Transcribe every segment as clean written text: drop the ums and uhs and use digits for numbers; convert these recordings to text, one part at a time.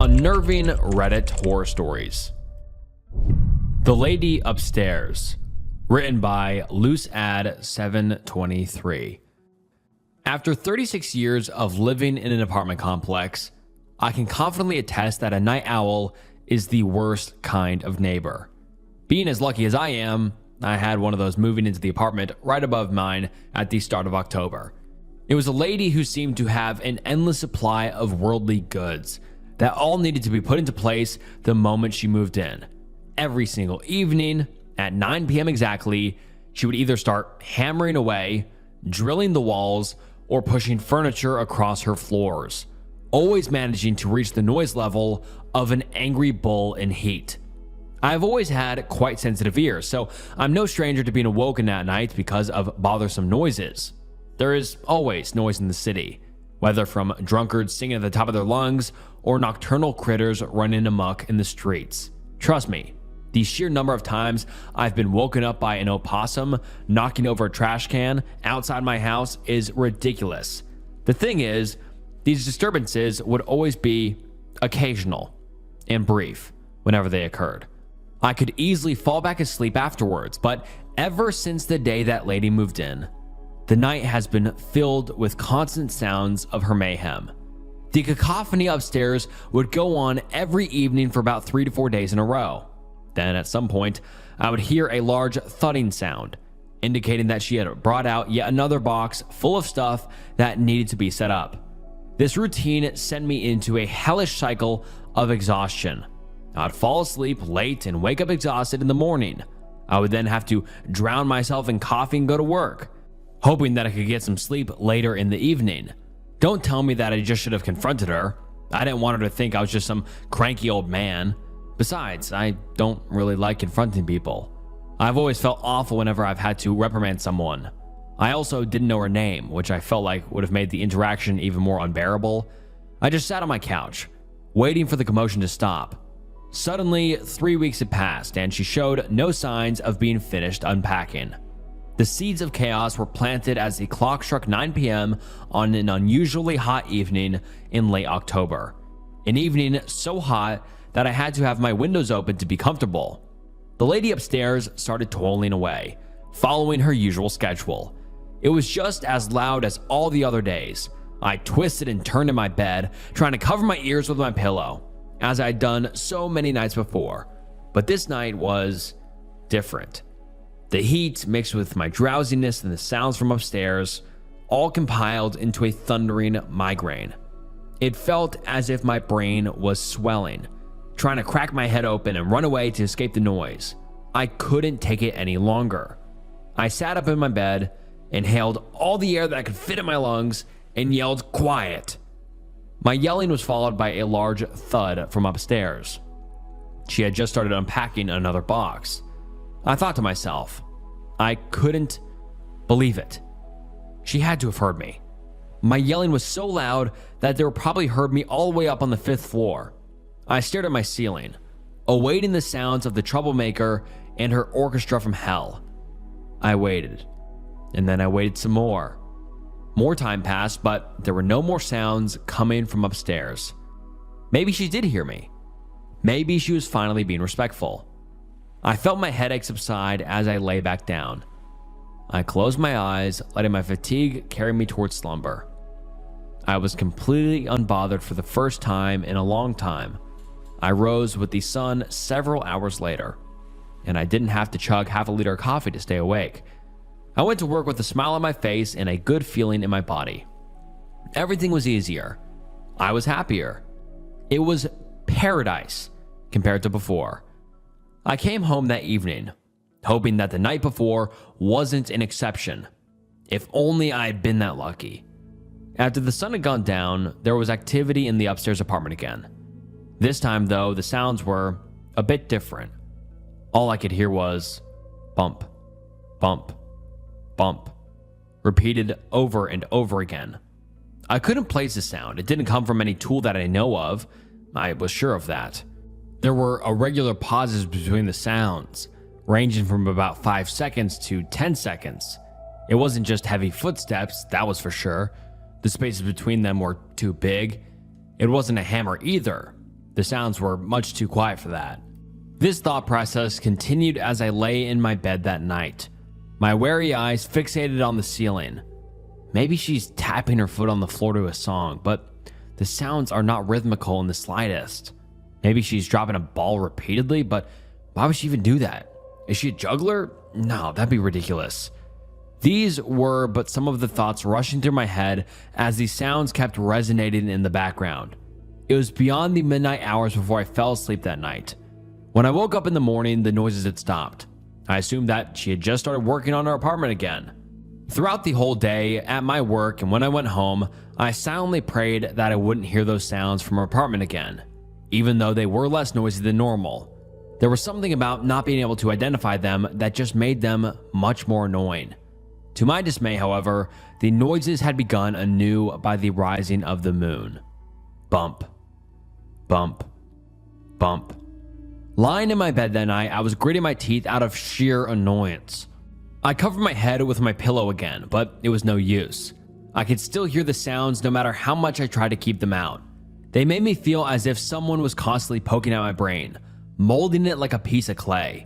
unnerving Reddit horror stories. The Lady Upstairs, written by loosead723. After 36 years of living in an apartment complex, I can confidently attest that a night owl is the worst kind of neighbor. Being as lucky as I am, I had one of those moving into the apartment right above mine at the start of October. It was a lady who seemed to have an endless supply of worldly goods that all needed to be put into place the moment she moved in. Every single evening, at 9 p.m. exactly, she would either start hammering away, drilling the walls, or pushing furniture across her floors, always managing to reach the noise level of an angry bull in heat. I've always had quite sensitive ears, so I'm no stranger to being awoken at night because of bothersome noises. There is always noise in the city, whether from drunkards singing at the top of their lungs or nocturnal critters running amok in the streets. Trust me, the sheer number of times I've been woken up by an opossum knocking over a trash can outside my house is ridiculous. The thing is, these disturbances would always be occasional and brief whenever they occurred. I could easily fall back asleep afterwards, but ever since the day that lady moved in, the night has been filled with constant sounds of her mayhem. The cacophony upstairs would go on every evening for about 3 to 4 days in a row. Then at some point, I would hear a large thudding sound, indicating that she had brought out yet another box full of stuff that needed to be set up. This routine sent me into a hellish cycle of exhaustion. I'd fall asleep late and wake up exhausted in the morning. I would then have to drown myself in coffee and go to work, hoping that I could get some sleep later in the evening. Don't tell me that I just should have confronted her. I didn't want her to think I was just some cranky old man. Besides, I don't really like confronting people. I've always felt awful whenever I've had to reprimand someone. I also didn't know her name, which I felt like would have made the interaction even more unbearable. I just sat on my couch, waiting for the commotion to stop. Suddenly, 3 weeks had passed, and she showed no signs of being finished unpacking. The seeds of chaos were planted as the clock struck 9 p.m. on an unusually hot evening in late October. An evening so hot that I had to have my windows open to be comfortable. The lady upstairs started toiling away, following her usual schedule. It was just as loud as all the other days. I twisted and turned in my bed, trying to cover my ears with my pillow, as I had done so many nights before. But this night was different. The heat mixed with my drowsiness and the sounds from upstairs all compiled into a thundering migraine. It felt as if my brain was swelling, trying to crack my head open and run away to escape the noise. I couldn't take it any longer. I sat up in my bed, inhaled all the air that I could fit in my lungs, and yelled, "Quiet!" My yelling was followed by a large thud from upstairs. She had just started unpacking another box. I thought to myself, I couldn't believe it. She had to have heard me. My yelling was so loud that they probably heard me all the way up on the 5th floor. I stared at my ceiling, awaiting the sounds of the troublemaker and her orchestra from hell. I waited, and then I waited some more. More time passed, but there were no more sounds coming from upstairs. Maybe she did hear me. Maybe she was finally being respectful. I felt my headache subside as I lay back down. I closed my eyes, letting my fatigue carry me towards slumber. I was completely unbothered for the first time in a long time. I rose with the sun several hours later, and I didn't have to chug half a liter of coffee to stay awake. I went to work with a smile on my face and a good feeling in my body. Everything was easier. I was happier. It was paradise compared to before. I came home that evening, hoping that the night before wasn't an exception. If only I had been that lucky. After the sun had gone down, there was activity in the upstairs apartment again. This time, though, the sounds were a bit different. All I could hear was bump, bump, bump, repeated over and over again. I couldn't place the sound. It didn't come from any tool that I know of. I was sure of that. There were irregular pauses between the sounds, ranging from about 5 seconds to 10 seconds. It wasn't just heavy footsteps, that was for sure. The spaces between them were too big. It wasn't a hammer either. The sounds were much too quiet for that. This thought process continued as I lay in my bed that night, my wary eyes fixated on the ceiling. Maybe she's tapping her foot on the floor to a song, but the sounds are not rhythmical in the slightest. Maybe she's dropping a ball repeatedly, but why would she even do that? Is she a juggler? No, that'd be ridiculous. These were but some of the thoughts rushing through my head as these sounds kept resonating in the background. It was beyond the midnight hours before I fell asleep that night. When I woke up in the morning, the noises had stopped. I assumed that she had just started working on her apartment again. Throughout the whole day, at my work and when I went home, I silently prayed that I wouldn't hear those sounds from her apartment again, even though they were less noisy than normal. There was something about not being able to identify them that just made them much more annoying. To my dismay, however, the noises had begun anew by the rising of the moon. Bump, bump, bump. Lying in my bed that night, I was gritting my teeth out of sheer annoyance. I covered my head with my pillow again, but it was no use. I could still hear the sounds no matter how much I tried to keep them out. They made me feel as if someone was constantly poking at my brain, molding it like a piece of clay.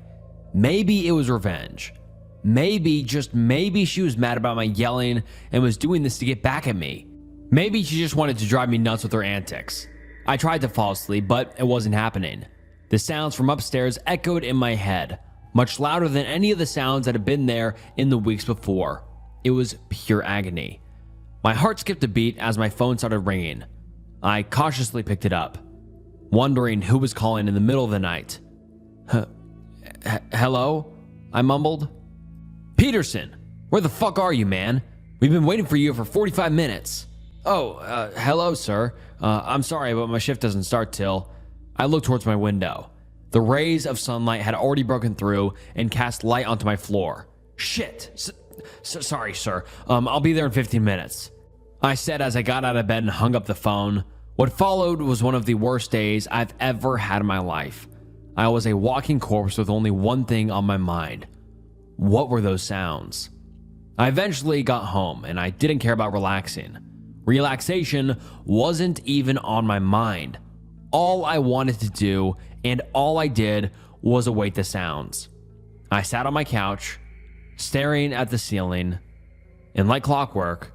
Maybe it was revenge. Maybe, just maybe, she was mad about my yelling and was doing this to get back at me. Maybe she just wanted to drive me nuts with her antics. I tried to fall asleep, but it wasn't happening. The sounds from upstairs echoed in my head, much louder than any of the sounds that had been there in the weeks before. It was pure agony. My heart skipped a beat as my phone started ringing. I cautiously picked it up, wondering who was calling in the middle of the night. Hello? I mumbled. Peterson, where the fuck are you, man? We've been waiting for you for 45 minutes. Oh, hello, sir. I'm sorry, but my shift doesn't start till... I looked towards my window. The rays of sunlight had already broken through and cast light onto my floor. Shit. Sorry, sir. I'll be there in 15 minutes. I said as I got out of bed and hung up the phone. What followed was one of the worst days I've ever had in my life. I was a walking corpse with only one thing on my mind. What were those sounds? I eventually got home and I didn't care about relaxing. Relaxation wasn't even on my mind. All I wanted to do, and all I did, was await the sounds. I sat on my couch, staring at the ceiling, and like clockwork,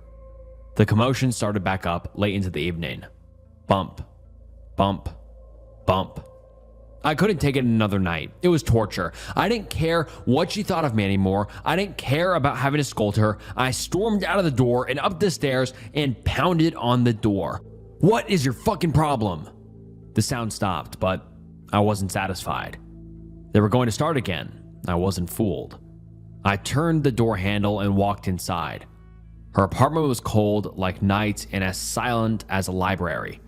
the commotion started back up late into the evening. Bump, bump, bump. I couldn't take it another night. It was torture. I didn't care what she thought of me anymore. I didn't care about having to scold her. I stormed out of the door and up the stairs and pounded on the door. What is your fucking problem? The sound stopped, but I wasn't satisfied. They were going to start again. I wasn't fooled. I turned the door handle and walked inside. Her apartment was cold like night and as silent as a library.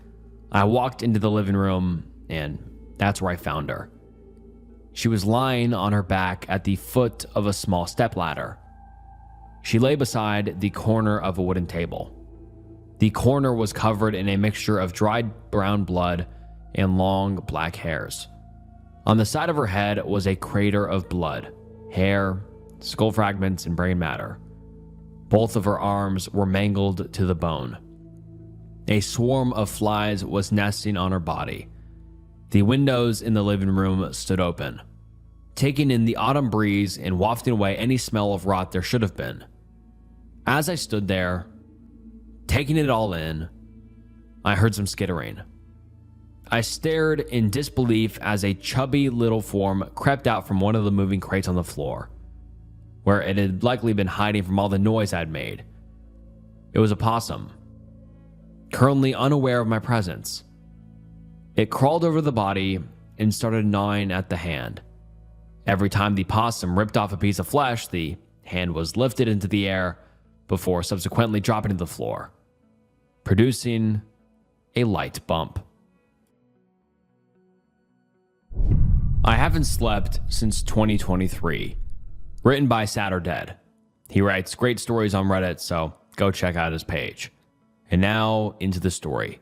I walked into the living room, and that's where I found her. She was lying on her back at the foot of a small stepladder. She lay beside the corner of a wooden table. The corner was covered in a mixture of dried brown blood and long black hairs. On the side of her head was a crater of blood, hair, skull fragments, and brain matter. Both of her arms were mangled to the bone. A swarm of flies was nesting on her body. The windows in the living room stood open, taking in the autumn breeze and wafting away any smell of rot there should have been. As I stood there, taking it all in, I heard some skittering. I stared in disbelief as a chubby little form crept out from one of the moving crates on the floor, where it had likely been hiding from all the noise I'd made. It was a possum, currently unaware of my presence. It crawled over the body and started gnawing at the hand. Every time the possum ripped off a piece of flesh, the hand was lifted into the air before subsequently dropping to the floor, producing a light bump. I haven't slept since 2023. Written by Sad or Dead. He writes great stories on Reddit, so go check out his page. And now into the story.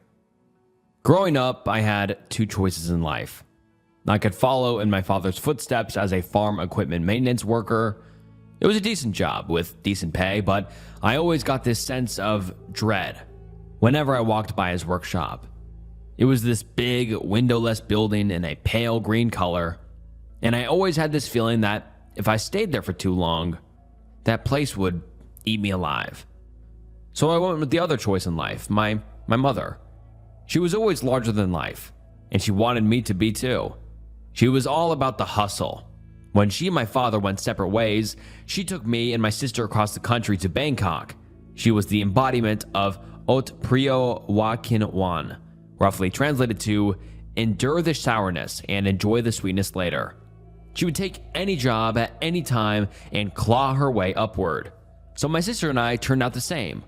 Growing up, I had two choices in life. I could follow in my father's footsteps as a farm equipment maintenance worker. It was a decent job with decent pay, but I always got this sense of dread whenever I walked by his workshop. It was this big, windowless building in a pale green color, and I always had this feeling that if I stayed there for too long, that place would eat me alive. So I went with the other choice in life, my mother. She was always larger than life, and she wanted me to be too. She was all about the hustle. When she and my father went separate ways, she took me and my sister across the country to Bangkok. She was the embodiment of Ot Prio Wa Kin Wan, roughly translated to endure the sourness and enjoy the sweetness later. She would take any job at any time and claw her way upward. So my sister and I turned out the same.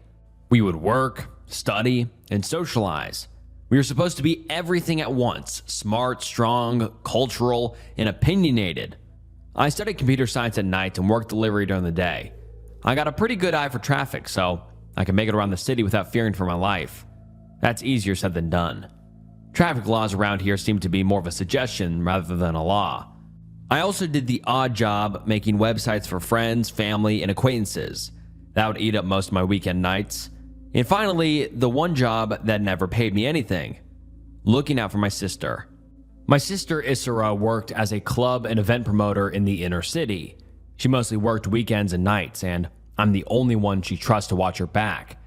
We would work, study, and socialize. We were supposed to be everything at once: smart, strong, cultural, and opinionated. I studied computer science at night and worked delivery during the day. I got a pretty good eye for traffic, so I could make it around the city without fearing for my life. That's easier said than done. Traffic laws around here seem to be more of a suggestion rather than a law. I also did the odd job making websites for friends, family, and acquaintances. That would eat up most of my weekend nights. And finally, the one job that never paid me anything: looking out for my sister. My sister Isra worked as a club and event promoter in the inner city. She mostly worked weekends and nights, and I'm the only one she trusts to watch her back.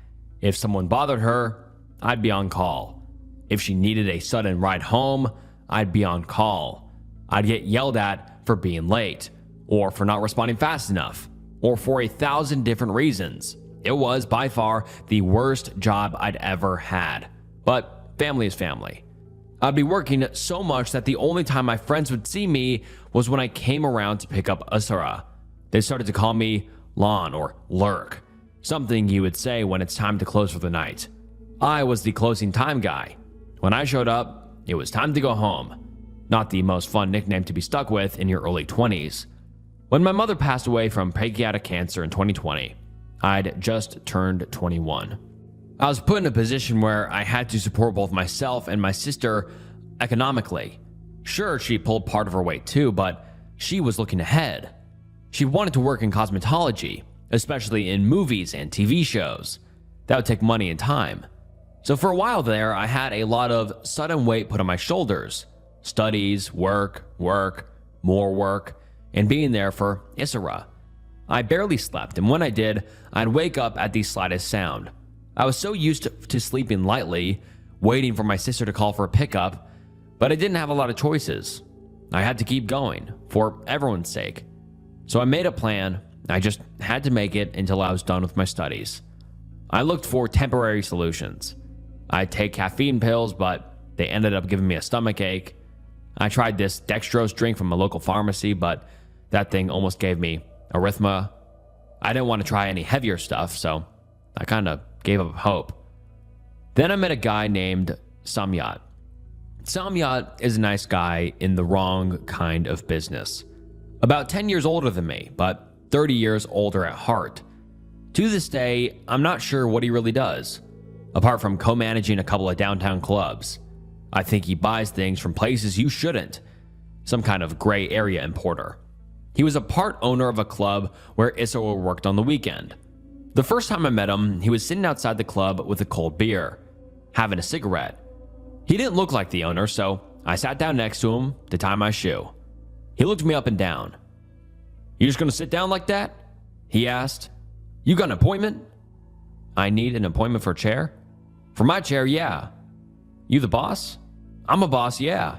If someone bothered her, I'd be on call. If she needed a sudden ride home, I'd be on call. I'd get yelled at for being late, or for not responding fast enough, or for 1,000 different reasons. It was by far the worst job I'd ever had. But family is family. I'd be working so much that the only time my friends would see me was when I came around to pick up Asura. They started to call me Lon or Lurk, something you would say when it's time to close for the night. I was the closing time guy. When I showed up, it was time to go home. Not the most fun nickname to be stuck with in your early 20s. When my mother passed away from pancreatic cancer in 2020, I'd just turned 21. I was put in a position where I had to support both myself and my sister economically. Sure, she pulled part of her weight too, but she was looking ahead. She wanted to work in cosmetology, especially in movies and TV shows. That would take money and time. So for a while there, I had a lot of sudden weight put on my shoulders. Studies, work, more work, and being there for Isra. I barely slept, and when I did, I'd wake up at the slightest sound. I was so used to sleeping lightly, waiting for my sister to call for a pickup, but I didn't have a lot of choices. I had to keep going, for everyone's sake. So I made a plan. I just had to make it until I was done with my studies. I looked for temporary solutions. I'd take caffeine pills, but they ended up giving me a stomach ache. I tried this dextrose drink from a local pharmacy, but that thing almost gave me arrhythmia. I didn't want to try any heavier stuff, so I kind of gave up hope. Then I met a guy named Samyat. Samyat is a nice guy in the wrong kind of business. About 10 years older than me, but 30 years older at heart. To this day, I'm not sure what he really does, apart from co-managing a couple of downtown clubs. I think he buys things from places you shouldn't. Some kind of gray area importer. He was a part owner of a club where Isra worked on the weekend. The first time I met him, he was sitting outside the club with a cold beer, having a cigarette. He didn't look like the owner, so I sat down next to him to tie my shoe. He looked me up and down. "You just gonna sit down like that?" he asked. "You got an appointment?" "I need an appointment for a chair?" "For my chair, yeah." "You the boss?" "I'm a boss, yeah."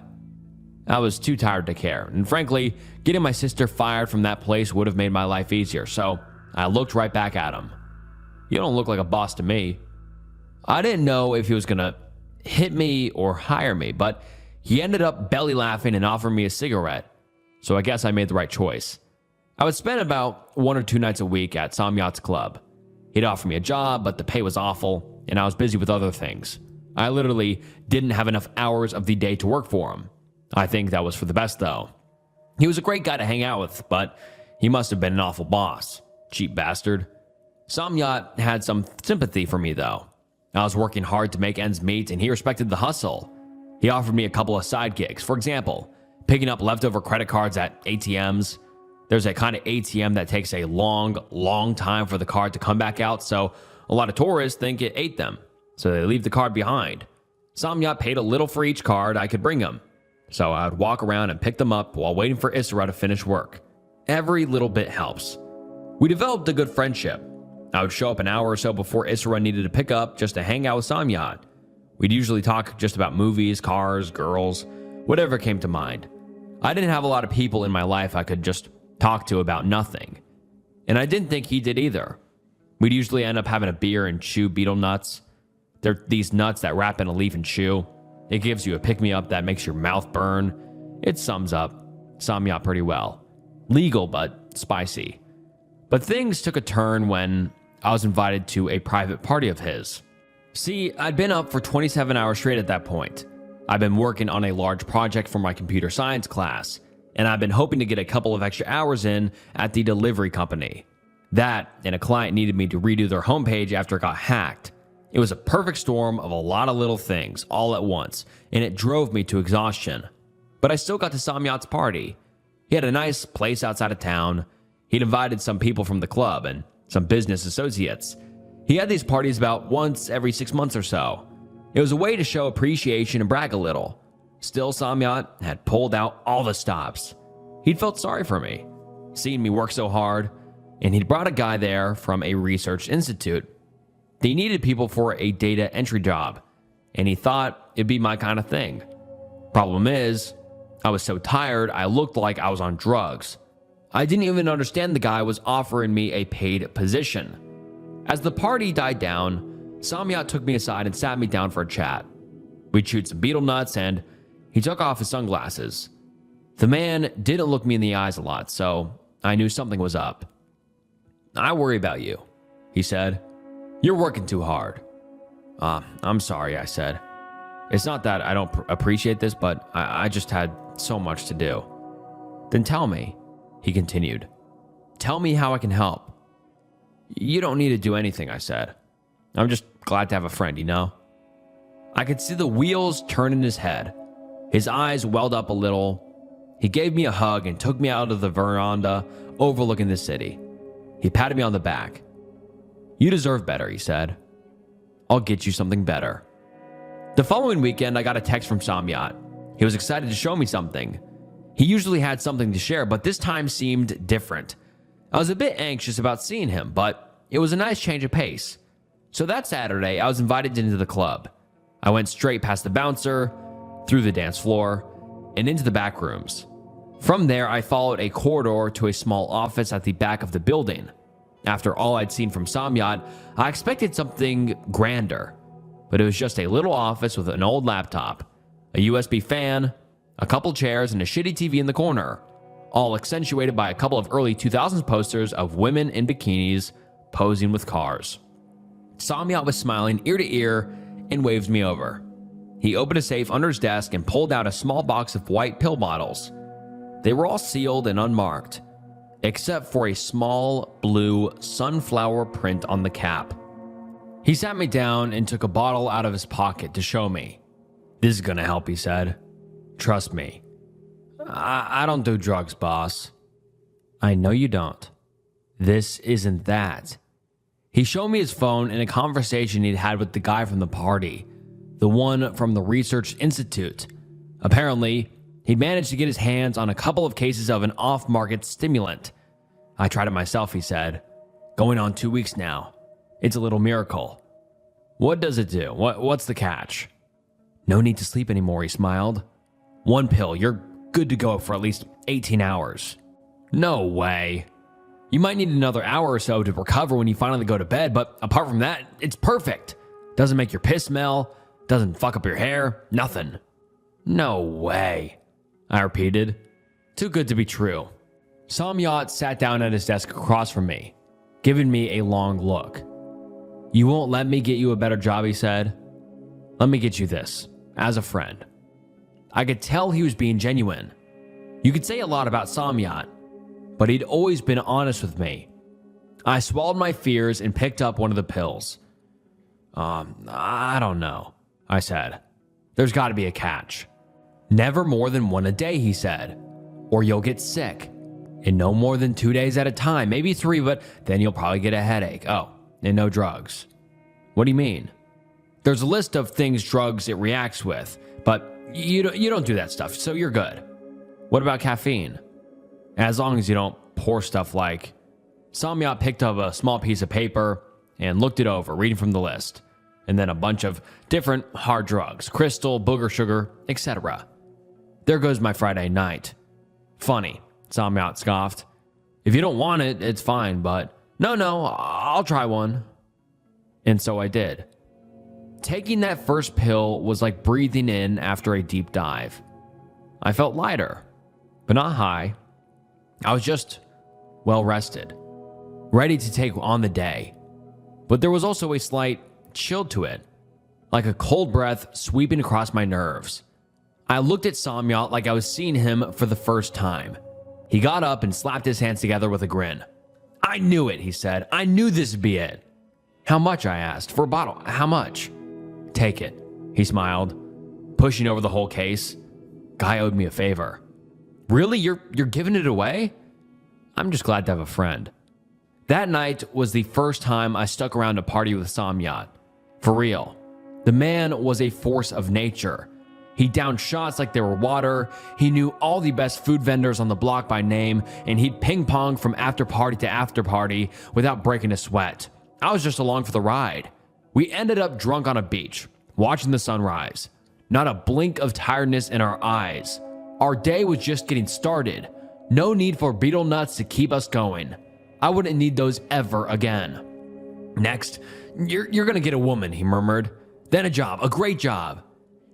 I was too tired to care, and frankly, getting my sister fired from that place would have made my life easier, so I looked right back at him. "You don't look like a boss to me." I didn't know if he was gonna hit me or hire me, but he ended up belly laughing and offering me a cigarette, so I guess I made the right choice. I would spend about 1 or 2 nights a week at Samyat's club. He'd offer me a job, but the pay was awful, and I was busy with other things. I literally didn't have enough hours of the day to work for him. I think that was for the best, though. He was a great guy to hang out with, but he must have been an awful boss. Cheap bastard. Samyat had some sympathy for me, though. I was working hard to make ends meet, and he respected the hustle. He offered me a couple of side gigs. For example, picking up leftover credit cards at ATMs. There's a kind of ATM that takes a long time for the card to come back out, so a lot of tourists think it ate them, so they leave the card behind. Samyat paid a little for each card I could bring him, so I would walk around and pick them up while waiting for Isra to finish work. Every little bit helps. We developed a good friendship. I would show up an hour or so before Isra needed to pick up just to hang out with Samyat. We'd usually talk just about movies, cars, girls, whatever came to mind. I didn't have a lot of people in my life I could just talk to about nothing. And I didn't think he did either. We'd usually end up having a beer and chew beetle nuts. They're these nuts that wrap in a leaf and chew. It gives you a pick-me-up that makes your mouth burn. It sums up Samyat pretty well. Legal, but spicy. But things took a turn when I was invited to a private party of his. See, I'd been up for 27 hours straight at that point. I've been working on a large project for my computer science class, and I've been hoping to get a couple of extra hours in at the delivery company. That, and a client needed me to redo their homepage after it got hacked. It was a perfect storm of a lot of little things all at once, and it drove me to exhaustion. But I still got to Samyat's party. He had a nice place outside of town. He'd invited some people from the club and some business associates. He had these parties about once every 6 months or so. It was a way to show appreciation and brag a little. Still, Samyat had pulled out all the stops. He'd felt sorry for me, seen me work so hard, and he'd brought a guy there from a research institute. They needed people for a data entry job, and he thought it'd be my kind of thing. Problem is, I was so tired I looked like I was on drugs. I didn't even understand the guy was offering me a paid position. As the party died down, Samyat took me aside and sat me down for a chat. We chewed some beetle nuts and he took off his sunglasses. The man didn't look me in the eyes a lot, so I knew something was up. "I worry about you," he said. "You're working too hard." I'm sorry," I said. "It's not that I don't appreciate this, but I just had so much to do." "Then tell me," he continued. "Tell me how I can help." "You don't need to do anything," I said. "I'm just glad to have a friend, you know?" I could see the wheels turn in his head. His eyes welled up a little. He gave me a hug and took me out of the veranda overlooking the city. He patted me on the back. "You deserve better," he said. "I'll get you something better." The following weekend, I got a text from Samyat. He was excited to show me something. He usually had something to share, but this time seemed different. I was a bit anxious about seeing him, but it was a nice change of pace. So that Saturday, I was invited into the club. I went straight past the bouncer, through the dance floor, and into the back rooms. From there, I followed a corridor to a small office at the back of the building. After all I'd seen from Samyat, I expected something grander, but it was just a little office with an old laptop, a USB fan, a couple chairs, and a shitty TV in the corner, all accentuated by a couple of early 2000s posters of women in bikinis posing with cars. Samyat was smiling ear to ear and waved me over. He opened a safe under his desk and pulled out a small box of white pill bottles. They were all sealed and unmarked, except for a small blue sunflower print on the cap. He sat me down and took a bottle out of his pocket to show me. "This is gonna help," he said. "Trust me." I don't do drugs, boss." "I know you don't. This isn't that." He showed me his phone and a conversation he'd had with the guy from the party, the one from the Research Institute. Apparently, he'd managed to get his hands on a couple of cases of an off-market stimulant. "I tried it myself," he said. "Going on 2 weeks now. It's a little miracle." "What does it do? What's the catch?" "No need to sleep anymore," he smiled. "1 pill, you're good to go for at least 18 hours. "No way." "You might need another hour or so to recover when you finally go to bed, but apart from that, it's perfect. Doesn't make your piss smell, doesn't fuck up your hair, nothing." "No way," I repeated. Too good to be true. Samyat sat down at his desk across from me, giving me a long look. "You won't let me get you a better job," he said. "Let me get you this, as a friend." I could tell he was being genuine. You could say a lot about Samyat, but he'd always been honest with me. I swallowed my fears and picked up one of the pills. I don't know," I said. "There's got to be a catch." "Never more than 1 a day," he said, "or you'll get sick. And no more than 2 days at a time, maybe 3, but then you'll probably get a headache. Oh, and no drugs." "What do you mean?" There's a list of things drugs it reacts with, but you don't do that stuff, so you're good. What about caffeine? As long as you don't pour stuff like... Samyat picked up a small piece of paper and looked it over, reading from the list, and then a bunch of different hard drugs, crystal, booger sugar, etc. There goes my Friday night. Funny, Samyat scoffed. If you don't want it, it's fine, but no, I'll try one. And so I did. Taking that first pill was like breathing in after a deep dive. I felt lighter, but not high. I was just well rested, ready to take on the day. But there was also a slight chill to it, like a cold breath sweeping across my nerves. I looked at Samyat like I was seeing him for the first time. He got up and slapped his hands together with a grin. I knew it, he said. I knew this would be it. How much, I asked. For a bottle, how much? Take it, he smiled, pushing over the whole case. Guy owed me a favor. Really? You're giving it away? I'm just glad to have a friend. That night was the first time I stuck around to party with Samyat. For real. The man was a force of nature. He downed shots like they were water. He knew all the best food vendors on the block by name, and he'd ping-pong from after party to after party without breaking a sweat. I was just along for the ride. We ended up drunk on a beach, watching the sunrise. Not a blink of tiredness in our eyes. Our day was just getting started. No need for beetle nuts to keep us going. I wouldn't need those ever again. Next, you're gonna get a woman, he murmured. Then a job, a great job.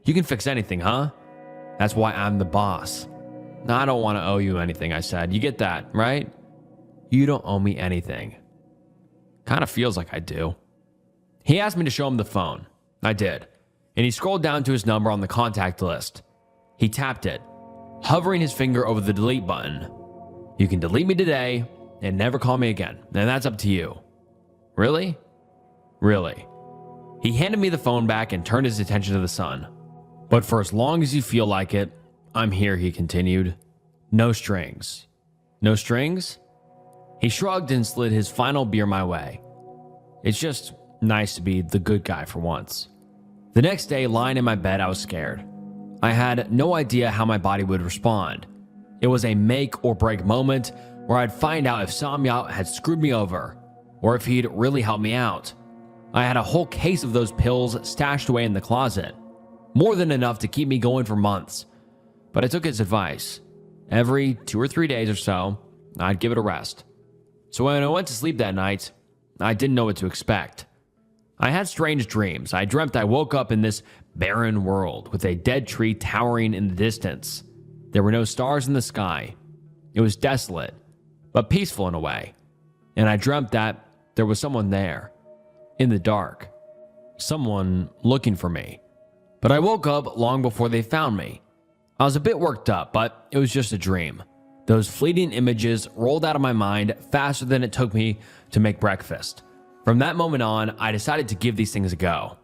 You can fix anything, huh? That's why I'm the boss. No, I don't want to owe you anything, I said. You get that, right? You don't owe me anything. Kind of feels like I do. He asked me to show him the phone. I did. And he scrolled down to his number on the contact list. He tapped it, hovering his finger over the delete button. You can delete me today and never call me again. And that's up to you. Really? Really. He handed me the phone back and turned his attention to the sun. But for as long as you feel like it, I'm here, he continued. No strings. No strings? He shrugged and slid his final beer my way. It's just nice to be the good guy for once. The next day, lying in my bed, I was scared. I had no idea how my body would respond. It was a make or break moment where I'd find out if Samyat had screwed me over, or if he'd really helped me out. I had a whole case of those pills stashed away in the closet. More than enough to keep me going for months. But I took his advice. Every 2 or 3 days or so, I'd give it a rest. So when I went to sleep that night, I didn't know what to expect. I had strange dreams. I dreamt I woke up in this barren world with a dead tree towering in the distance. There were no stars in the sky. It was desolate, but peaceful in a way. And I dreamt that there was someone there, in the dark. Someone looking for me. But I woke up long before they found me. I was a bit worked up, but it was just a dream. Those fleeting images rolled out of my mind faster than it took me to make breakfast. From that moment on, I decided to give these things a go.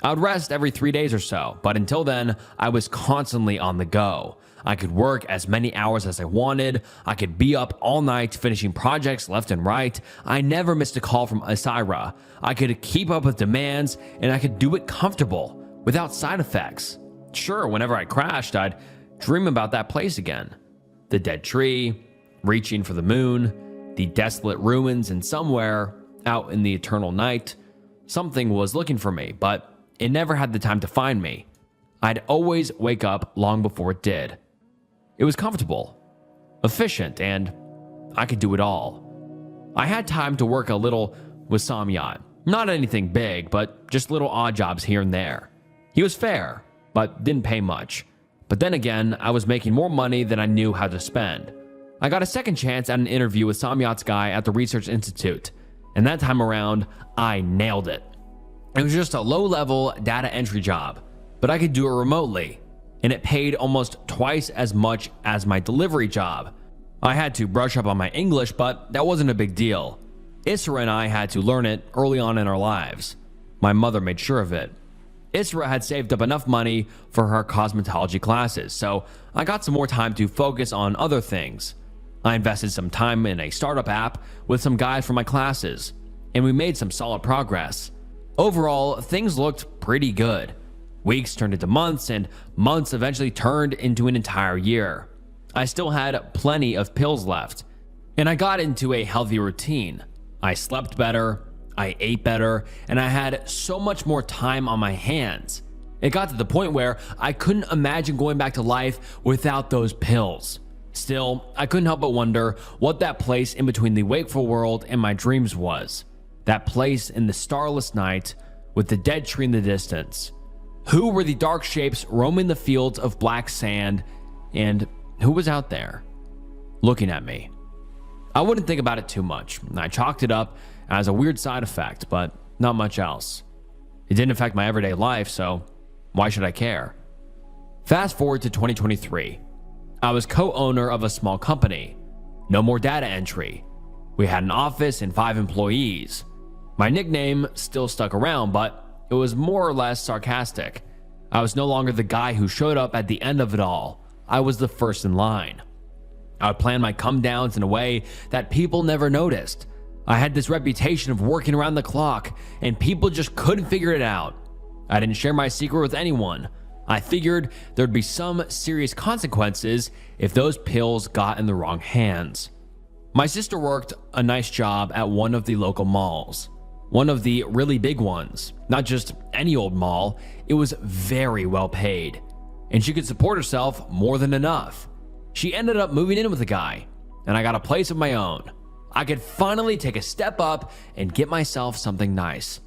I would rest every 3 days or so, but until then, I was constantly on the go. I could work as many hours as I wanted. I could be up all night finishing projects left and right. I never missed a call from Asira. I could keep up with demands, and I could do it comfortable, without side effects. Sure, whenever I crashed, I'd dream about that place again. The dead tree, reaching for the moon, the desolate ruins, and somewhere out in the eternal night, something was looking for me, but it never had the time to find me. I'd always wake up long before it did. It was comfortable, efficient, and I could do it all. I had time to work a little with Samyat. Not anything big, but just little odd jobs here and there. He was fair, but didn't pay much. But then again, I was making more money than I knew how to spend. I got a second chance at an interview with Samyat's guy at the Research Institute, and that time around, I nailed it. It was just a low-level data entry job, but I could do it remotely, and it paid almost twice as much as my delivery job. I had to brush up on my English, but that wasn't a big deal. Isra and I had to learn it early on in our lives. My mother made sure of it. Isra had saved up enough money for her cosmetology classes, so I got some more time to focus on other things. I invested some time in a startup app with some guys from my classes, and we made some solid progress. Overall, things looked pretty good. Weeks turned into months, and months eventually turned into an entire year. I still had plenty of pills left, and I got into a healthy routine. I slept better, I ate better, and I had so much more time on my hands. It got to the point where I couldn't imagine going back to life without those pills. Still, I couldn't help but wonder what that place in between the wakeful world and my dreams was. That place in the starless night with the dead tree in the distance. Who were the dark shapes roaming the fields of black sand, and who was out there looking at me? I wouldn't think about it too much. I chalked it up as a weird side effect, but not much else. It didn't affect my everyday life, so why should I care? Fast forward to 2023. I was co-owner of a small company. No more data entry. We had an office and 5 employees. My nickname still stuck around, but it was more or less sarcastic. I was no longer the guy who showed up at the end of it all. I was the first in line. I would plan my come downs in a way that people never noticed. I had this reputation of working around the clock, and people just couldn't figure it out. I didn't share my secret with anyone. I figured there'd be some serious consequences if those pills got in the wrong hands. My sister worked a nice job at one of the local malls. One of the really big ones, not just any old mall. It was very well paid, and she could support herself more than enough. She ended up moving in with a guy, and I got a place of my own. I could finally take a step up and get myself something nice.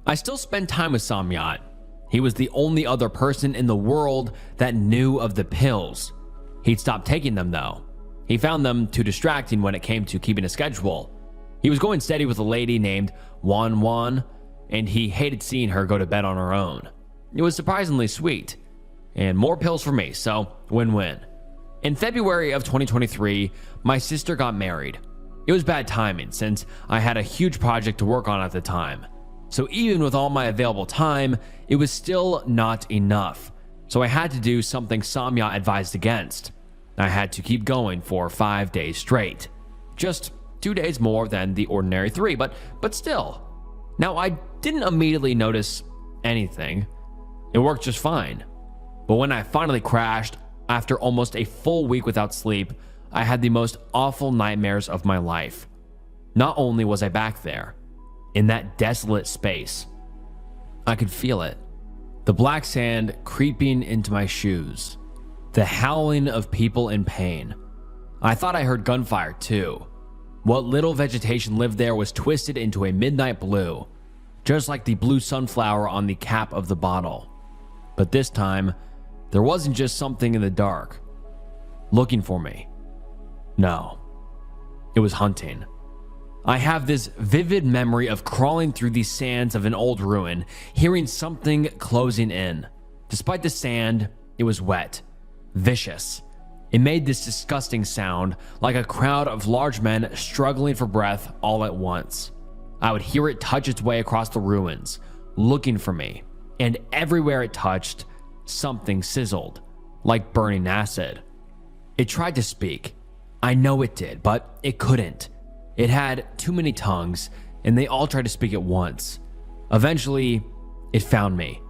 I still spend time with Samyat. He was the only other person in the world that knew of the pills. He'd stopped taking them though. He found them too distracting when it came to keeping a schedule. He was going steady with a lady named Wan Wan, and he hated seeing her go to bed on her own. It was surprisingly sweet, and more pills for me, so win-win. In February of 2023, my sister got married. It was bad timing since I had a huge project to work on at the time. So even with all my available time, it was still not enough. So I had to do something Samyat advised against. I had to keep going for 5 days straight. Just 2 days more than the ordinary 3, but still. Now, I didn't immediately notice anything. It worked just fine. But when I finally crashed, after almost a full week without sleep, I had the most awful nightmares of my life. Not only was I back there, in that desolate space, I could feel it. The black sand creeping into my shoes. The howling of people in pain. I thought I heard gunfire too. What little vegetation lived there was twisted into a midnight blue, just like the blue sunflower on the cap of the bottle. But this time, there wasn't just something in the dark looking for me. No, it was hunting. I have this vivid memory of crawling through the sands of an old ruin, hearing something closing in. Despite the sand, it was wet, vicious. It made this disgusting sound, like a crowd of large men struggling for breath all at once. I would hear it touch its way across the ruins, looking for me, and everywhere it touched, something sizzled, like burning acid. It tried to speak. I know it did, but it couldn't. It had too many tongues, and they all tried to speak at once. Eventually, it found me.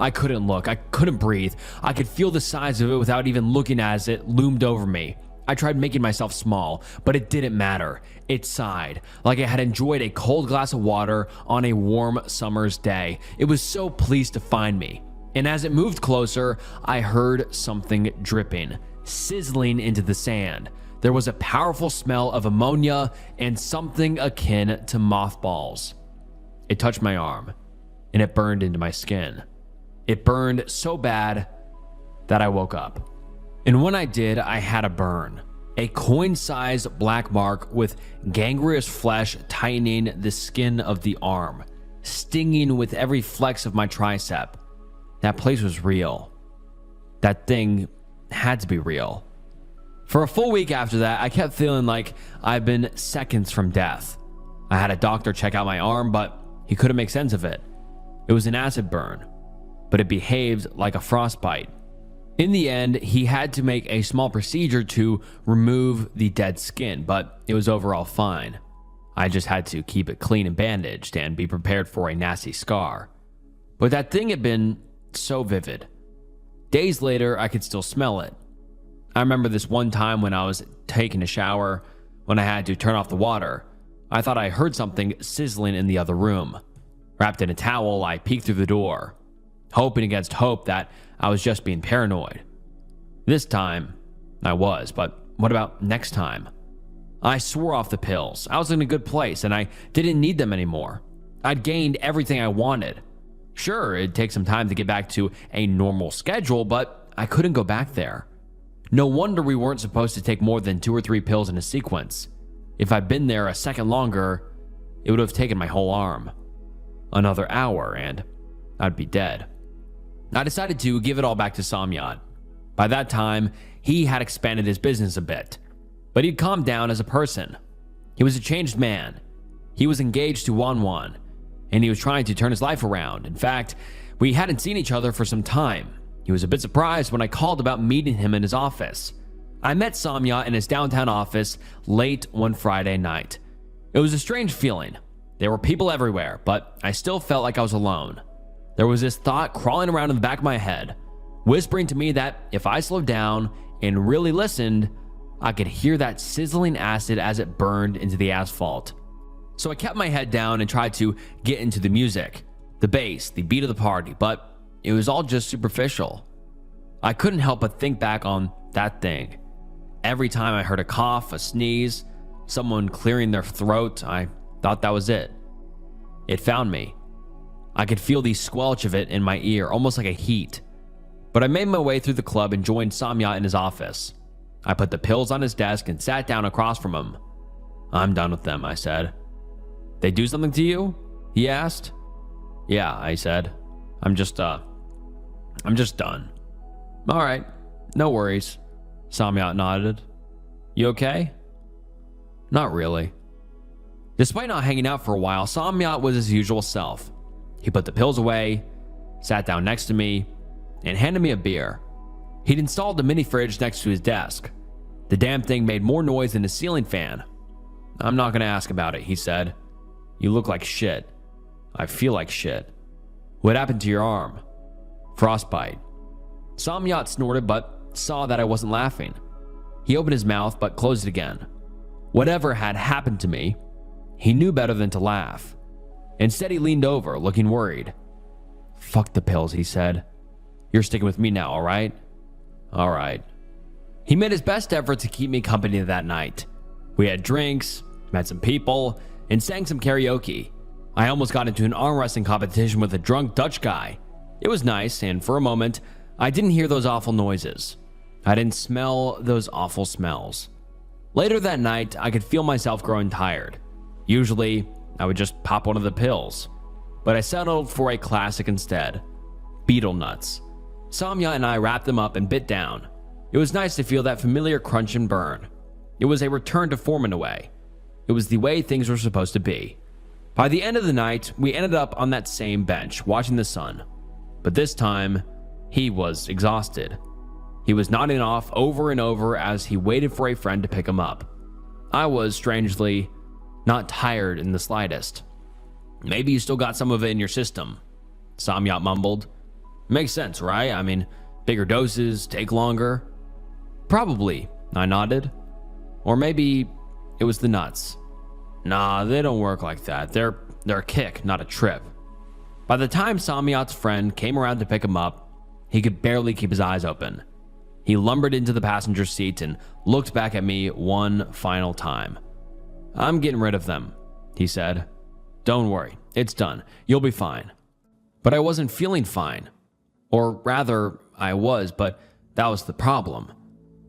I couldn't look. I couldn't breathe. I could feel the size of it without even looking as it loomed over me. I tried making myself small, but it didn't matter. It sighed, like it had enjoyed a cold glass of water on a warm summer's day. It was so pleased to find me. And as it moved closer, I heard something dripping, sizzling into the sand. There was a powerful smell of ammonia and something akin to mothballs. It touched my arm, and it burned into my skin. It burned so bad that I woke up. And when I did, I had a burn. A coin-sized black mark with gangrenous flesh tightening the skin of the arm, stinging with every flex of my tricep. That place was real. That thing had to be real. For a full week after that, I kept feeling like I'd been seconds from death. I had a doctor check out my arm, but he couldn't make sense of it. It was an acid burn, but it behaved like a frostbite. In the end, he had to make a small procedure to remove the dead skin, but it was overall fine. I just had to keep it clean and bandaged and be prepared for a nasty scar. but that thing had been so vivid. Days later, I could still smell it. I remember this one time when I was taking a shower, when I had to turn off the water. I thought I heard something sizzling in the other room. Wrapped in a towel, I peeked through the door, hoping against hope that I was just being paranoid. This time, I was, but what about next time? I swore off the pills. I was in a good place, and I didn't need them anymore. I'd gained everything I wanted. Sure, it'd take some time to get back to a normal schedule, but I couldn't go back there. No wonder we weren't supposed to take more than 2 or 3 pills in a sequence. If I'd been there a second longer, it would have taken my whole arm. Another hour, and I'd be dead. I decided to give it all back to Samyat. By that time, he had expanded his business a bit, but he'd calmed down as a person. He was a changed man. He was engaged to Wanwan, and he was trying to turn his life around. In fact, we hadn't seen each other for some time. He was a bit surprised when I called about meeting him in his office. I met Samyat in his downtown office late one Friday night. It was a strange feeling. There were people everywhere, but I still felt like I was alone. There was this thought crawling around in the back of my head, whispering to me that if I slowed down and really listened, I could hear that sizzling acid as it burned into the asphalt. So I kept my head down and tried to get into the music, the bass, the beat of the party, but it was all just superficial. I couldn't help but think back on that thing. Every time I heard a cough, a sneeze, someone clearing their throat, I thought that was it. It found me. I could feel the squelch of it in my ear, almost like a heat. But I made my way through the club and joined Samyat in his office. I put the pills on his desk and sat down across from him. "I'm done with them," I said. "They do something to you?" he asked. "Yeah," I said. I'm just done." "All right, no worries," Samyat nodded. "You okay?" "Not really." Despite not hanging out for a while, Samyat was his usual self. He put the pills away, sat down next to me, and handed me a beer. He'd installed a mini fridge next to his desk. The damn thing made more noise than a ceiling fan. "I'm not gonna ask about it," he said. "You look like shit. I feel like shit. What happened to your arm?" "Frostbite." Samyat snorted but saw that I wasn't laughing. He opened his mouth but closed it again. Whatever had happened to me, he knew better than to laugh. Instead, he leaned over, looking worried. "Fuck the pills," he said. "You're sticking with me now, all right?" "All right." He made his best effort to keep me company that night. We had drinks, met some people, and sang some karaoke. I almost got into an arm wrestling competition with a drunk Dutch guy. It was nice, and for a moment, I didn't hear those awful noises. I didn't smell those awful smells. Later that night, I could feel myself growing tired. Usually, I would just pop one of the pills, but I settled for a classic instead. Beetle nuts. Samyat and I wrapped them up and bit down. It was nice to feel that familiar crunch and burn. It was a return to form in a way. It was the way things were supposed to be. By the end of the night, we ended up on that same bench, watching the sun. But this time, he was exhausted. He was nodding off over and over as he waited for a friend to pick him up. I was, strangely, not tired in the slightest. "Maybe you still got some of it in your system," Samyat mumbled. "Makes sense, right? I mean, bigger doses, take longer." "Probably," I nodded. "Or maybe it was the nuts." "Nah, they don't work like that. They're a kick, not a trip." By the time Samyat's friend came around to pick him up, he could barely keep his eyes open. He lumbered into the passenger seat and looked back at me one final time. "I'm getting rid of them," he said. "Don't worry, it's done. You'll be fine." But I wasn't feeling fine. Or rather, I was, but that was the problem.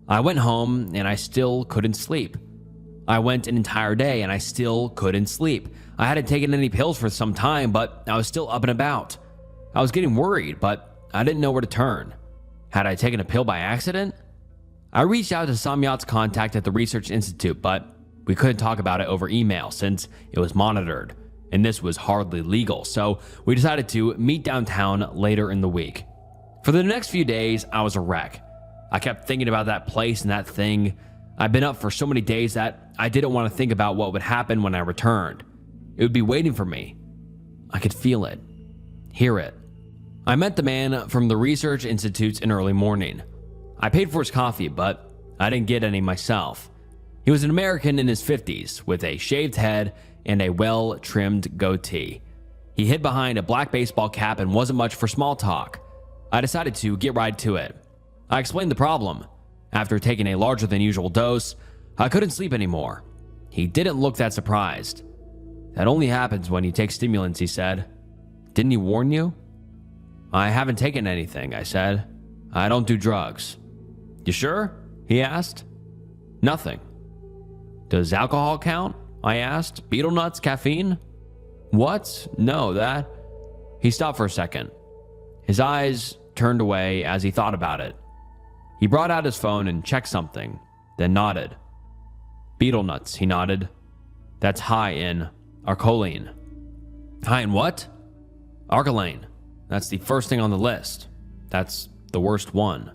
I went home and I still couldn't sleep. I went an entire day and I still couldn't sleep. I hadn't taken any pills for some time, but I was still up and about. I was getting worried, but I didn't know where to turn. Had I taken a pill by accident? I reached out to Samyat's contact at the Research Institute, but we couldn't talk about it over email since it was monitored, and this was hardly legal, so we decided to meet downtown later in the week. For the next few days, I was a wreck. I kept thinking about that place and that thing. I'd been up for so many days that I didn't want to think about what would happen when I returned. It would be waiting for me. I could feel it, hear it, I met the man from the research institutes in early morning. I paid for his coffee, but I didn't get any myself. He was an American in his 50s with a shaved head and a well-trimmed goatee. He hid behind a black baseball cap and wasn't much for small talk. I decided to get right to it. I explained the problem. After taking a larger than usual dose, I couldn't sleep anymore. He didn't look that surprised. That only happens when you take stimulants, he said. Didn't he warn you? I haven't taken anything, I said. I don't do drugs. You sure? He asked. Nothing. Does alcohol count? I asked. Beetle nuts, caffeine? What? No, that... He stopped for a second. His eyes turned away as he thought about it. He brought out his phone and checked something, then nodded. Beetle nuts, he nodded. That's high in arcoline. High in what? Arcoline. That's the first thing on the list. That's the worst one.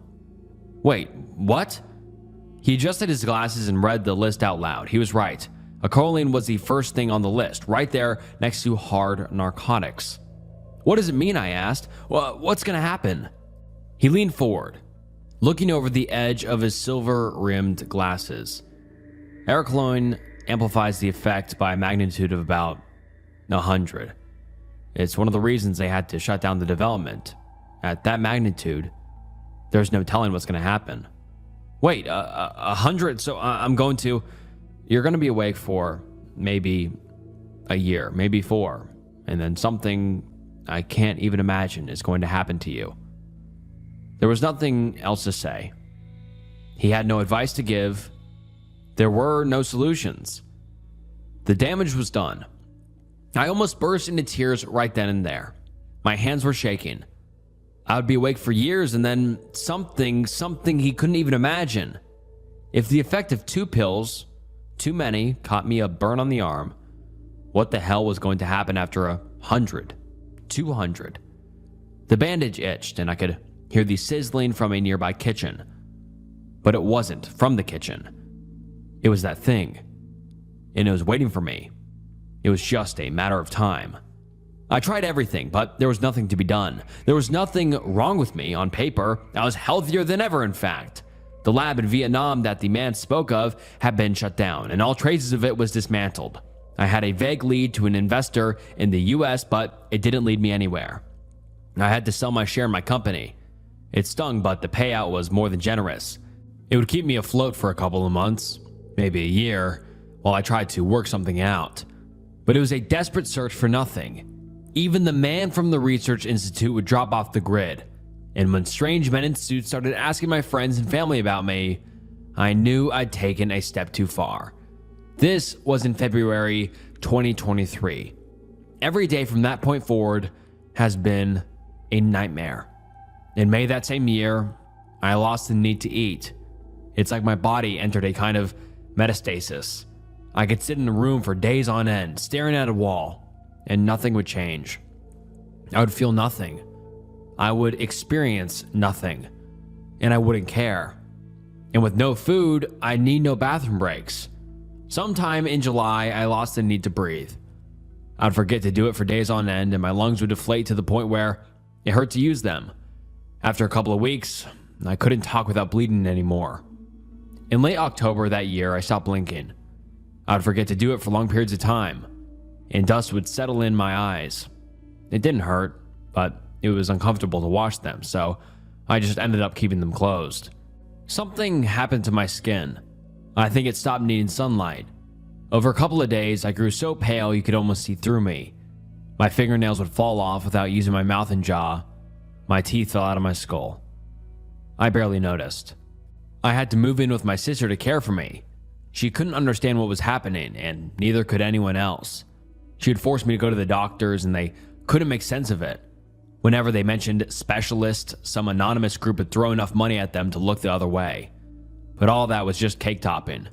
Wait, what? He adjusted his glasses and read the list out loud. He was right. Arcoline was the first thing on the list, right there next to hard narcotics. What does it mean, I asked. What's going to happen? He leaned forward, looking over the edge of his silver-rimmed glasses. Arcoline amplifies the effect by a magnitude of about 100. It's one of the reasons they had to shut down the development. At that magnitude, there's no telling what's going to happen. Wait, 100? So you're going to be awake for maybe a year, maybe 4, and then something I can't even imagine is going to happen to you. There was nothing else to say. He had no advice to give. There were no solutions. The damage was done. I almost burst into tears right then and there. My hands were shaking. I would be awake for years and then something he couldn't even imagine. If the effect of 2 pills, too many, caught me a burn on the arm, what the hell was going to happen after 100, 200? The bandage itched and I could hear the sizzling from a nearby kitchen. But it wasn't from the kitchen. It was that thing. And it was waiting for me. It was just a matter of time. I tried everything, but there was nothing to be done. There was nothing wrong with me on paper. I was healthier than ever, in fact. The lab in Vietnam that the man spoke of had been shut down, and all traces of it was dismantled. I had a vague lead to an investor in the US, but it didn't lead me anywhere. I had to sell my share in my company. It stung, but the payout was more than generous. It would keep me afloat for a couple of months, maybe a year, while I tried to work something out. But it was a desperate search for nothing. Even the man from the research institute would drop off the grid. And when strange men in suits started asking my friends and family about me, I knew I'd taken a step too far. This was in February 2023. Every day from that point forward has been a nightmare. In May that same year, I lost the need to eat. It's like my body entered a kind of metastasis. I could sit in a room for days on end, staring at a wall, and nothing would change. I would feel nothing. I would experience nothing, and I wouldn't care. And with no food, I'd need no bathroom breaks. Sometime in July, I lost the need to breathe. I'd forget to do it for days on end, and my lungs would deflate to the point where it hurt to use them. After a couple of weeks, I couldn't talk without bleeding anymore. In late October that year, I stopped blinking. I'd forget to do it for long periods of time, and dust would settle in my eyes. It didn't hurt, but it was uncomfortable to wash them, so I just ended up keeping them closed. Something happened to my skin. I think it stopped needing sunlight. Over a couple of days, I grew so pale you could almost see through me. My fingernails would fall off without using my mouth and jaw. My teeth fell out of my skull. I barely noticed. I had to move in with my sister to care for me. She couldn't understand what was happening, and neither could anyone else. She would force me to go to the doctors, and they couldn't make sense of it. Whenever they mentioned specialist, some anonymous group would throw enough money at them to look the other way. But all that was just cake topping.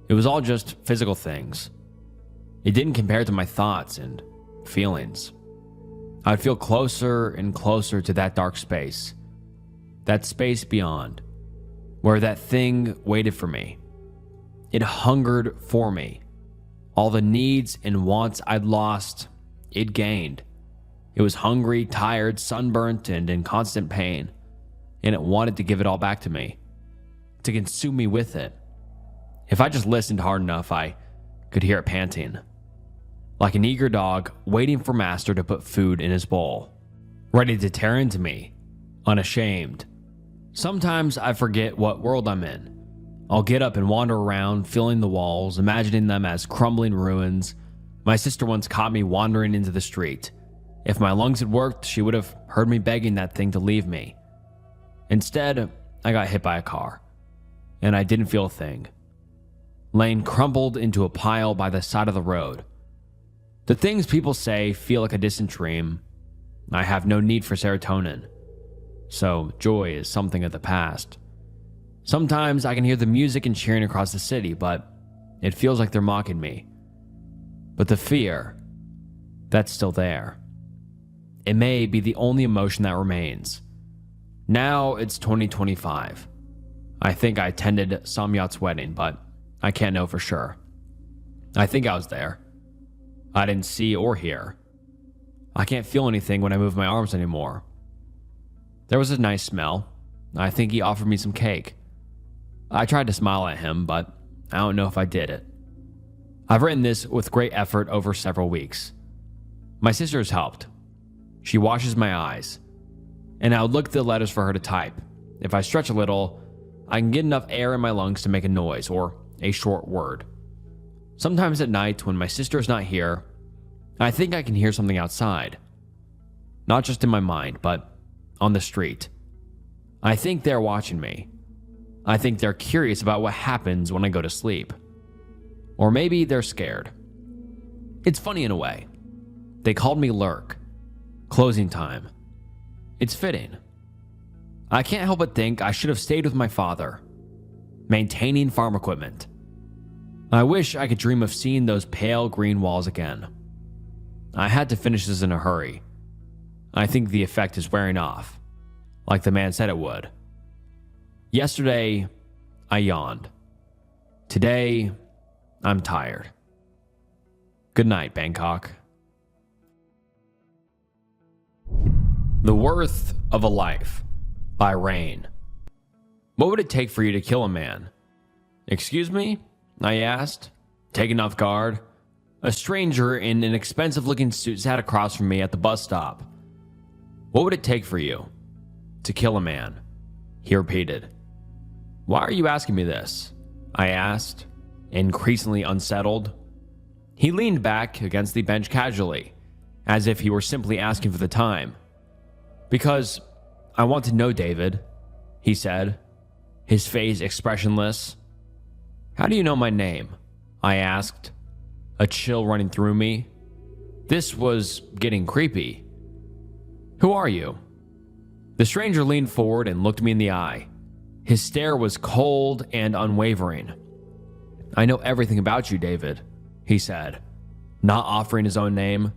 It was all just physical things. It didn't compare to my thoughts and feelings. I'd feel closer and closer to that dark space. That space beyond, where that thing waited for me. It hungered for me. All the needs and wants I'd lost, it gained. It was hungry, tired, sunburnt, and in constant pain, and it wanted to give it all back to me, to consume me with it. If I just listened hard enough, I could hear it panting, like an eager dog waiting for master to put food in his bowl, ready to tear into me, unashamed. Sometimes I forget what world I'm in. I'll get up and wander around, feeling the walls, imagining them as crumbling ruins. My sister once caught me wandering into the street. If my lungs had worked, she would have heard me begging that thing to leave me. Instead, I got hit by a car, and I didn't feel a thing. Laying crumpled into a pile by the side of the road. The things people say feel like a distant dream. I have no need for serotonin, so joy is something of the past. Sometimes I can hear the music and cheering across the city, but it feels like they're mocking me. But the fear, that's still there. It may be the only emotion that remains. Now it's 2025. I think I attended Samyat's wedding, but I can't know for sure. I think I was there. I didn't see or hear. I can't feel anything when I move my arms anymore. There was a nice smell. I think he offered me some cake. I tried to smile at him, but I don't know if I did it. I've written this with great effort over several weeks. My sister has helped. She washes my eyes, and I would look at the letters for her to type. If I stretch a little, I can get enough air in my lungs to make a noise or a short word. Sometimes at night, when my sister is not here, I think I can hear something outside. Not just in my mind, but on the street. I think they're watching me. I think they're curious about what happens when I go to sleep. Or maybe they're scared. It's funny in a way. They called me Lurk. Closing time. It's fitting. I can't help but think I should have stayed with my father, maintaining farm equipment. I wish I could dream of seeing those pale green walls again. I had to finish this in a hurry. I think the effect is wearing off, like the man said it would. Yesterday, I yawned. Today, I'm tired. Good night, Bangkok. The Worth of a Life by Rain. What would it take for you to kill a man? Excuse me? I asked, taken off guard. A stranger in an expensive-looking suit sat across from me at the bus stop. What would it take for you to kill a man? He repeated. Why are you asking me this? I asked, increasingly unsettled. He leaned back against the bench casually, as if he were simply asking for the time. Because I want to know, David, he said, his face expressionless. How do you know my name? I asked, a chill running through me. This was getting creepy. Who are you? The stranger leaned forward and looked me in the eye. His stare was cold and unwavering. I know everything about you, David, he said, not offering his own name.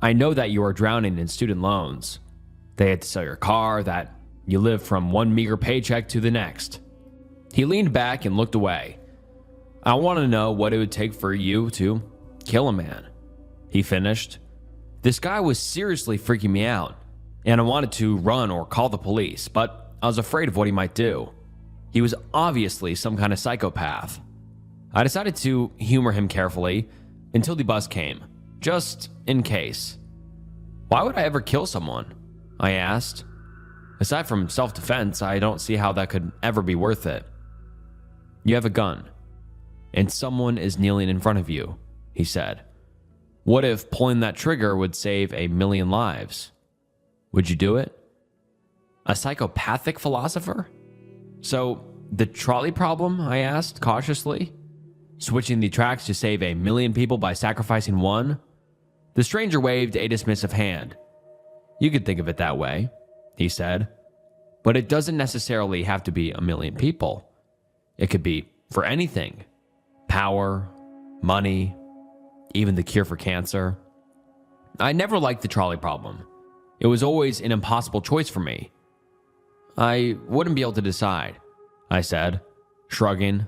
I know that you are drowning in student loans. They had to sell your car, that you live from one meager paycheck to the next. He leaned back and looked away. I want to know what it would take for you to kill a man, he finished. This guy was seriously freaking me out, and I wanted to run or call the police, but I was afraid of what he might do. He was obviously some kind of psychopath. I decided to humor him carefully until the bus came, just in case. Why would I ever kill someone? I asked. Aside from self-defense, I don't see how that could ever be worth it. You have a gun, and someone is kneeling in front of you, he said. What if pulling that trigger would save 1,000,000 lives? Would you do it? A psychopathic philosopher? So, the trolley problem? I asked cautiously. Switching the tracks to save 1,000,000 people by sacrificing one? The stranger waved a dismissive hand. You could think of it that way, he said. But it doesn't necessarily have to be 1,000,000 people. It could be for anything. Power, money, even the cure for cancer. I never liked the trolley problem. It was always an impossible choice for me. I wouldn't be able to decide, I said, shrugging.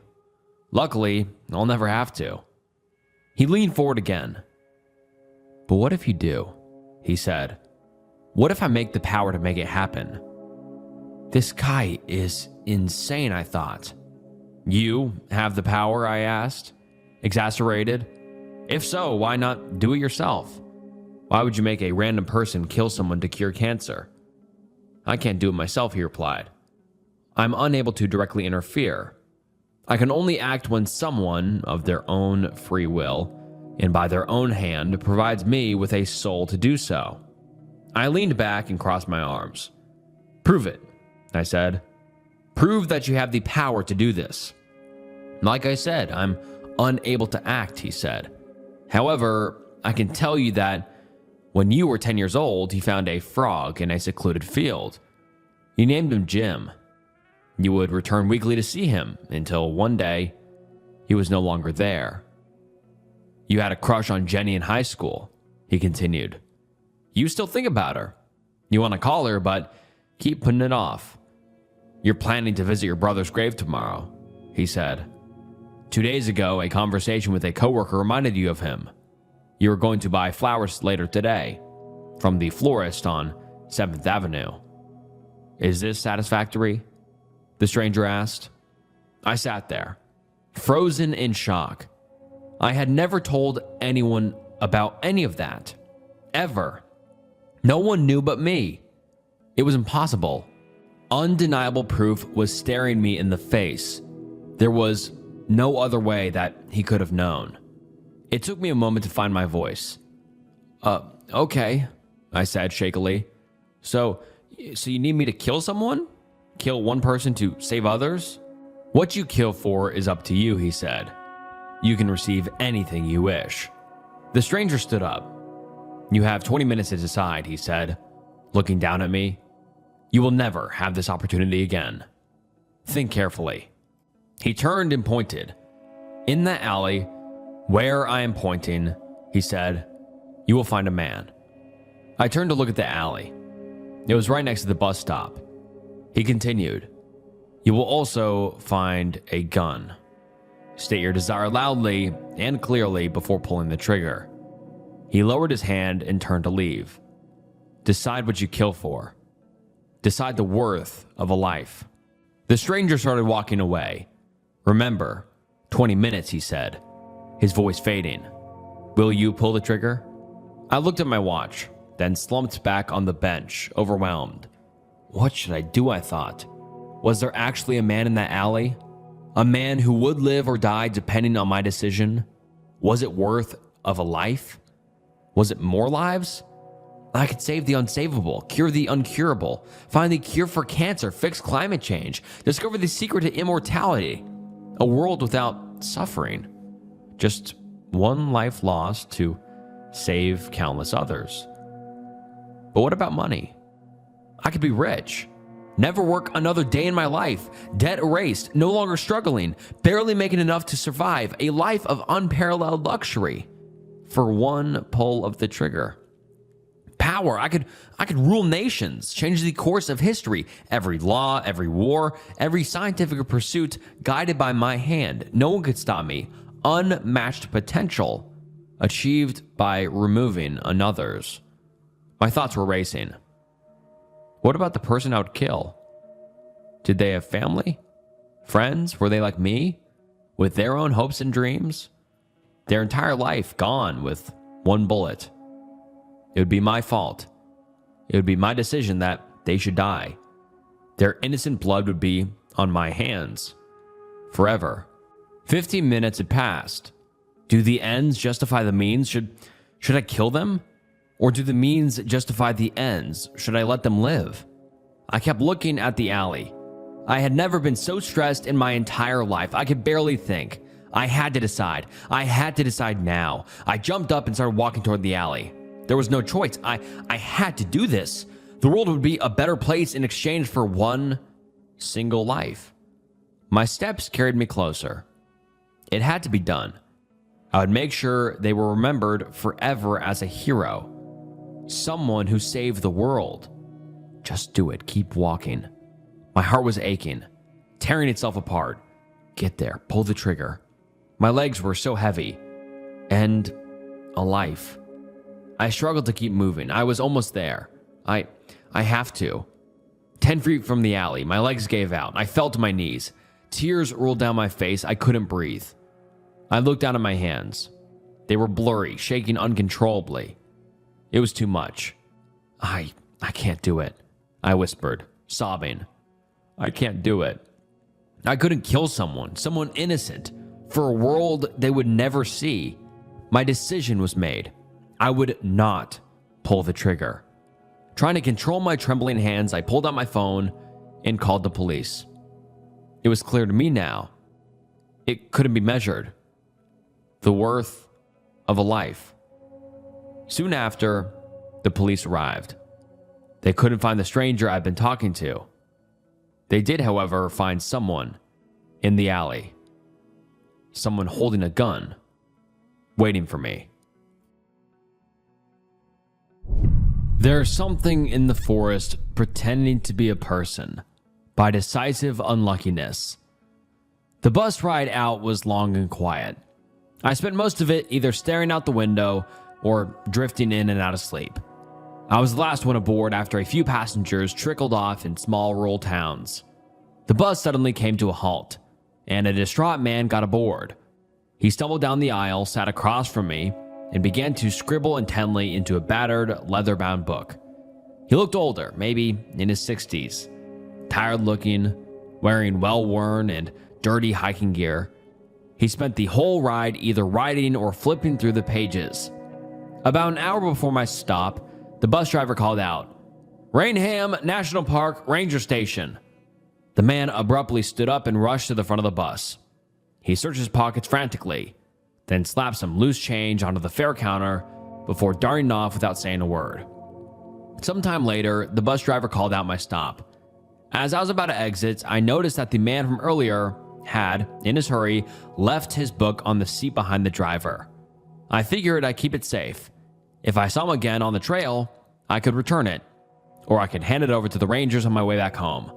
Luckily, I'll never have to. He leaned forward again. But what if you do? he said. What if I make the power to make it happen? This guy is insane, I thought. You have the power, I asked, exasperated. If so, why not do it yourself? Why would you make a random person kill someone to cure cancer? I can't do it myself, he replied. I'm unable to directly interfere. I can only act when someone, of their own free will, and by their own hand, provides me with a soul to do so. I leaned back and crossed my arms. Prove it, I said. Prove that you have the power to do this. Like I said, I'm unable to act, he said. However, I can tell you that when you were 10 years old, he found a frog in a secluded field. You named him Jim. You would return weekly to see him until one day he was no longer there. You had a crush on Jenny in high school, he continued. You still think about her. You want to call her, but keep putting it off. You're planning to visit your brother's grave tomorrow, he said. 2 days ago, a conversation with a coworker reminded you of him. You were going to buy flowers later today from the florist on 7th Avenue. Is this satisfactory? The stranger asked. I sat there, frozen in shock. I had never told anyone about any of that. Ever. No one knew but me. It was impossible. Undeniable proof was staring me in the face. There was no other way that he could have known. It took me a moment to find my voice. Okay, I said shakily. So you need me to kill someone? Kill one person to save others? What you kill for is up to you, he said. You can receive anything you wish. The stranger stood up. You have 20 minutes to decide, he said, looking down at me. You will never have this opportunity again. Think carefully. He turned and pointed. In that alley, where I am pointing, he said, you will find a man. I turned to look at the alley. It was right next to the bus stop. He continued, you will also find a gun. State your desire loudly and clearly before pulling the trigger. He lowered his hand and turned to leave. Decide what you kill for. Decide the worth of a life. The stranger started walking away. Remember, 20 minutes, he said, his voice fading. Will you pull the trigger? I looked at my watch, then slumped back on the bench, overwhelmed. What should I do, I thought. Was there actually a man in that alley? A man who would live or die depending on my decision? Was it worth of a life? Was it more lives? I could save the unsavable, cure the uncurable, find the cure for cancer, fix climate change, discover the secret to immortality, a world without suffering. Just one life lost to save countless others. But what about money? I could be rich, never work another day in my life, debt erased, no longer struggling, barely making enough to survive, a life of unparalleled luxury for one pull of the trigger. Power, I could rule nations, change the course of history, every law, every war, every scientific pursuit guided by my hand. No one could stop me. Unmatched potential achieved by removing another's. My thoughts were racing. What about the person I would kill? Did they have family? Friends? Were they like me? With their own hopes and dreams? Their entire life gone with one bullet. It would be my fault. It would be my decision that they should die. Their innocent blood would be on my hands. Forever. 15 minutes had passed. Do the ends justify the means? Should I kill them? Or do the means justify the ends? Should I let them live? I kept looking at the alley. I had never been so stressed in my entire life. I could barely think. I had to decide. I had to decide now. I jumped up and started walking toward the alley. There was no choice. I had to do this. The world would be a better place in exchange for one single life. My steps carried me closer. It had to be done. I would make sure they were remembered forever as a hero. Someone who saved the world. Just do it. Keep walking. My heart was aching, tearing itself apart. Get there. Pull the trigger. My legs were so heavy. End a life. I struggled to keep moving. I was almost there. I have to. 10 feet from the alley, my legs gave out. I fell to my knees. Tears rolled down my face. I couldn't breathe. I looked down at my hands. They were blurry, shaking uncontrollably. It was too much. I can't do it, I whispered, sobbing. I can't do it. I couldn't kill someone innocent, for a world they would never see. My decision was made. I would not pull the trigger. Trying to control my trembling hands, I pulled out my phone and called the police. It was clear to me now. It couldn't be measured. The worth of a life. Soon after, the police arrived. They couldn't find the stranger I'd been talking to. They did, however, find someone in the alley. Someone holding a gun, waiting for me. There's something in the forest pretending to be a person, by decisive unluckiness. The bus ride out was long and quiet. I spent most of it either staring out the window or drifting in and out of sleep. I was the last one aboard after a few passengers trickled off in small rural towns. The bus suddenly came to a halt, and a distraught man got aboard. He stumbled down the aisle, sat across from me, and began to scribble intently into a battered, leather-bound book. He looked older, maybe in his 60s, tired-looking, wearing well-worn and dirty hiking gear. He spent the whole ride either writing or flipping through the pages. About an hour before my stop, the bus driver called out, "Rainham National Park Ranger Station." The man abruptly stood up and rushed to the front of the bus. He searched his pockets frantically, then slapped some loose change onto the fare counter before darting off without saying a word. Sometime later, the bus driver called out my stop. As I was about to exit, I noticed that the man from earlier had, in his hurry, left his book on the seat behind the driver. I figured I'd keep it safe. If I saw him again on the trail, I could return it, or I could hand it over to the rangers on my way back home.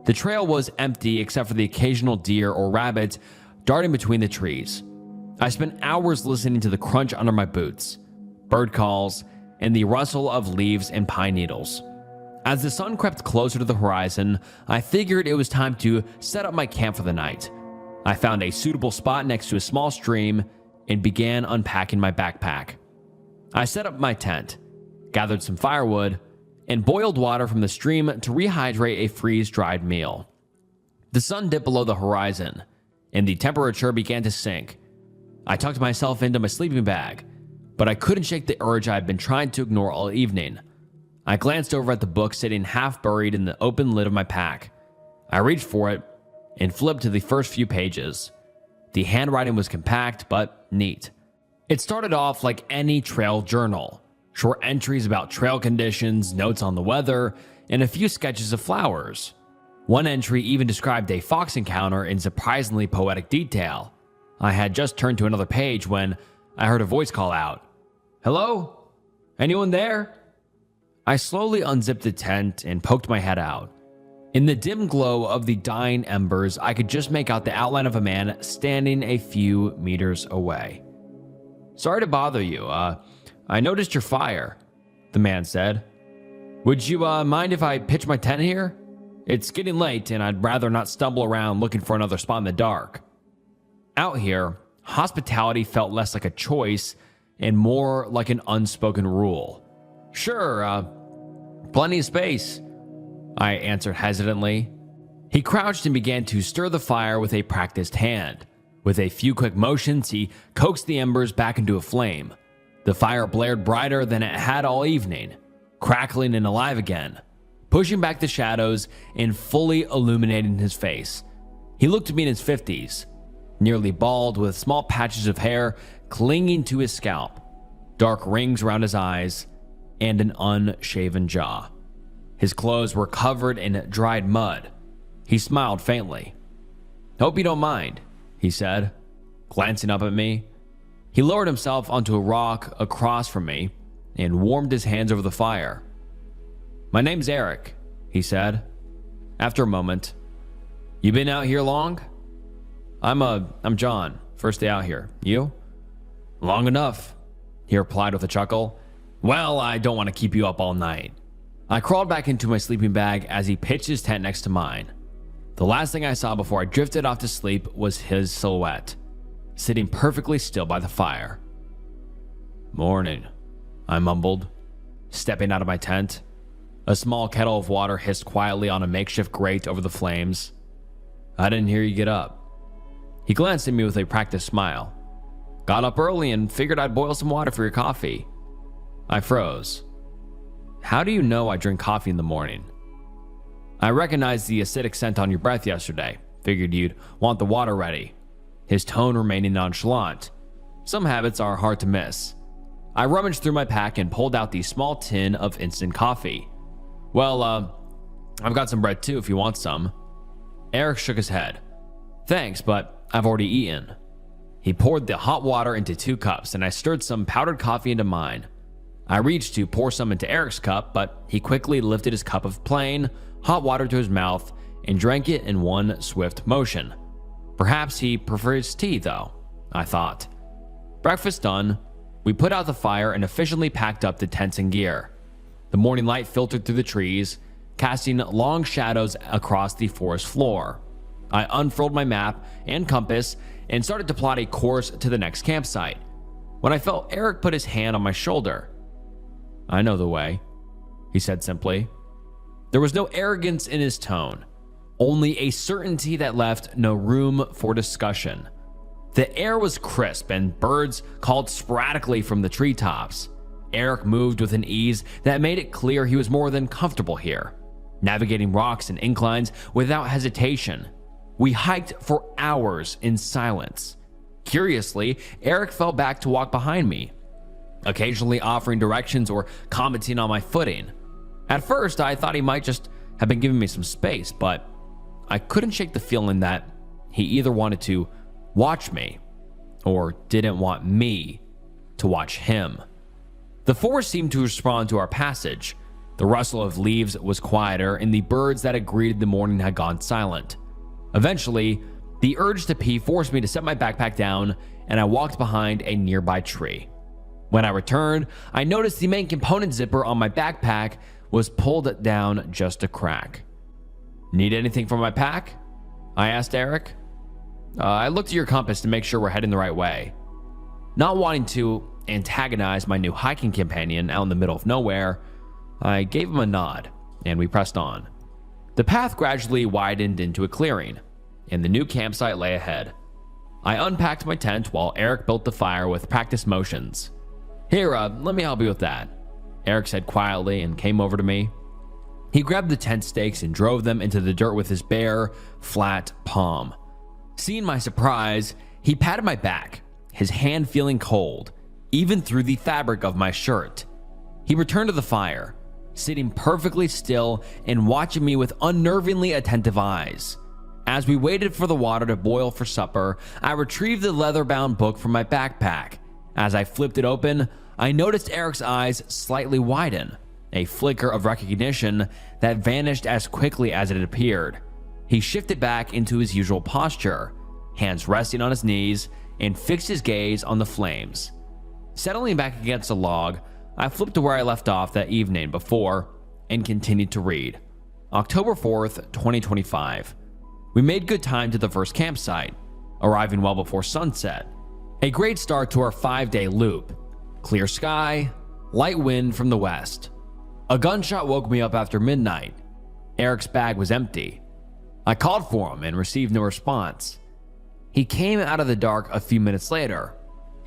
The trail was empty except for the occasional deer or rabbit darting between the trees. I spent hours listening to the crunch under my boots, bird calls, and the rustle of leaves and pine needles. As the sun crept closer to the horizon, I figured it was time to set up my camp for the night. I found a suitable spot next to a small stream and began unpacking my backpack. I set up my tent, gathered some firewood, and boiled water from the stream to rehydrate a freeze-dried meal. The sun dipped below the horizon, and the temperature began to sink. I tucked myself into my sleeping bag, but I couldn't shake the urge I had been trying to ignore all evening. I glanced over at the book sitting half buried in the open lid of my pack. I reached for it and flipped to the first few pages. The handwriting was compact but neat. It started off like any trail journal. Short entries about trail conditions, notes on the weather, and a few sketches of flowers. One entry even described a fox encounter in surprisingly poetic detail. I had just turned to another page when I heard a voice call out, "Hello? Anyone there?" I slowly unzipped the tent and poked my head out. In the dim glow of the dying embers, I could just make out the outline of a man standing a few meters away. "Sorry to bother you. I noticed your fire," the man said. "Would you mind if I pitch my tent here? It's getting late and I'd rather not stumble around looking for another spot in the dark." Out here, hospitality felt less like a choice and more like an unspoken rule. "Sure, plenty of space," I answered hesitantly. He crouched and began to stir the fire with a practiced hand. With a few quick motions, he coaxed the embers back into a flame. The fire blared brighter than it had all evening, crackling and alive again, pushing back the shadows and fully illuminating his face. He looked to be in his 50s, nearly bald with small patches of hair clinging to his scalp, dark rings around his eyes, and an unshaven jaw. His clothes were covered in dried mud. He smiled faintly. "Hope you don't mind," he said, glancing up at me. He lowered himself onto a rock across from me and warmed his hands over the fire. "My name's Eric," he said. After a moment, "You been out here long?" I'm John. First day out here. You?" "Long enough," he replied with a chuckle. Well, I don't want to keep you up all night. I crawled back into my sleeping bag as he pitched his tent next to mine. The last thing I saw before I drifted off to sleep was his silhouette, sitting perfectly still by the fire. "Morning," I mumbled, stepping out of my tent. A small kettle of water hissed quietly on a makeshift grate over the flames. "I didn't hear you get up." He glanced at me with a practiced smile. "Got up early and figured I'd boil some water for your coffee." I froze. "How do you know I drink coffee in the morning?" "I recognized the acidic scent on your breath yesterday. Figured you'd want the water ready." His tone remaining nonchalant. Some habits are hard to miss. I rummaged through my pack and pulled out the small tin of instant coffee. "Well, I've got some bread too if you want some." Eric shook his head. "Thanks, but I've already eaten." He poured the hot water into 2 cups and I stirred some powdered coffee into mine. I reached to pour some into Eric's cup, but he quickly lifted his cup of plain, hot water to his mouth and drank it in one swift motion. Perhaps he prefers tea, though, I thought. Breakfast done, we put out the fire and efficiently packed up the tents and gear. The morning light filtered through the trees, casting long shadows across the forest floor. I unfurled my map and compass and started to plot a course to the next campsite, when I felt Eric put his hand on my shoulder. "I know the way," he said simply. There was no arrogance in his tone, only a certainty that left no room for discussion. The air was crisp and birds called sporadically from the treetops. Eric moved with an ease that made it clear he was more than comfortable here, navigating rocks and inclines without hesitation. We hiked for hours in silence. Curiously, Eric fell back to walk behind me, occasionally offering directions or commenting on my footing. At first, I thought he might just have been giving me some space, but I couldn't shake the feeling that he either wanted to watch me or didn't want me to watch him. The forest seemed to respond to our passage. The rustle of leaves was quieter and the birds that had greeted the morning had gone silent. Eventually, the urge to pee forced me to set my backpack down and I walked behind a nearby tree. When I returned, I noticed the main component zipper on my backpack was pulled down just a crack. "Need anything from my pack?" I asked Eric. I looked at your compass to make sure we're heading the right way." Not wanting to antagonize my new hiking companion out in the middle of nowhere, I gave him a nod, and we pressed on. The path gradually widened into a clearing, and the new campsite lay ahead. I unpacked my tent while Eric built the fire with practiced motions. "Here, let me help you with that," Eric said quietly and came over to me. He grabbed the tent stakes and drove them into the dirt with his bare, flat palm. Seeing my surprise, he patted my back, his hand feeling cold, even through the fabric of my shirt. He returned to the fire, sitting perfectly still and watching me with unnervingly attentive eyes. As we waited for the water to boil for supper, I retrieved the leather-bound book from my backpack. As I flipped it open, I noticed Eric's eyes slightly widen, a flicker of recognition that vanished as quickly as it appeared. He shifted back into his usual posture, hands resting on his knees, and fixed his gaze on the flames. Settling back against a log, I flipped to where I left off that evening before and continued to read. October 4th, 2025. We made good time to the first campsite, arriving well before sunset. A great start to our 5-day loop. Clear sky, light wind from the west. A gunshot woke me up after midnight. Eric's bag was empty. I called for him and received no response. He came out of the dark a few minutes later,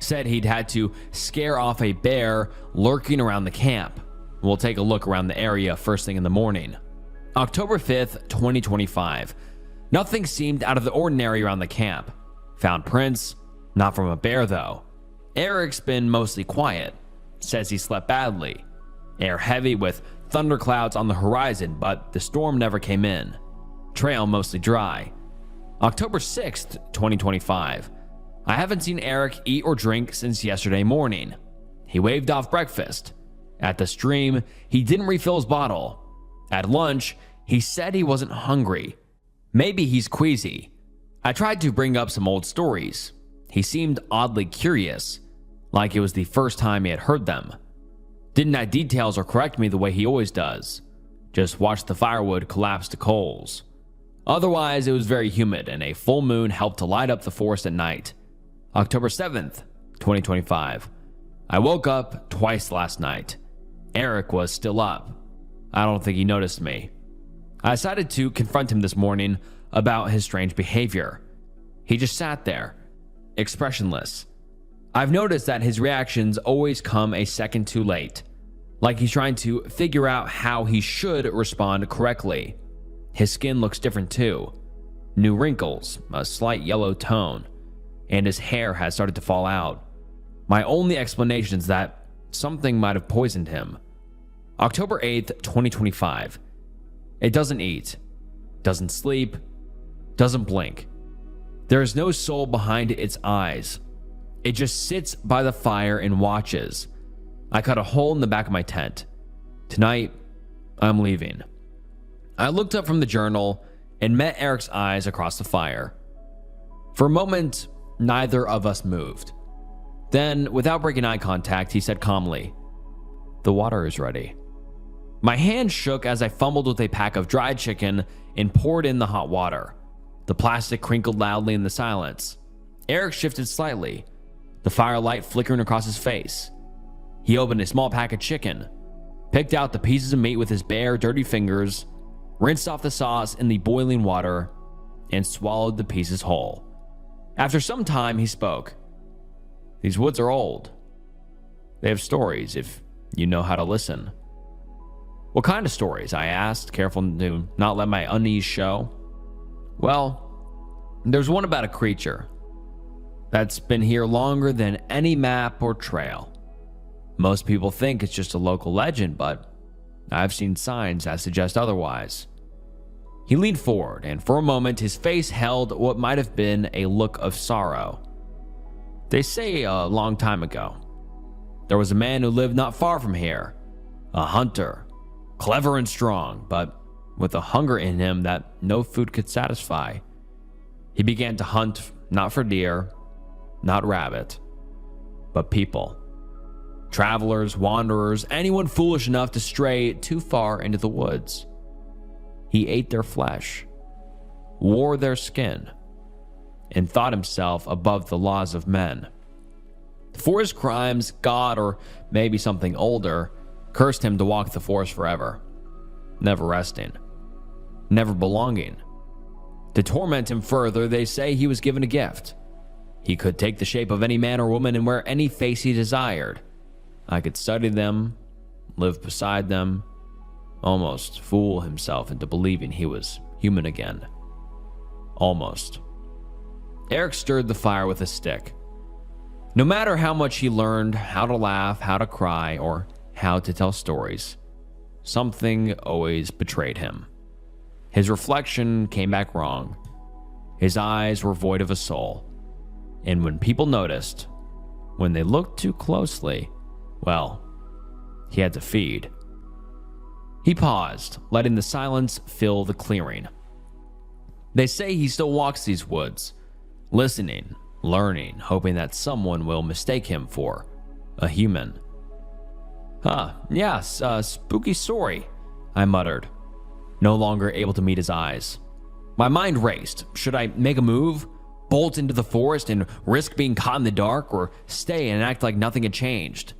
said he'd had to scare off a bear lurking around the camp. We'll take a look around the area first thing in the morning. October 5th, 2025. Nothing seemed out of the ordinary around the camp. Found prints, not from a bear though. Eric's been mostly quiet. Says he slept badly. Air heavy with thunderclouds on the horizon, but the storm never came in. Trail mostly dry. October 6th, 2025. I haven't seen Eric eat or drink since yesterday morning. He waved off breakfast. At the stream, he didn't refill his bottle. At lunch, he said he wasn't hungry. Maybe he's queasy. I tried to bring up some old stories. He seemed oddly curious, like it was the first time he had heard them. Didn't add details or correct me the way he always does. Just watched the firewood collapse to coals. Otherwise, it was very humid, and a full moon helped to light up the forest at night. October 7th, 2025. I woke up twice last night. Eric was still up. I don't think he noticed me. I decided to confront him this morning about his strange behavior. He just sat there, expressionless. I've noticed that his reactions always come a second too late, like he's trying to figure out how he should respond correctly. His skin looks different too. New wrinkles, a slight yellow tone, and his hair has started to fall out. My only explanation is that something might have poisoned him. October 8th, 2025. It doesn't eat, doesn't sleep, doesn't blink. There is no soul behind its eyes. It just sits by the fire and watches. I cut a hole in the back of my tent. Tonight, I'm leaving. I looked up from the journal and met Eric's eyes across the fire. For a moment, neither of us moved. Then, without breaking eye contact, he said calmly, "The water is ready." My hand shook as I fumbled with a pack of dried chicken and poured in the hot water. The plastic crinkled loudly in the silence. Eric shifted slightly, the firelight flickering across his face. He opened a small pack of chicken, picked out the pieces of meat with his bare, dirty fingers, rinsed off the sauce in the boiling water, and swallowed the pieces whole. After some time, he spoke. "These woods are old. They have stories if you know how to listen." "What kind of stories?" I asked, careful to not let my unease show. "Well, there's one about a creature that's been here longer than any map or trail. Most people think it's just a local legend, but I've seen signs that suggest otherwise." He leaned forward, and for a moment his face held what might have been a look of sorrow. "They say a long time ago, there was a man who lived not far from here, a hunter, clever and strong, but with a hunger in him that no food could satisfy. He began to hunt not for deer, not rabbit, but people. Travelers, wanderers, anyone foolish enough to stray too far into the woods. He ate their flesh, wore their skin, and thought himself above the laws of men. For his crimes, God, or maybe something older, cursed him to walk the forest forever, never resting, never belonging. To torment him further, they say he was given a gift. He could take the shape of any man or woman and wear any face he desired. I could study them, live beside them, almost fool himself into believing he was human again. Almost." Eric stirred the fire with a stick. No matter how much he learned how to laugh, how to cry, or how to tell stories, something always betrayed him. His reflection came back wrong. His eyes were void of a soul. And when people noticed, when they looked too closely, well, he had to feed. He paused, letting the silence fill the clearing. They say he still walks these woods, listening, learning, hoping that someone will mistake him for a human. Yes, spooky story," I muttered, no longer able to meet his eyes. My mind raced. Should I make a move, bolt into the forest and risk being caught in the dark, or stay and act like nothing had changed?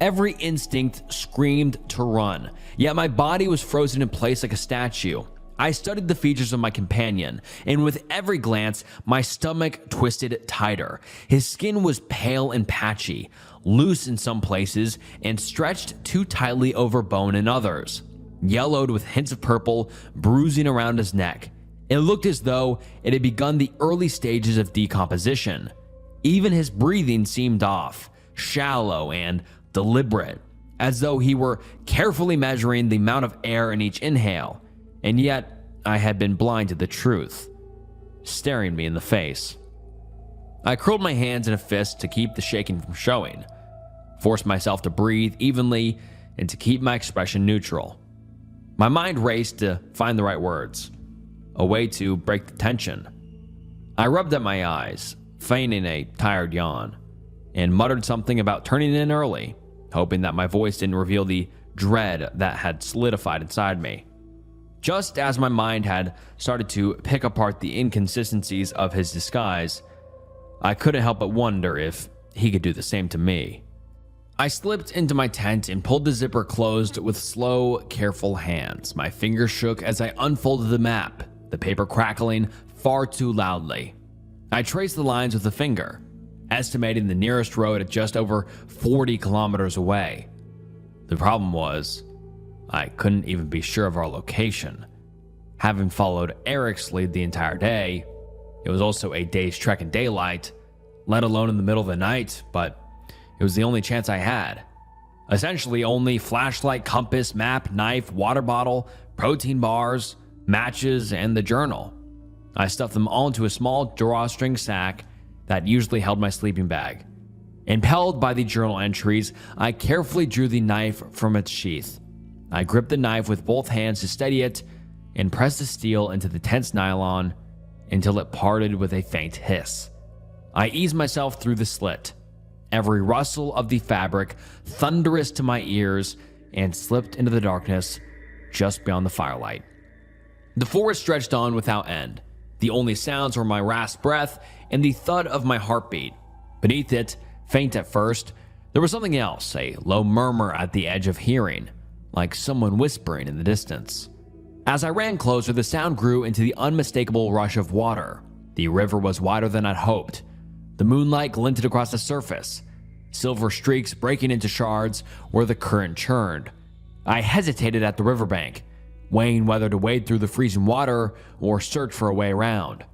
Every instinct screamed to run, yet my body was frozen in place like a statue. I studied the features of my companion, and with every glance, my stomach twisted tighter. His skin was pale and patchy, loose in some places, and stretched too tightly over bone in others. Yellowed with hints of purple bruising around his neck. It looked as though it had begun the early stages of decomposition. Even his breathing seemed off, shallow and deliberate, as though he were carefully measuring the amount of air in each inhale. And yet, I had been blind to the truth, staring me in the face. I curled my hands in a fist to keep the shaking from showing, forced myself to breathe evenly and to keep my expression neutral. My mind raced to find the right words, a way to break the tension. I rubbed at my eyes, feigning a tired yawn, and muttered something about turning in early. hoping that my voice didn't reveal the dread that had solidified inside me. Just as my mind had started to pick apart the inconsistencies of his disguise, I couldn't help but wonder if he could do the same to me. I slipped into my tent and pulled the zipper closed with slow, careful hands. My fingers shook as I unfolded the map, the paper crackling far too loudly. I traced the lines with a finger, estimating the nearest road at just over 40 kilometers away. The problem was, I couldn't even be sure of our location. Having followed Eric's lead the entire day, it was also a day's trek in daylight, let alone in the middle of the night, but it was the only chance I had. Essentially only flashlight, compass, map, knife, water bottle, protein bars, matches, and the journal. I stuffed them all into a small drawstring sack that usually held my sleeping bag. Impelled by the journal entries, I carefully drew the knife from its sheath. I gripped the knife with both hands to steady it and pressed the steel into the tent's nylon until it parted with a faint hiss. I eased myself through the slit, every rustle of the fabric thunderous to my ears, and slipped into the darkness just beyond the firelight. The forest stretched on without end. The only sounds were my rasped breath and the thud of my heartbeat. Beneath it, faint at first, there was something else, a low murmur at the edge of hearing, like someone whispering in the distance. As I ran closer, the sound grew into the unmistakable rush of water. The river was wider than I'd hoped. The moonlight glinted across the surface, silver streaks breaking into shards where the current churned. I hesitated at the riverbank, weighing whether to wade through the freezing water or search for a way around,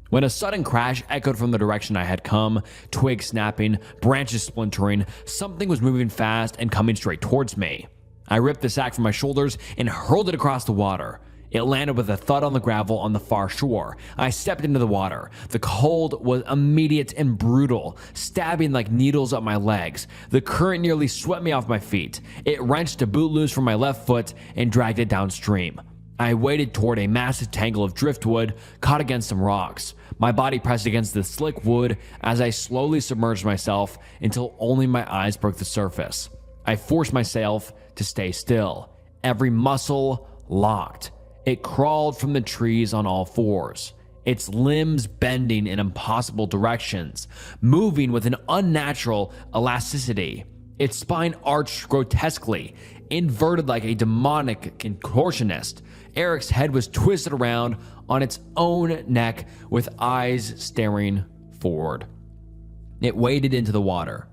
when a sudden crash echoed from the direction I had come, twigs snapping, branches splintering. Something was moving fast and coming straight towards me. I ripped the sack from my shoulders and hurled it across the water. It landed with a thud on the gravel on the far shore. I stepped into the water. The cold was immediate and brutal, stabbing like needles up my legs. The current nearly swept me off my feet. It wrenched a boot loose from my left foot and dragged it downstream. I waded toward a massive tangle of driftwood caught against some rocks. My body pressed against the slick wood as I slowly submerged myself until only my eyes broke the surface. I forced myself to stay still, every muscle locked. It crawled from the trees on all fours, its limbs bending in impossible directions, moving with an unnatural elasticity. Its spine arched grotesquely, inverted like a demonic contortionist. Eric's head was twisted around on its own neck with eyes staring forward. It waded into the water,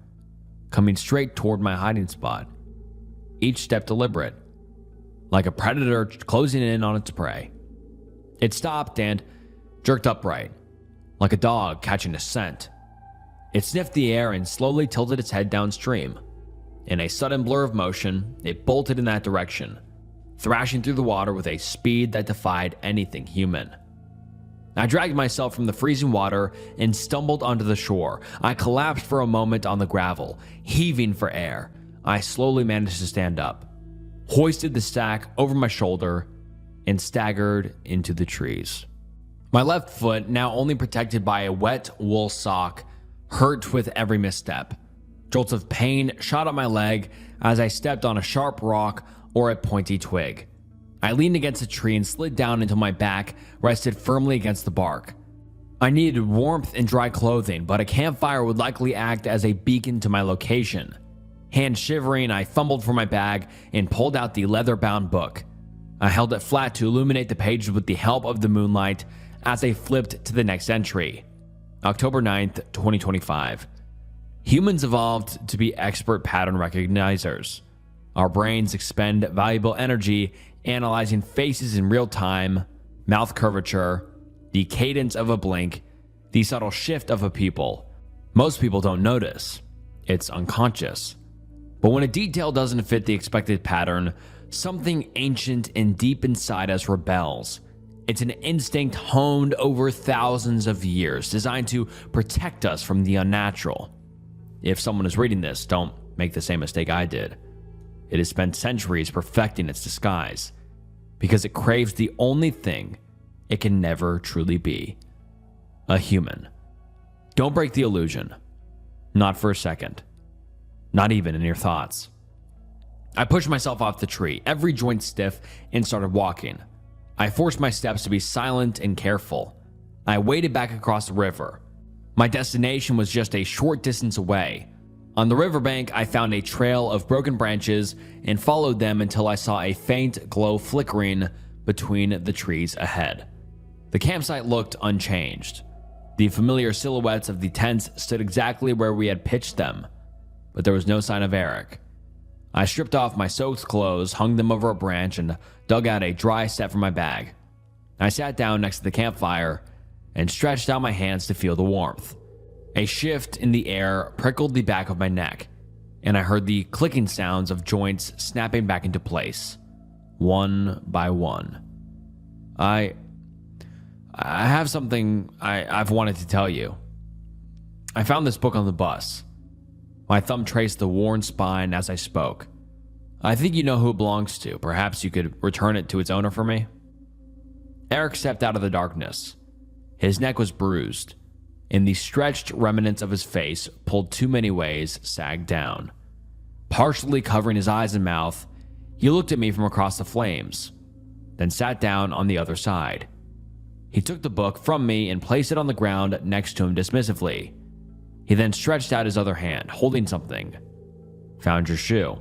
coming straight toward my hiding spot, each step deliberate, like a predator closing in on its prey. It stopped and jerked upright, like a dog catching a scent. It sniffed the air and slowly tilted its head downstream. In a sudden blur of motion, it bolted in that direction, thrashing through the water with a speed that defied anything human. I dragged myself from the freezing water and stumbled onto the shore. I collapsed for a moment on the gravel, heaving for air. I slowly managed to stand up, hoisted the sack over my shoulder, and staggered into the trees. My left foot, now only protected by a wet wool sock, hurt with every misstep. Jolts of pain shot up my leg as I stepped on a sharp rock or a pointy twig. I leaned against a tree and slid down until my back rested firmly against the bark. I needed warmth and dry clothing, but a campfire would likely act as a beacon to my location. Hand shivering, I fumbled for my bag and pulled out the leather-bound book. I held it flat to illuminate the pages with the help of the moonlight as I flipped to the next entry. October 9th, 2025. Humans evolved to be expert pattern recognizers. Our brains expend valuable energy analyzing faces in real time, mouth curvature, the cadence of a blink, the subtle shift of a pupil. Most people don't notice. It's unconscious. But when a detail doesn't fit the expected pattern, something ancient and deep inside us rebels. It's an instinct honed over thousands of years, designed to protect us from the unnatural. If someone is reading this, don't make the same mistake I did. It has spent centuries perfecting its disguise, because it craves the only thing it can never truly be: a human. Don't break the illusion. Not for a second. Not even in your thoughts. I pushed myself off the tree, every joint stiff, and started walking. I forced my steps to be silent and careful. I waded back across the river. My destination was just a short distance away. On the riverbank, I found a trail of broken branches and followed them until I saw a faint glow flickering between the trees ahead. The campsite looked unchanged. The familiar silhouettes of the tents stood exactly where we had pitched them, but there was no sign of Eric. I stripped off my soaked clothes, hung them over a branch, and dug out a dry set from my bag. I sat down next to the campfire and stretched out my hands to feel the warmth. A shift in the air prickled the back of my neck, and I heard the clicking sounds of joints snapping back into place, one by one. I have something I've wanted to tell you. I found this book on the bus. My thumb traced the worn spine as I spoke. I think you know who it belongs to. Perhaps you could return it to its owner for me? Eric stepped out of the darkness. His neck was bruised, and the stretched remnants of his face, pulled too many ways, sagged down. Partially covering his eyes and mouth, he looked at me from across the flames, then sat down on the other side. He took the book from me and placed it on the ground next to him dismissively. He then stretched out his other hand, holding something. Found your shoe.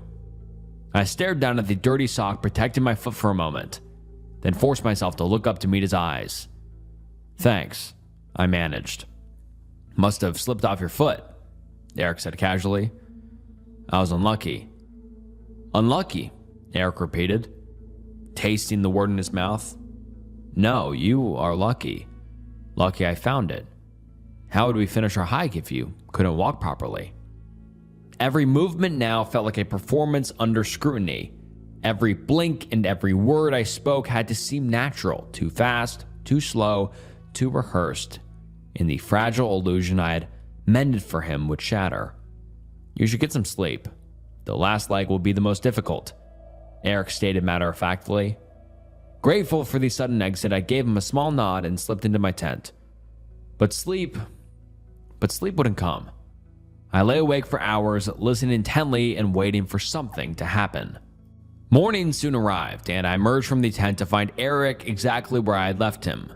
I stared down at the dirty sock protecting my foot for a moment, then forced myself to look up to meet his eyes. Thanks, I managed. Must have slipped off your foot, Eric said casually. I was unlucky. Unlucky, Eric repeated, tasting the word in his mouth. No, you are lucky. Lucky I found it. How would we finish our hike if you couldn't walk properly? Every movement now felt like a performance under scrutiny. Every blink and every word I spoke had to seem natural, too fast, too slow, too rehearsed, and the fragile illusion I had mended for him would shatter. You should get some sleep. The last leg will be the most difficult, Eric stated matter-of-factly. Grateful for the sudden exit, I gave him a small nod and slipped into my tent. But sleep wouldn't come. I lay awake for hours, listening intently and waiting for something to happen. Morning soon arrived, and I emerged from the tent to find Eric exactly where I had left him,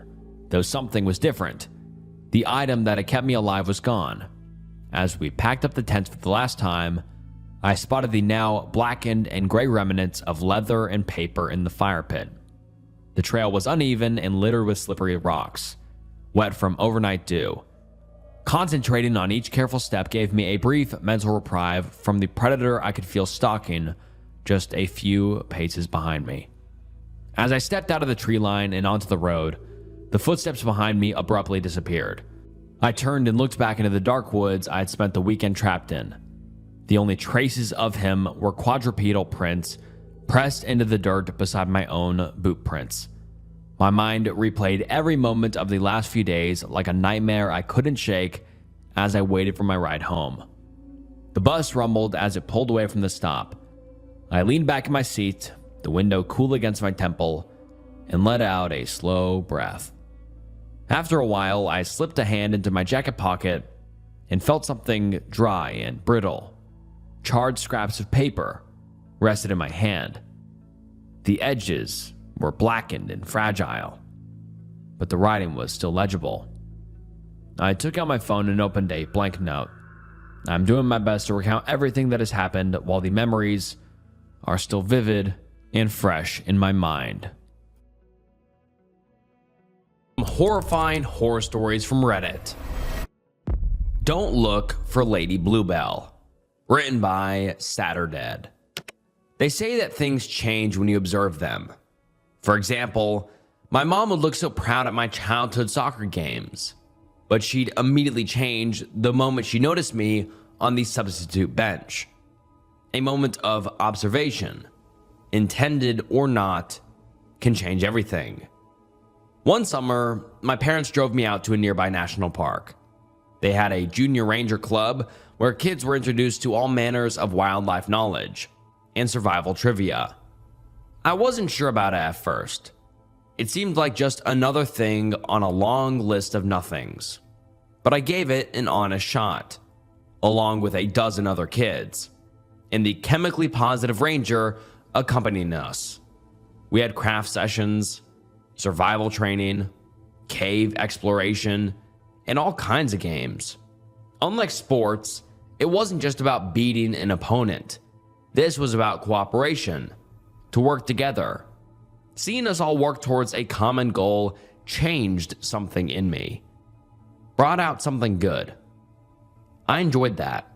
though something was different. The item that had kept me alive was gone. As we packed up the tent for the last time, I spotted the now blackened and gray remnants of leather and paper in the fire pit. The trail was uneven and littered with slippery rocks, wet from overnight dew. Concentrating on each careful step gave me a brief mental reprieve from the predator I could feel stalking just a few paces behind me. As I stepped out of the tree line and onto the road, the footsteps behind me abruptly disappeared. I turned and looked back into the dark woods I had spent the weekend trapped in. The only traces of him were quadrupedal prints pressed into the dirt beside my own boot prints. My mind replayed every moment of the last few days like a nightmare I couldn't shake as I waited for my ride home. The bus rumbled as it pulled away from the stop. I leaned back in my seat, the window cool against my temple, and let out a slow breath. After a while, I slipped a hand into my jacket pocket and felt something dry and brittle. Charred scraps of paper rested in my hand. The edges were blackened and fragile, but the writing was still legible. I took out my phone and opened a blank note. I'm doing my best to recount everything that has happened while the memories are still vivid and fresh in my mind. Horrifying horror stories from Reddit. Don't Look for Lady Bluebell. Written by Saturdead. They say that things change when you observe them. For example, my mom would look so proud at my childhood soccer games, but she'd immediately change the moment she noticed me on the substitute bench. A moment of observation, intended or not, can change everything. One summer, my parents drove me out to a nearby national park. They had a junior ranger club where kids were introduced to all manners of wildlife knowledge and survival trivia. I wasn't sure about it at first. It seemed like just another thing on a long list of nothings. But I gave it an honest shot, along with a dozen other kids. and the chemically positive ranger accompanying us. We had craft sessions, survival training, cave exploration, and all kinds of games. Unlike sports, it wasn't just about beating an opponent. This was about cooperation, to work together. Seeing us all work towards a common goal changed something in me, brought out something good. I enjoyed that.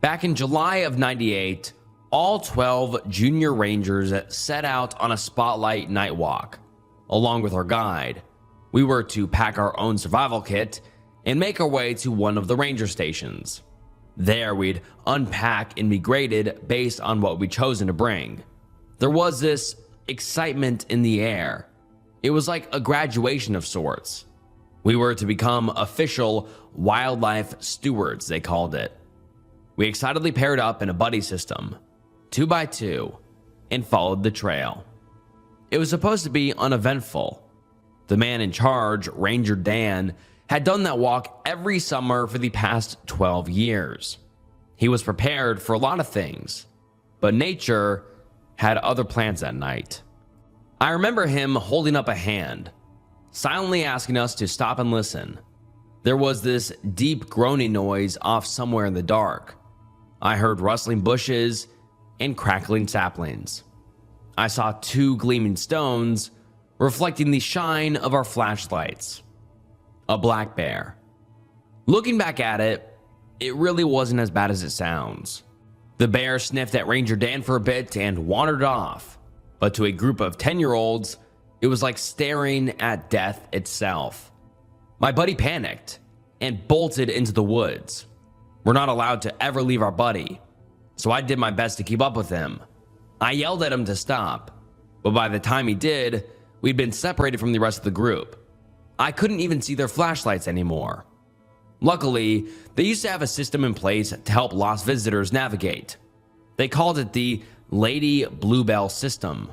Back in July of '98, all 12 junior rangers set out on a spotlight night walk. Along with our guide, we were to pack our own survival kit and make our way to one of the ranger stations. There, we'd unpack and be graded based on what we'd chosen to bring. There was this excitement in the air. It was like a graduation of sorts. We were to become official wildlife stewards, they called it. We excitedly paired up in a buddy system, 2 by 2, and followed the trail. It was supposed to be uneventful. The man in charge, Ranger Dan, had done that walk every summer for the past 12 years. He was prepared for a lot of things, but nature had other plans that night. I remember him holding up a hand, silently asking us to stop and listen. There was this deep groaning noise off somewhere in the dark. I heard rustling bushes and crackling saplings. I saw 2 gleaming stones reflecting the shine of our flashlights. A black bear. Looking back at it, it really wasn't as bad as it sounds. The bear sniffed at Ranger Dan for a bit and wandered off, but to a group of 10-year-olds, it was like staring at death itself. My buddy panicked and bolted into the woods. We're not allowed to ever leave our buddy, so I did my best to keep up with him. I yelled at him to stop, but by the time he did, we'd been separated from the rest of the group. I couldn't even see their flashlights anymore. Luckily, they used to have a system in place to help lost visitors navigate. They called it the Lady Bluebell system.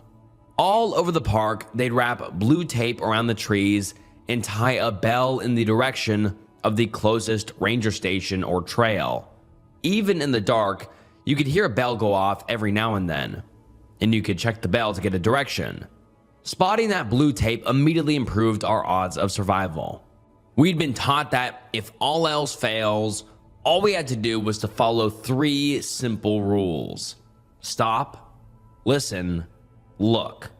All over the park, they'd wrap blue tape around the trees and tie a bell in the direction of the closest ranger station or trail. Even in the dark, you could hear a bell go off every now and then, and you could check the bell to get a direction. Spotting that blue tape immediately improved our odds of survival. We'd been taught that if all else fails, all we had to do was to follow 3 simple rules. Stop, listen, look.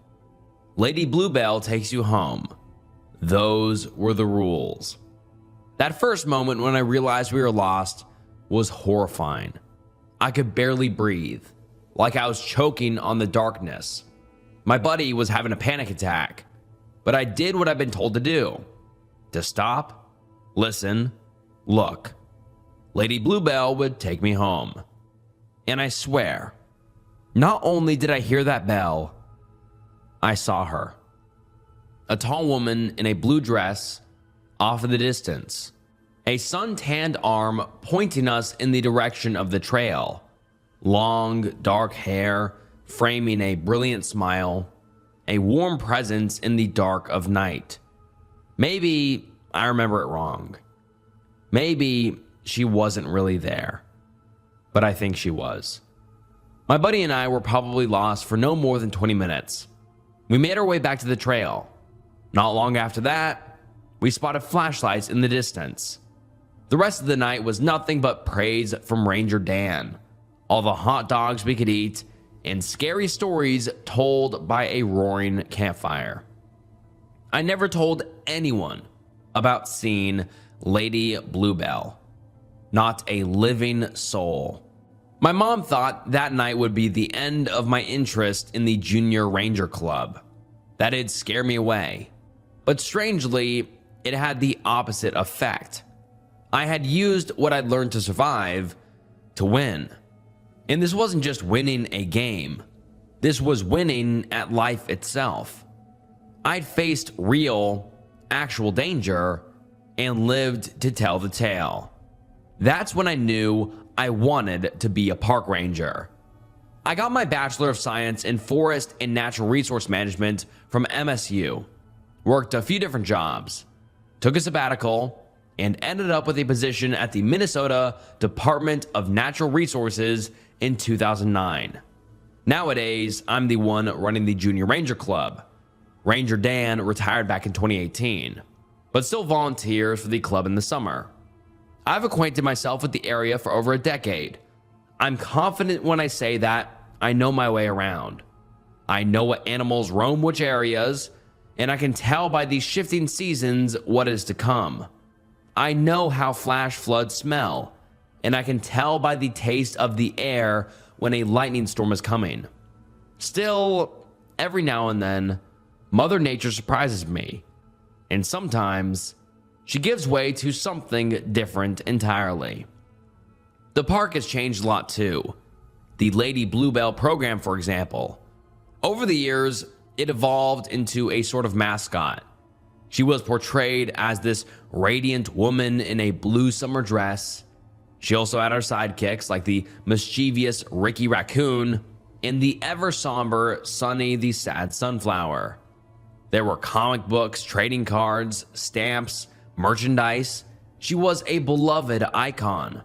Lady Bluebell takes you home. Those were the rules. That first moment when I realized we were lost was horrifying. I could barely breathe, like I was choking on the darkness. My buddy was having a panic attack, but I did what I've been told to do. To stop, listen, look. Lady Bluebell would take me home. And I swear, not only did I hear that bell, I saw her. A tall woman in a blue dress off in the distance. A sun-tanned arm pointing us in the direction of the trail. Long, dark hair framing a brilliant smile. A warm presence in the dark of night. Maybe I remember it wrong. Maybe she wasn't really there. But I think she was. My buddy and I were probably lost for no more than 20 minutes. We made our way back to the trail. Not long after that, we spotted flashlights in the distance. The rest of the night was nothing but praise from Ranger Dan, all the hot dogs we could eat, and scary stories told by a roaring campfire. I never told anyone about seeing Lady Bluebell. Not a living soul. My mom thought that night would be the end of my interest in the Junior Ranger Club. That it'd scare me away. But strangely, it had the opposite effect. I had used what I'd learned to survive to win. And this wasn't just winning a game. This was winning at life itself. I'd faced real, actual danger and lived to tell the tale. That's when I knew I wanted to be a park ranger. I got my Bachelor of Science in Forest and Natural Resource Management from MSU, worked a few different jobs, took a sabbatical, and ended up with a position at the Minnesota Department of Natural Resources in 2009. Nowadays, I'm the one running the Junior Ranger Club. Ranger Dan retired back in 2018, but still volunteers for the club in the summer. I've acquainted myself with the area for over a decade. I'm confident when I say that I know my way around. I know what animals roam which areas, and I can tell by these shifting seasons what is to come. I know how flash floods smell, and I can tell by the taste of the air when a lightning storm is coming. Still, every now and then, Mother Nature surprises me, and sometimes she gives way to something different entirely. The park has changed a lot too. The Lady Bluebell program, for example. Over the years, it evolved into a sort of mascot. She was portrayed as this radiant woman in a blue summer dress. She also had her sidekicks like the mischievous Ricky Raccoon and the ever somber Sunny the Sad Sunflower. There were comic books, trading cards, stamps, merchandise. She was a beloved icon.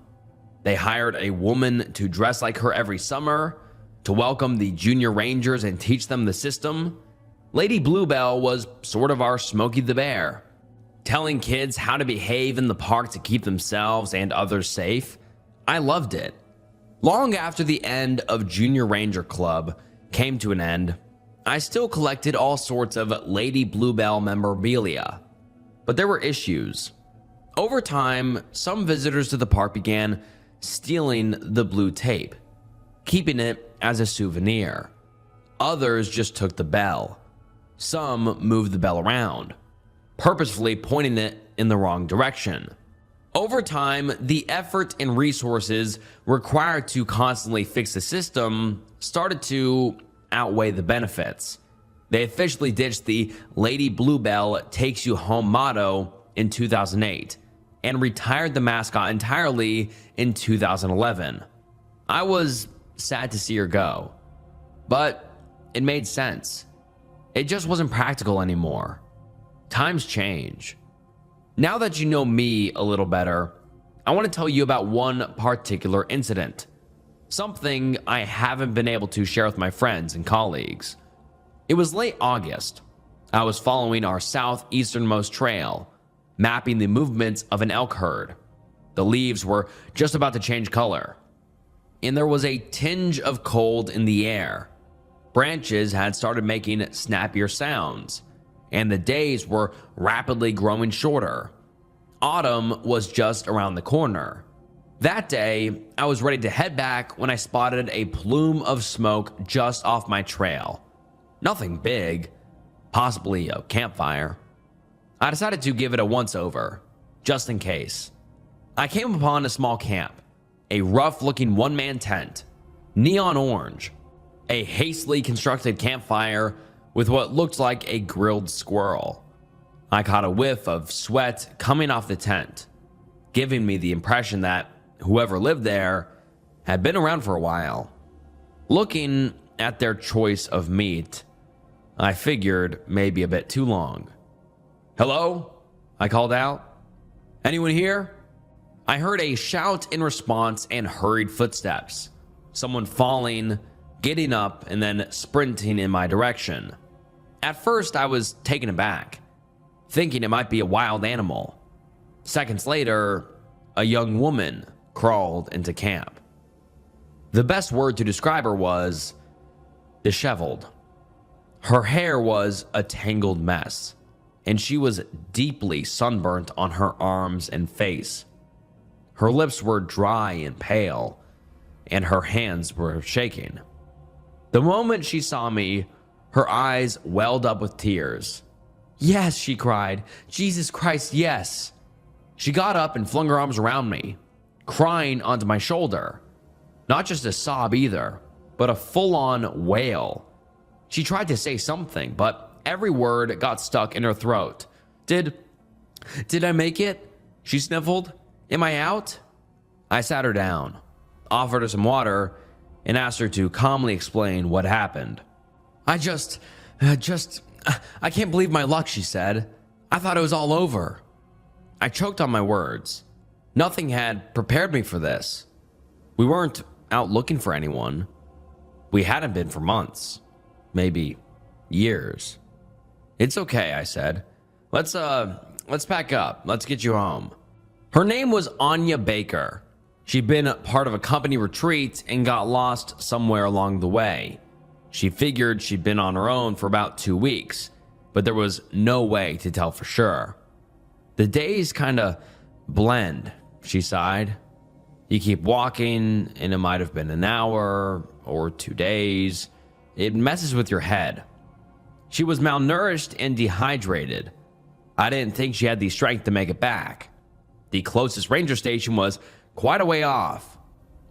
They hired a woman to dress like her every summer, to welcome the junior rangers and teach them the system. Lady Bluebell was sort of our Smokey the Bear, telling kids how to behave in the park to keep themselves and others safe. I loved it. Long after the end of Junior Ranger Club came to an end, I still collected all sorts of Lady Bluebell memorabilia. But there were issues. Over time, some visitors to the park began stealing the blue tape, keeping it as a souvenir. Others just took the bell. Some moved the bell around, purposefully pointing it in the wrong direction. Over time, the effort and resources required to constantly fix the system started to outweigh the benefits. They officially ditched the Lady Bluebell Takes You Home motto in 2008 and retired the mascot entirely in 2011. I was sad to see her go, but it made sense. It just wasn't practical anymore. Times change. Now that you know me a little better, I want to tell you about one particular incident. Something I haven't been able to share with my friends and colleagues. It was late August. I was following our southeasternmost trail, mapping the movements of an elk herd. The leaves were just about to change color, and there was a tinge of cold in the air. Branches had started making snappier sounds, and the days were rapidly growing shorter. Autumn was just around the corner. That day, I was ready to head back when I spotted a plume of smoke just off my trail. Nothing big, possibly a campfire. I decided to give it a once-over, just in case. I came upon a small camp, a rough-looking one-man tent, neon orange, a hastily constructed campfire with what looked like a grilled squirrel. I caught a whiff of sweat coming off the tent, giving me the impression that whoever lived there had been around for a while. Looking at their choice of meat, I figured maybe a bit too long. "Hello?" I called out. "Anyone here?" I heard a shout in response and hurried footsteps. Someone falling, getting up, and then sprinting in my direction. At first, I was taken aback, thinking it might be a wild animal. Seconds later, a young woman crawled into camp. The best word to describe her was disheveled. Her hair was a tangled mess, and she was deeply sunburnt on her arms and face. Her lips were dry and pale, and her hands were shaking. The moment she saw me, her eyes welled up with tears. "Yes," she cried. "Jesus Christ, yes." She got up and flung her arms around me, crying onto my shoulder. Not just a sob either, but a full-on wail. She tried to say something, but every word got stuck in her throat. Did I make it?" she sniffled. "Am I out?" I sat her down, offered her some water, and asked her to calmly explain what happened. I can't believe my luck," she said. "I thought it was all over." I choked on my words. Nothing had prepared me for this. We weren't out looking for anyone. We hadn't been for months, maybe years. It's okay, I said. Let's pack up. Let's get you home. Her name was Anya Baker. She'd been part of a company retreat and got lost somewhere along the way. She figured she'd been on her own for about 2 weeks, but there was no way to tell for sure. The days kinda blend, she sighed. You keep walking, and it might have been an hour or 2 days. It messes with your head. She was malnourished and dehydrated. I didn't think she had the strength to make it back. The closest ranger station was quite a way off.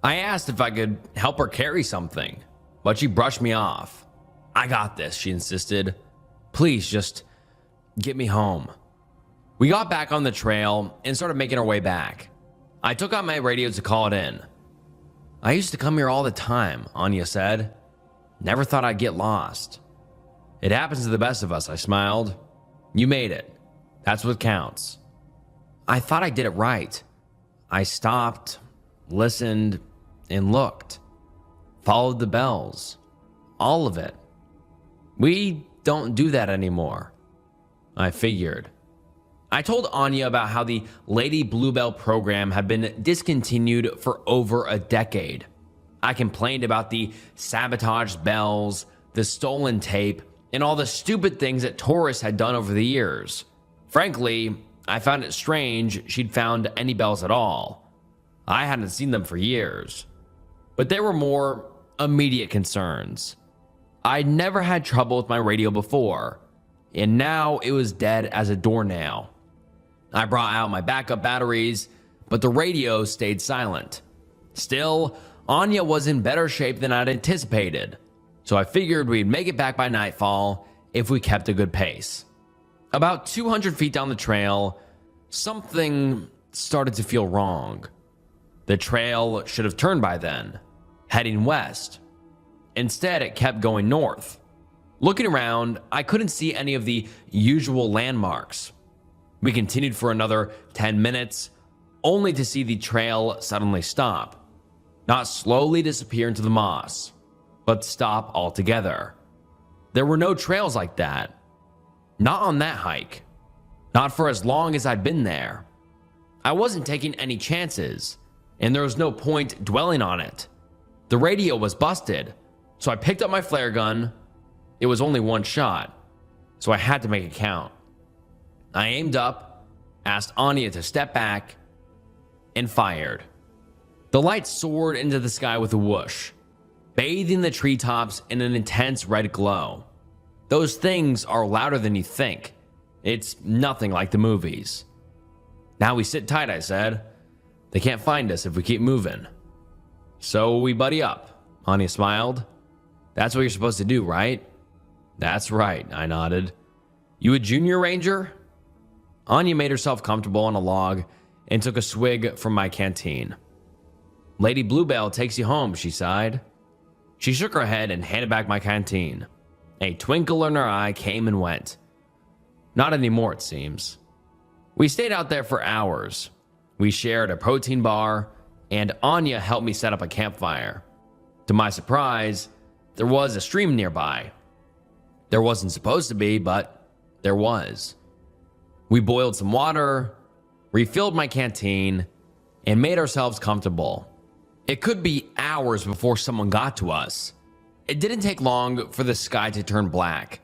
I asked if I could help her carry something, but she brushed me off. I got this, she insisted. Please, just get me home. We got back on the trail and started making our way back. I took out my radio to call it in. I used to come here all the time, Anya said. Never thought I'd get lost. It happens to the best of us, I smiled. You made it. That's what counts. I thought I did it right. I stopped, listened, and looked. Followed the bells. All of it. We don't do that anymore. I figured. I told Anya about how the Lady Bluebell program had been discontinued for over a decade. I complained about the sabotaged bells, the stolen tape, and all the stupid things that tourists had done over the years. Frankly, I found it strange she'd found any bells at all. I hadn't seen them for years. But there were more immediate concerns. I'd never had trouble with my radio before, and now it was dead as a doornail. I brought out my backup batteries, but the radio stayed silent. Still, Anya was in better shape than I'd anticipated, so I figured we'd make it back by nightfall if we kept a good pace. About 200 feet down the trail, something started to feel wrong. The trail should have turned by then, heading west. Instead, it kept going north. Looking around, I couldn't see any of the usual landmarks. We continued for another 10 minutes, only to see the trail suddenly stop. Not slowly disappear into the moss, but stop altogether. There were no trails like that. Not on that hike. Not for as long as I'd been there. I wasn't taking any chances, and there was no point dwelling on it. The radio was busted, so I picked up my flare gun. It was only one shot, so I had to make it count. I aimed up, asked Anya to step back, and fired. The light soared into the sky with a whoosh, bathing the treetops in an intense red glow. Those things are louder than you think. It's nothing like the movies. Now we sit tight, I said. They can't find us if we keep moving. So we buddy up, Anya smiled. That's what you're supposed to do, right? That's right, I nodded. You a junior ranger? Anya made herself comfortable on a log and took a swig from my canteen. Lady Bluebell takes you home, she sighed. She shook her head and handed back my canteen. A twinkle in her eye came and went. Not anymore, it seems. We stayed out there for hours. We shared a protein bar, and Anya helped me set up a campfire. To my surprise, there was a stream nearby. There wasn't supposed to be, but there was. We boiled some water, refilled my canteen, and made ourselves comfortable. It could be hours before someone got to us. It didn't take long for the sky to turn black.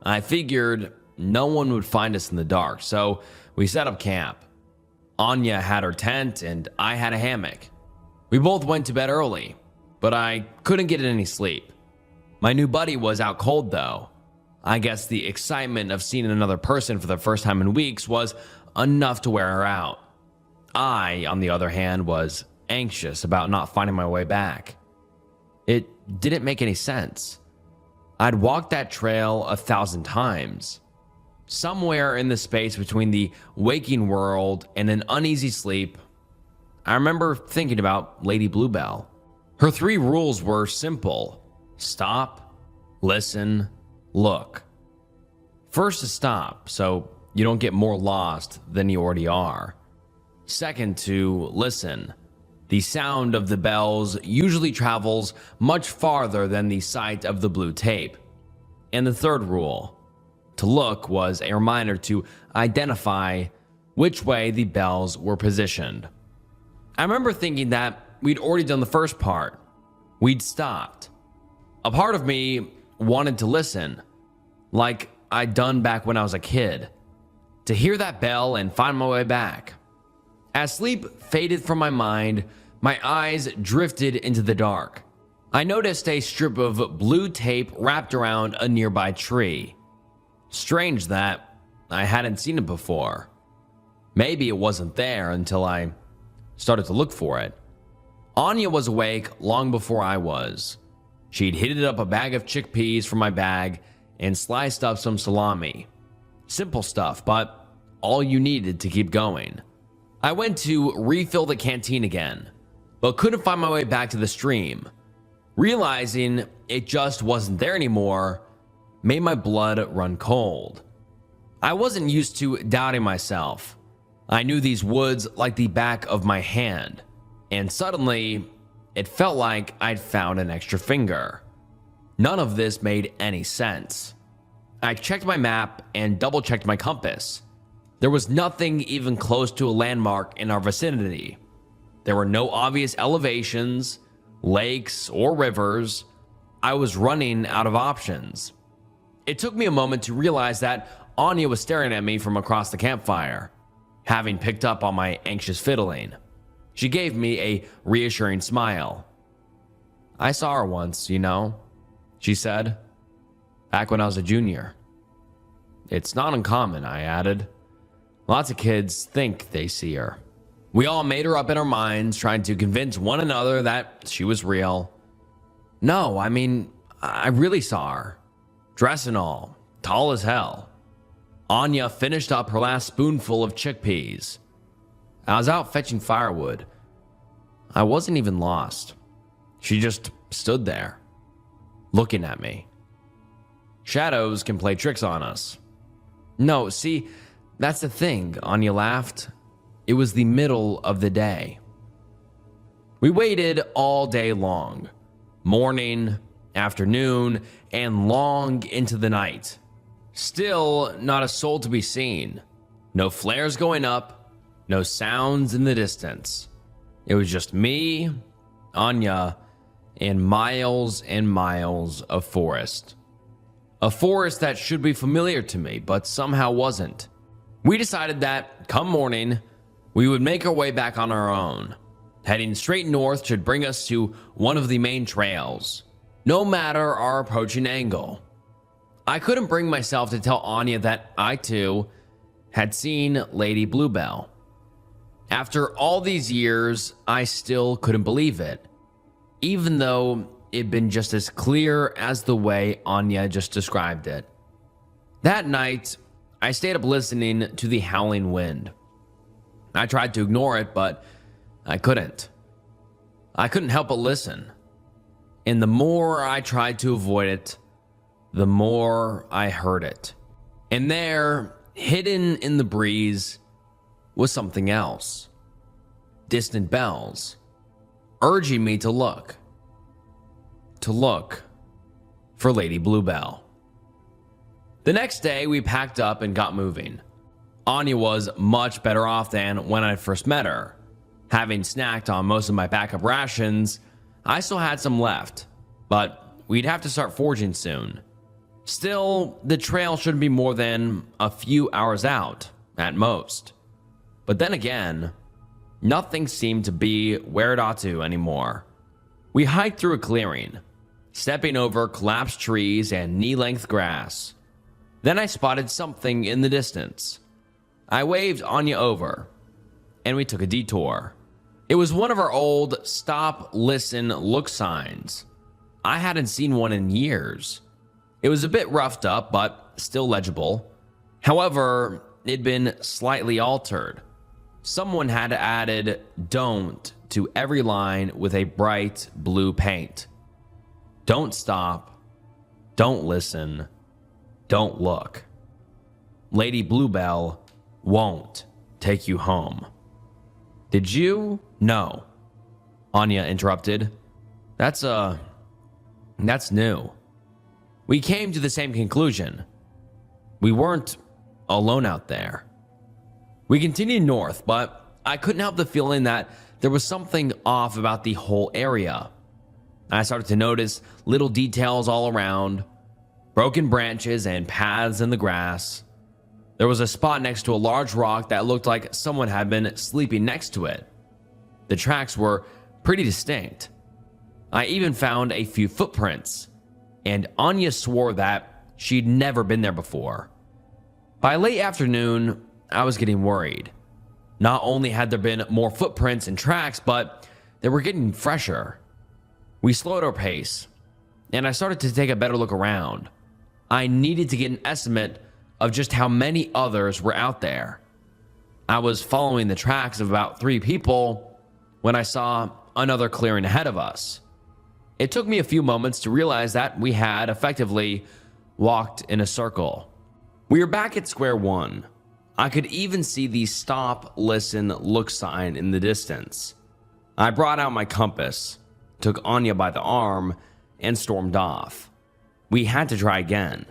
I figured no one would find us in the dark, so we set up camp. Anya had her tent and I had a hammock. We both went to bed early, but I couldn't get any sleep. My new buddy was out cold though. I guess the excitement of seeing another person for the first time in weeks was enough to wear her out. I, on the other hand, was anxious about not finding my way back. It didn't make any sense. I'd walked that trail 1,000 times. Somewhere in the space between the waking world and an uneasy sleep, I remember thinking about Lady Bluebell. Her 3 rules were simple: stop, listen, look. First, to stop, so you don't get more lost than you already are. Second, to listen. The sound of the bells usually travels much farther than the sight of the blue tape. And the third rule, to look, was a reminder to identify which way the bells were positioned. I remember thinking that we'd already done the first part. We'd stopped. A part of me wanted to listen, like I'd done back when I was a kid, to hear that bell and find my way back. As sleep faded from my mind, my eyes drifted into the dark. I noticed a strip of blue tape wrapped around a nearby tree. Strange that I hadn't seen it before. Maybe it wasn't there until I started to look for it. Anya was awake long before I was. She'd heated up a bag of chickpeas from my bag and sliced up some salami. Simple stuff, but all you needed to keep going. I went to refill the canteen again, but couldn't find my way back to the stream. Realizing it just wasn't there anymore made my blood run cold. I wasn't used to doubting myself. I knew these woods like the back of my hand, and suddenly it felt like I'd found an extra finger. None of this made any sense. I checked my map and double-checked my compass. There was nothing even close to a landmark in our vicinity. There were no obvious elevations, lakes, or rivers. I was running out of options. It took me a moment to realize that Anya was staring at me from across the campfire, having picked up on my anxious fiddling. She gave me a reassuring smile. "I saw her once, you know," she said, "back when I was a junior." "It's not uncommon," I added. "Lots of kids think they see her." We all made her up in our minds, trying to convince one another that she was real. "No, I mean, I really saw her. Dress and all, tall as hell." Anya finished up her last spoonful of chickpeas. "I was out fetching firewood. I wasn't even lost. She just stood there, looking at me. Shadows can play tricks on us." "No, see, that's the thing," Anya laughed. "It was the middle of the day." We waited all day long, morning, afternoon, and long into the night. Still not a soul to be seen. No flares going up, no sounds in the distance. It was just me, Anya, and miles of forest. A forest that should be familiar to me, but somehow wasn't. We decided that, come morning, we would make our way back on our own. Heading straight north should bring us to one of the main trails, no matter our approaching angle. I couldn't bring myself to tell Anya that I, too, had seen Lady Bluebell. After all these years, I still couldn't believe it, even though it'd been just as clear as the way Anya just described it. That night, I stayed up listening to the howling wind. I tried to ignore it, but I couldn't. I couldn't help but listen. And the more I tried to avoid it, the more I heard it. And there, hidden in the breeze, was something else. Distant bells, urging me to look. To look for Lady Bluebell. The next day, we packed up and got moving. Anya was much better off than when I first met her. Having snacked on most of my backup rations, I still had some left, but we'd have to start foraging soon. Still, the trail shouldn't be more than a few hours out, at most. But then again, nothing seemed to be where it ought to anymore. We hiked through a clearing, stepping over collapsed trees and knee-length grass. Then I spotted something in the distance. I waved Anya over, and we took a detour. It was one of our old stop, listen, look signs. I hadn't seen one in years. It was a bit roughed up, but still legible. However, it'd been slightly altered. Someone had added "don't" to every line with a bright blue paint. Don't stop. Don't listen. Don't look. Lady Bluebell won't take you home. Did you know Anya interrupted. That's new. We came to the same conclusion. We weren't alone out there. We continued north, but I couldn't help the feeling that there was something off about the whole area. I started to notice little details all around, broken branches and paths in the grass. There was a spot next to a large rock that looked like someone had been sleeping next to it. The tracks were pretty distinct. I even found a few footprints, and Anya swore that she'd never been there before. By late afternoon, I was getting worried. Not only had there been more footprints and tracks, but they were getting fresher. We slowed our pace, and I started to take a better look around. I needed to get an estimate of just how many others were out there. I was following the tracks of about 3 people when I saw another clearing ahead of us. It took me a few moments to realize that we had effectively walked in a circle. We were back at square one. I could even see the stop, listen, look sign in the distance. I brought out my compass, took Anya by the arm, and stormed off. We had to try again.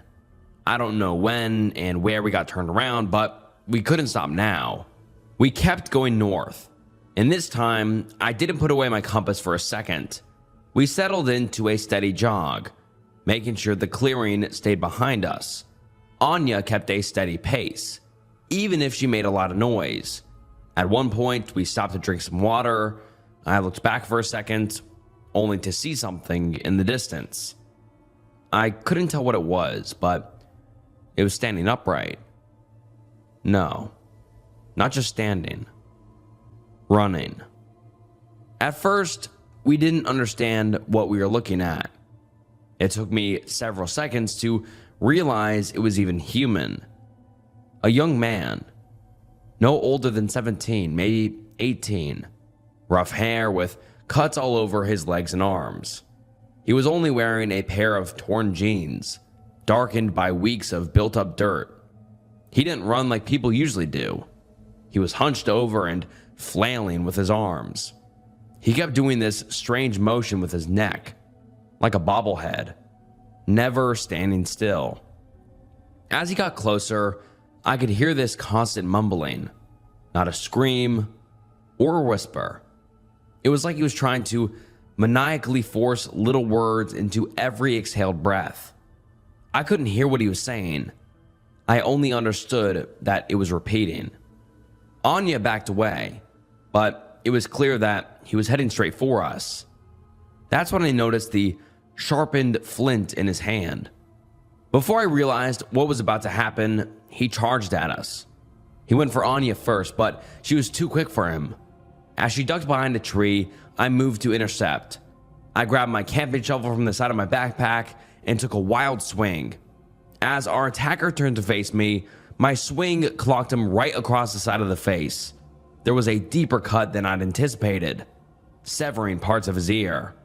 I don't know when and where we got turned around, but we couldn't stop now. We kept going north, and this time I didn't put away my compass for a second. We settled into a steady jog, making sure the clearing stayed behind us. Anya kept a steady pace, even if she made a lot of noise. At one point, we stopped to drink some water. I looked back for a second, only to see something in the distance. I couldn't tell what it was, but it was standing upright. No, not just standing. Running. At first, we didn't understand what we were looking at. It took me several seconds to realize it was even human. A young man, no older than 17, maybe 18. Rough hair with cuts all over his legs and arms. He was only wearing a pair of torn jeans, darkened by weeks of built-up dirt. He didn't run like people usually do. He was hunched over and flailing with his arms. He kept doing this strange motion with his neck, like a bobblehead, never standing still. As he got closer, I could hear this constant mumbling, not a scream or a whisper. It was like he was trying to maniacally force little words into every exhaled breath. I couldn't hear what he was saying. I only understood that it was repeating. Anya backed away, but it was clear that he was heading straight for us. That's when I noticed the sharpened flint in his hand. Before I realized what was about to happen, he charged at us. He went for Anya first, but she was too quick for him. As she ducked behind a tree, I moved to intercept. I grabbed my camping shovel from the side of my backpack and took a wild swing. As our attacker turned to face me, my swing clocked him right across the side of the face. There was a deeper cut than I'd anticipated, severing parts of his ear.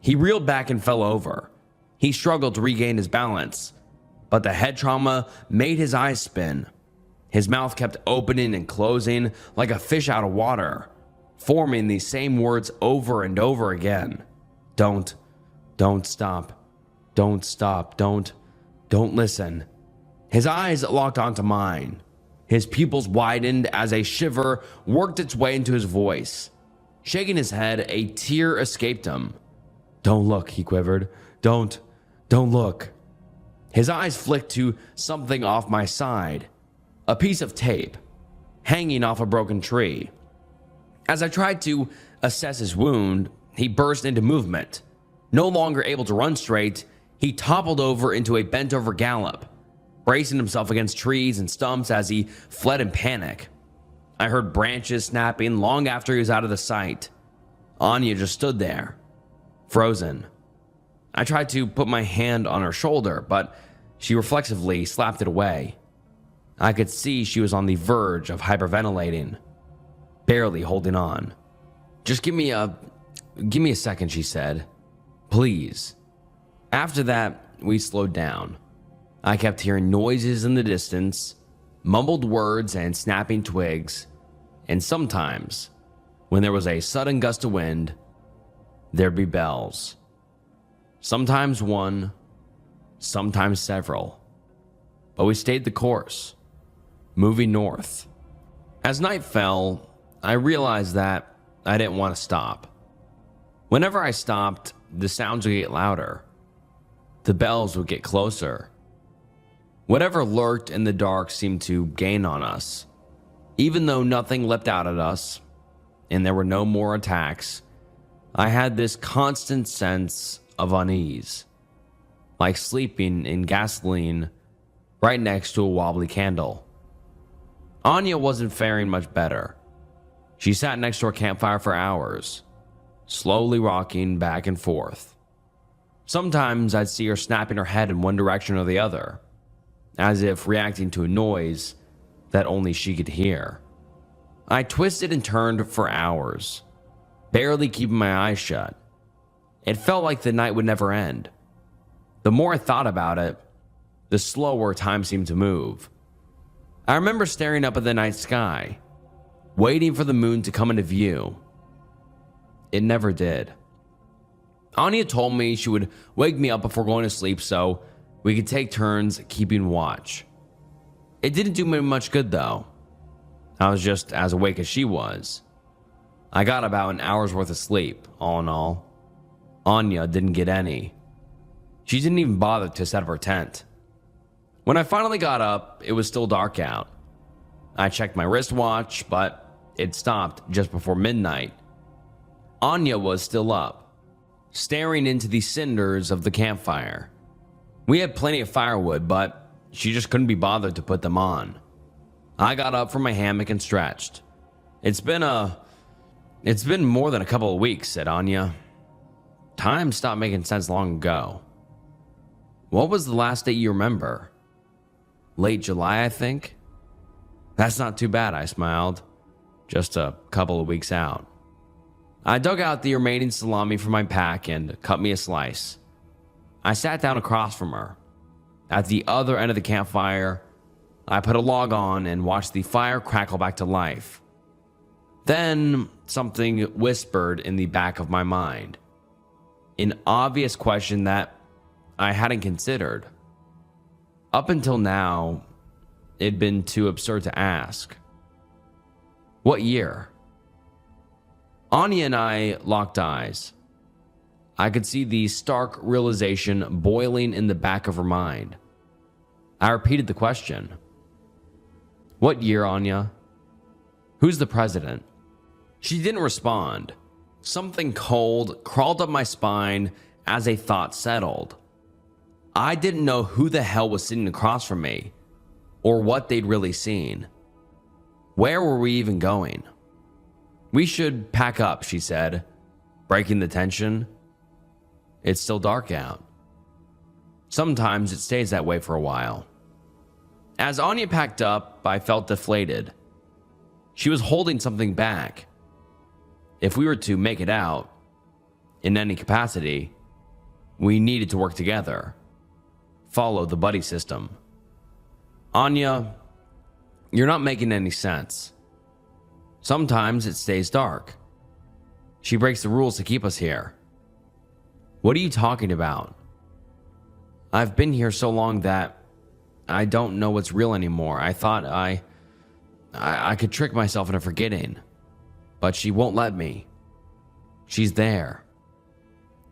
He reeled back and fell over. He struggled to regain his balance, but the head trauma made his eyes spin. His mouth kept opening and closing like a fish out of water, forming these same words over and over again. Don't stop, don't listen. His eyes locked onto mine. His pupils widened as a shiver worked its way into his voice. Shaking his head, a tear escaped him. Don't look, he quivered. Don't look. His eyes flicked to something off my side, a piece of tape, hanging off a broken tree. As I tried to assess his wound, he burst into movement. No longer able to run straight, he toppled over into a bent-over gallop, bracing himself against trees and stumps as he fled in panic. I heard branches snapping long after he was out of the sight. Anya just stood there, frozen. I tried to put my hand on her shoulder, but she reflexively slapped it away. I could see she was on the verge of hyperventilating, barely holding on. Just give me a second, she said. Please. After that, we slowed down. I kept hearing noises in the distance, mumbled words and snapping twigs, and sometimes, when there was a sudden gust of wind, there'd be bells. Sometimes one, sometimes several. But we stayed the course, moving north. As night fell, I realized that I didn't want to stop. Whenever I stopped, the sounds would get louder. The bells would get closer. Whatever lurked in the dark seemed to gain on us. Even though nothing leapt out at us, and there were no more attacks, I had this constant sense of unease, like sleeping in gasoline right next to a wobbly candle. Anya wasn't faring much better. She sat next to our campfire for hours, slowly rocking back and forth. Sometimes I'd see her snapping her head in one direction or the other, as if reacting to a noise that only she could hear. I twisted and turned for hours, barely keeping my eyes shut. It felt like the night would never end. The more I thought about it, the slower time seemed to move. I remember staring up at the night sky, waiting for the moon to come into view. It never did. Anya told me she would wake me up before going to sleep so we could take turns keeping watch. It didn't do me much good though. I was just as awake as she was. I got about an hour's worth of sleep, all in all. Anya didn't get any. She didn't even bother to set up her tent. When I finally got up, it was still dark out. I checked my wristwatch, but it stopped just before midnight. Anya was still up, staring into the cinders of the campfire. We had plenty of firewood, but she just couldn't be bothered to put them on. I got up from my hammock and stretched. It's been more than a couple of weeks, said Anya. Time stopped making sense long ago. What was the last date you remember? Late July, I think? That's not too bad, I smiled. Just a couple of weeks out. I dug out the remaining salami from my pack and cut me a slice. I sat down across from her. At the other end of the campfire, I put a log on and watched the fire crackle back to life. Then something whispered in the back of my mind. An obvious question that I hadn't considered. Up until now, it'd been too absurd to ask. What year? Anya and I locked eyes. I could see the stark realization boiling in the back of her mind. I repeated the question. What year, Anya? Who's the president? She didn't respond. Something cold crawled up my spine as a thought settled. I didn't know who the hell was sitting across from me, or what they'd really seen. Where were we even going? We should pack up, she said, breaking the tension. It's still dark out. Sometimes it stays that way for a while. As Anya packed up, I felt deflated. She was holding something back. If we were to make it out, in any capacity, we needed to work together. Follow the buddy system. Anya, you're not making any sense. Sometimes it stays dark. She breaks the rules to keep us here. What are you talking about? I've been here so long that I don't know what's real anymore. I thought I could trick myself into forgetting, but she won't let me. She's there.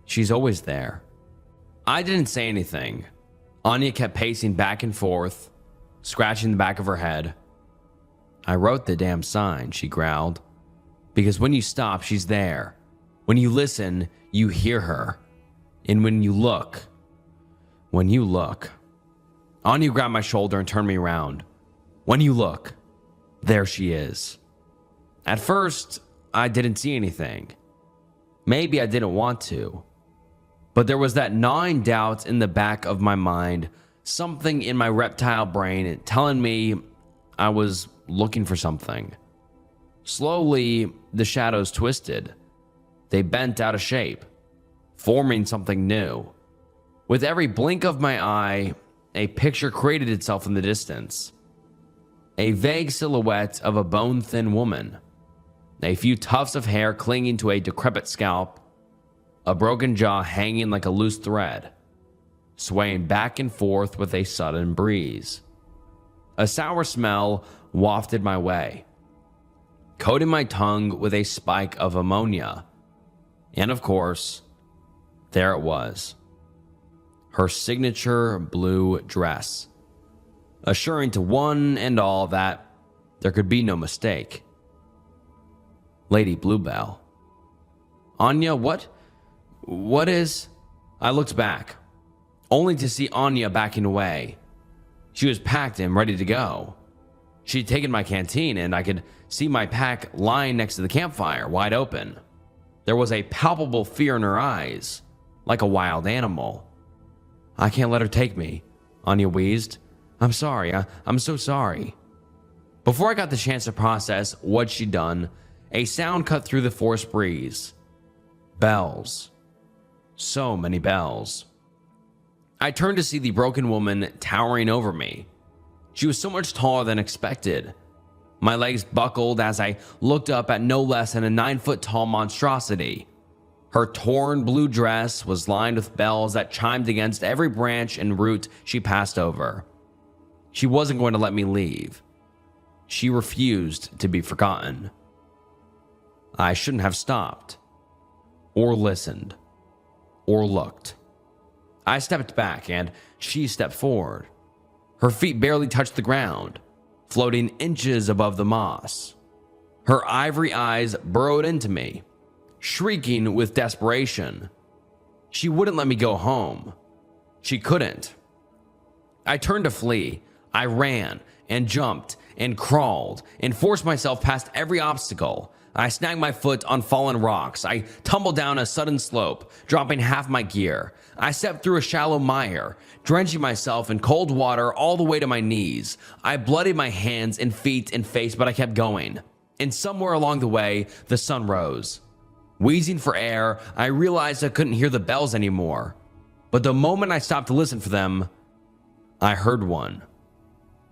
She's always there. I didn't say anything. Anya kept pacing back and forth, scratching the back of her head. I wrote the damn sign, she growled. Because when you stop, she's there. When you listen, you hear her. And when you look. Anya grabbed my shoulder and turned me around. When you look, there she is. At first, I didn't see anything. Maybe I didn't want to. But there was that gnawing doubt in the back of my mind, something in my reptile brain telling me I was looking for something. Slowly, the shadows twisted. They bent out of shape, forming something new. With every blink of my eye, a picture created itself in the distance. A vague silhouette of a bone-thin woman. A few tufts of hair clinging to a decrepit scalp. a broken jaw hanging like a loose thread, swaying back and forth with a sudden breeze. A sour smell wafted my way, coating my tongue with a spike of ammonia. And of course, there it was. Her signature blue dress, assuring to one and all that there could be no mistake. Lady Bluebell. Anya, what is... I looked back, only to see Anya backing away. She was packed and ready to go. She'd taken my canteen, and I could see my pack lying next to the campfire, wide open. There was a palpable fear in her eyes, like a wild animal. I can't let her take me, Anya wheezed. I'm sorry, I'm so sorry. Before I got the chance to process what she'd done, a sound cut through the forest breeze. Bells. So many bells. I turned to see the broken woman towering over me. She was so much taller than expected. My legs buckled as I looked up at no less than a 9-foot-tall monstrosity. Her torn blue dress was lined with bells that chimed against every branch and root she passed over. She wasn't going to let me leave. She refused to be forgotten. I shouldn't have stopped, or listened, or looked. I stepped back and she stepped forward. Her feet barely touched the ground, floating inches above the moss. Her ivory eyes burrowed into me, shrieking with desperation. She wouldn't let me go home. She couldn't. I turned to flee. I ran and jumped and crawled and forced myself past every obstacle. I snagged my foot on fallen rocks. I tumbled down a sudden slope, dropping half my gear. I stepped through a shallow mire, drenching myself in cold water all the way to my knees. I bloodied my hands and feet and face, but I kept going. And somewhere along the way, the sun rose. Wheezing for air, I realized I couldn't hear the bells anymore. But the moment I stopped to listen for them, I heard one.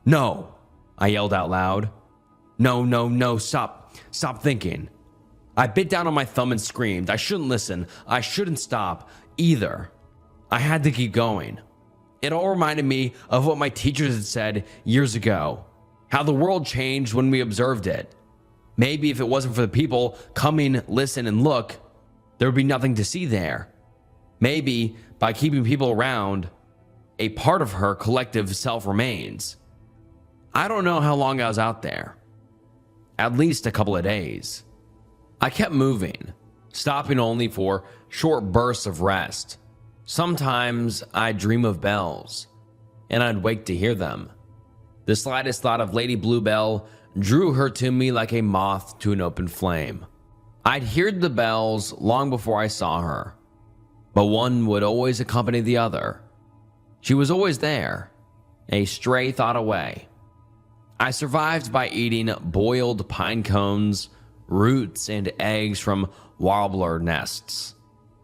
No, I yelled out loud. No, stop thinking. I bit down on my thumb and screamed. I shouldn't listen. I shouldn't stop either. I had to keep going. It all reminded me of what my teachers had said years ago, how the world changed when we observed it. Maybe if it wasn't for the people coming, listen, and look, there would be nothing to see there. Maybe by keeping people around, a part of her collective self remains. I don't know how long I was out there. At least a couple of days. I kept moving, stopping only for short bursts of rest. Sometimes I'd dream of bells, and I'd wake to hear them. The slightest thought of Lady Bluebell drew her to me like a moth to an open flame. I'd heard the bells long before I saw her, but one would always accompany the other. She was always there, a stray thought away. I survived by eating boiled pine cones, roots, and eggs from warbler nests.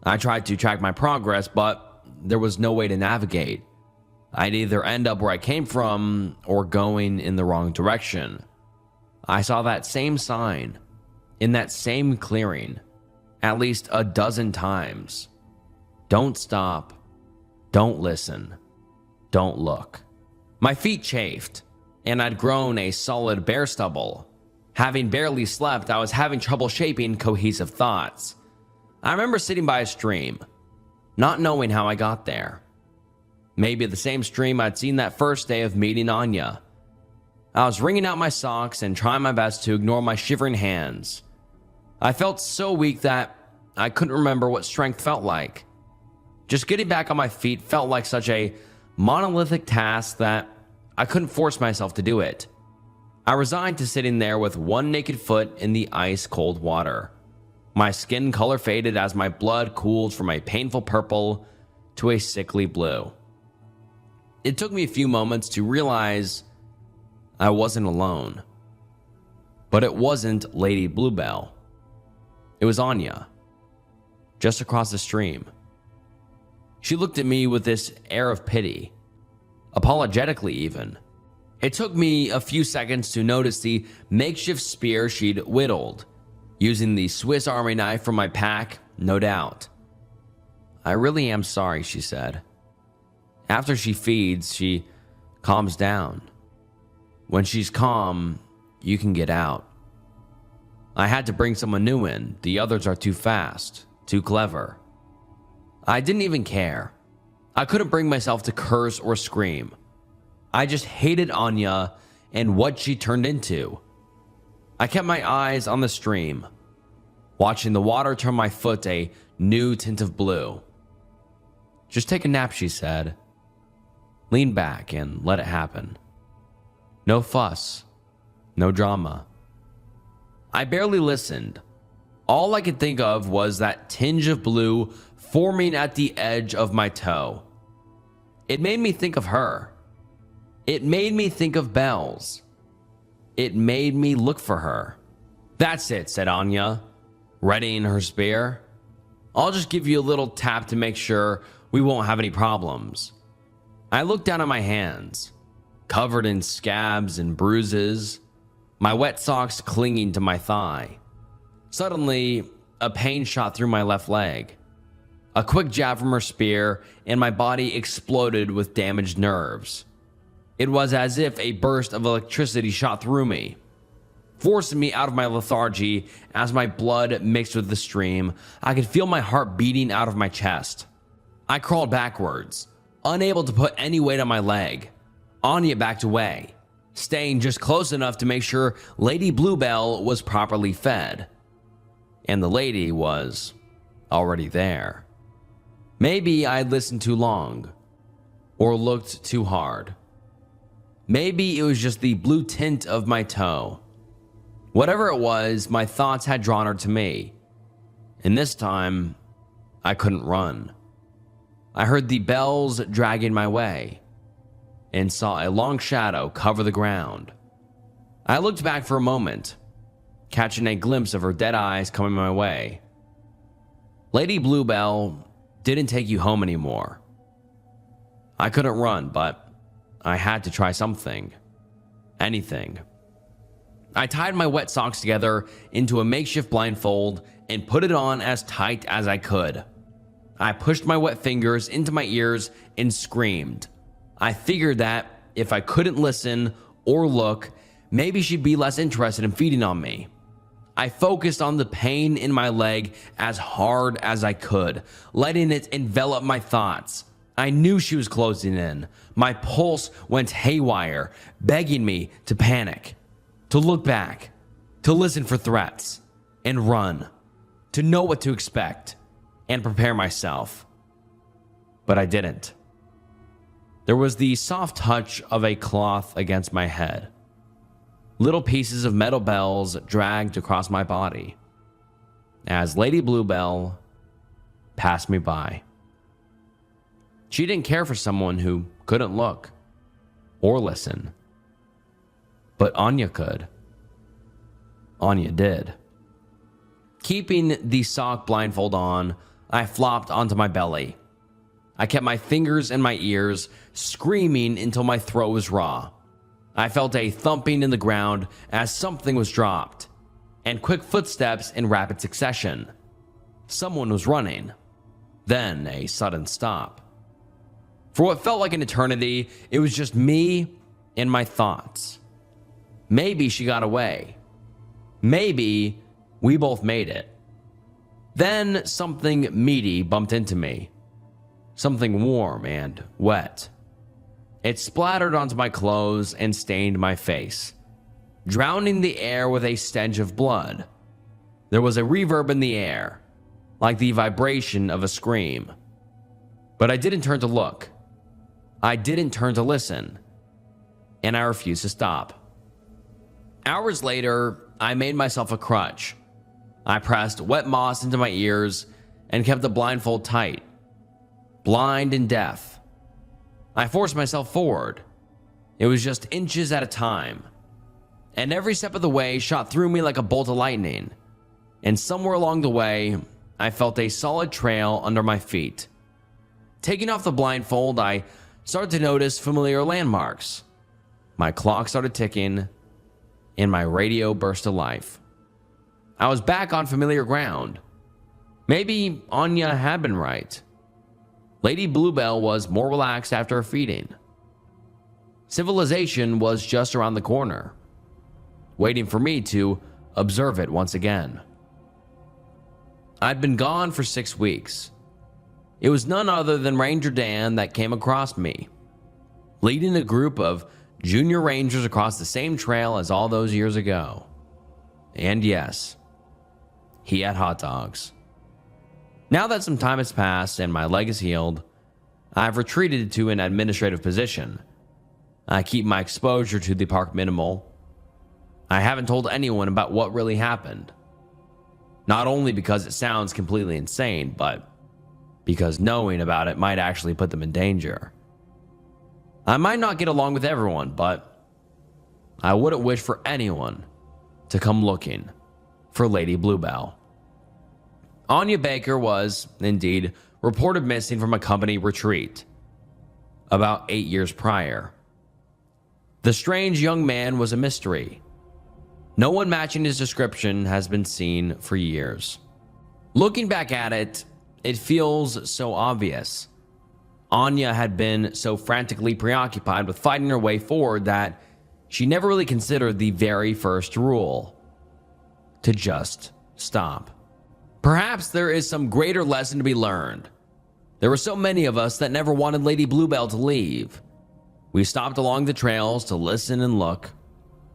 I tried to track my progress, but there was no way to navigate. I'd either end up where I came from or going in the wrong direction. I saw that same sign in that same clearing at least a dozen times. Don't stop. Don't listen. Don't look. My feet chafed, and I'd grown a solid bear stubble. Having barely slept, I was having trouble shaping cohesive thoughts. I remember sitting by a stream, not knowing how I got there. Maybe the same stream I'd seen that first day of meeting Anya. I was wringing out my socks and trying my best to ignore my shivering hands. I felt so weak that I couldn't remember what strength felt like. Just getting back on my feet felt like such a monolithic task that I couldn't force myself to do it. I resigned to sitting there with one naked foot in the ice-cold water. My skin color faded as my blood cooled from a painful purple to a sickly blue. It took me a few moments to realize I wasn't alone. But it wasn't Lady Bluebell. It was Anya, just across the stream. She looked at me with this air of pity, apologetically even. It took me a few seconds to notice the makeshift spear she'd whittled, using the Swiss Army knife from my pack, no doubt. I really am sorry, she said. After she feeds, she calms down. When she's calm, you can get out. I had to bring someone new in. The others are too fast, too clever. I didn't even care. I couldn't bring myself to curse or scream. I just hated Anya and what she turned into. I kept my eyes on the stream, watching the water turn my foot a new tint of blue. Just take a nap, she said. Lean back and let it happen. No fuss, no drama. I barely listened. All I could think of was that tinge of blue forming at the edge of my toe. It made me think of her. It made me think of Bells. It made me look for her. That's it, said Anya, readying her spear. I'll just give you a little tap to make sure we won't have any problems. I looked down at my hands, covered in scabs and bruises, my wet socks clinging to my thigh. Suddenly, a pain shot through my left leg. A quick jab from her spear, and my body exploded with damaged nerves. It was as if a burst of electricity shot through me, forcing me out of my lethargy. As my blood mixed with the stream, I could feel my heart beating out of my chest. I crawled backwards, unable to put any weight on my leg. Anya backed away, staying just close enough to make sure Lady Bluebell was properly fed. And the lady was already there. Maybe I'd listened too long, or looked too hard. Maybe it was just the blue tint of my toe. Whatever it was, my thoughts had drawn her to me. And this time, I couldn't run. I heard the bells dragging my way, and saw a long shadow cover the ground. I looked back for a moment, catching a glimpse of her dead eyes coming my way. Lady Bluebell didn't take you home anymore. I couldn't run, but I had to try something. Anything. I tied my wet socks together into a makeshift blindfold and put it on as tight as I could. I pushed my wet fingers into my ears and screamed. I figured that if I couldn't listen or look, maybe she'd be less interested in feeding on me. I focused on the pain in my leg as hard as I could, letting it envelop my thoughts. I knew she was closing in. My pulse went haywire, begging me to panic, to look back, to listen for threats, and run, to know what to expect, and prepare myself. But I didn't. There was the soft touch of a cloth against my head. Little pieces of metal bells dragged across my body as Lady Bluebell passed me by. She didn't care for someone who couldn't look or listen. But Anya could. Anya did. Keeping the sock blindfold on, I flopped onto my belly. I kept my fingers in my ears, screaming until my throat was raw. I felt a thumping in the ground as something was dropped, and quick footsteps in rapid succession. Someone was running. Then a sudden stop. For what felt like an eternity, it was just me and my thoughts. Maybe she got away. Maybe we both made it. Then something meaty bumped into me. Something warm and wet. It splattered onto my clothes and stained my face, drowning the air with a stench of blood. There was a reverb in the air, like the vibration of a scream. But I didn't turn to look. I didn't turn to listen. And I refused to stop. Hours later, I made myself a crutch. I pressed wet moss into my ears and kept the blindfold tight. Blind and deaf. I forced myself forward. It was just inches at a time. And every step of the way shot through me like a bolt of lightning. And somewhere along the way, I felt a solid trail under my feet. Taking off the blindfold, I started to notice familiar landmarks. My clock started ticking, and my radio burst to life. I was back on familiar ground. Maybe Anya had been right. Lady Bluebell was more relaxed after her feeding. Civilization was just around the corner, waiting for me to observe it once again. I'd been gone for 6 weeks. It was none other than Ranger Dan that came across me, leading a group of junior rangers across the same trail as all those years ago. And yes, he had hot dogs. Now that some time has passed and my leg is healed, I've retreated to an administrative position. I keep my exposure to the park minimal. I haven't told anyone about what really happened. Not only because it sounds completely insane, but because knowing about it might actually put them in danger. I might not get along with everyone, but I wouldn't wish for anyone to come looking for Lady Bluebell. Anya Baker was, indeed, reported missing from a company retreat about 8 years prior. The strange young man was a mystery. No one matching his description has been seen for years. Looking back at it, it feels so obvious. Anya had been so frantically preoccupied with fighting her way forward that she never really considered the very first rule: to just stop. Perhaps there is some greater lesson to be learned. There were so many of us that never wanted Lady Bluebell to leave. We stopped along the trails to listen and look,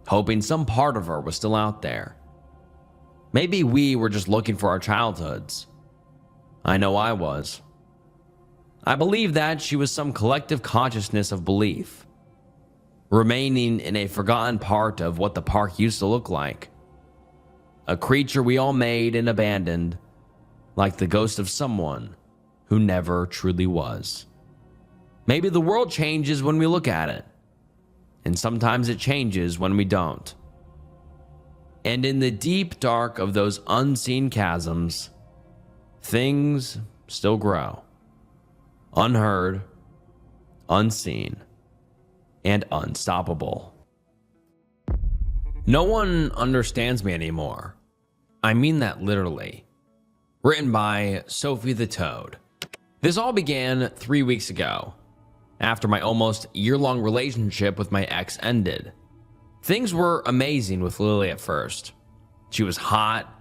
hoping some part of her was still out there. Maybe we were just looking for our childhoods. I know I was. I believe that she was some collective consciousness of belief, remaining in a forgotten part of what the park used to look like. A creature we all made and abandoned, like the ghost of someone who never truly was. Maybe the world changes when we look at it, and sometimes it changes when we don't. And in the deep dark of those unseen chasms, things still grow. Unheard, unseen, and unstoppable. No one understands me anymore. I mean that literally. Written by Sophie the Toad. This all began 3 weeks ago, after my almost year-long relationship with my ex ended. Things were amazing with Lily at first. She was hot,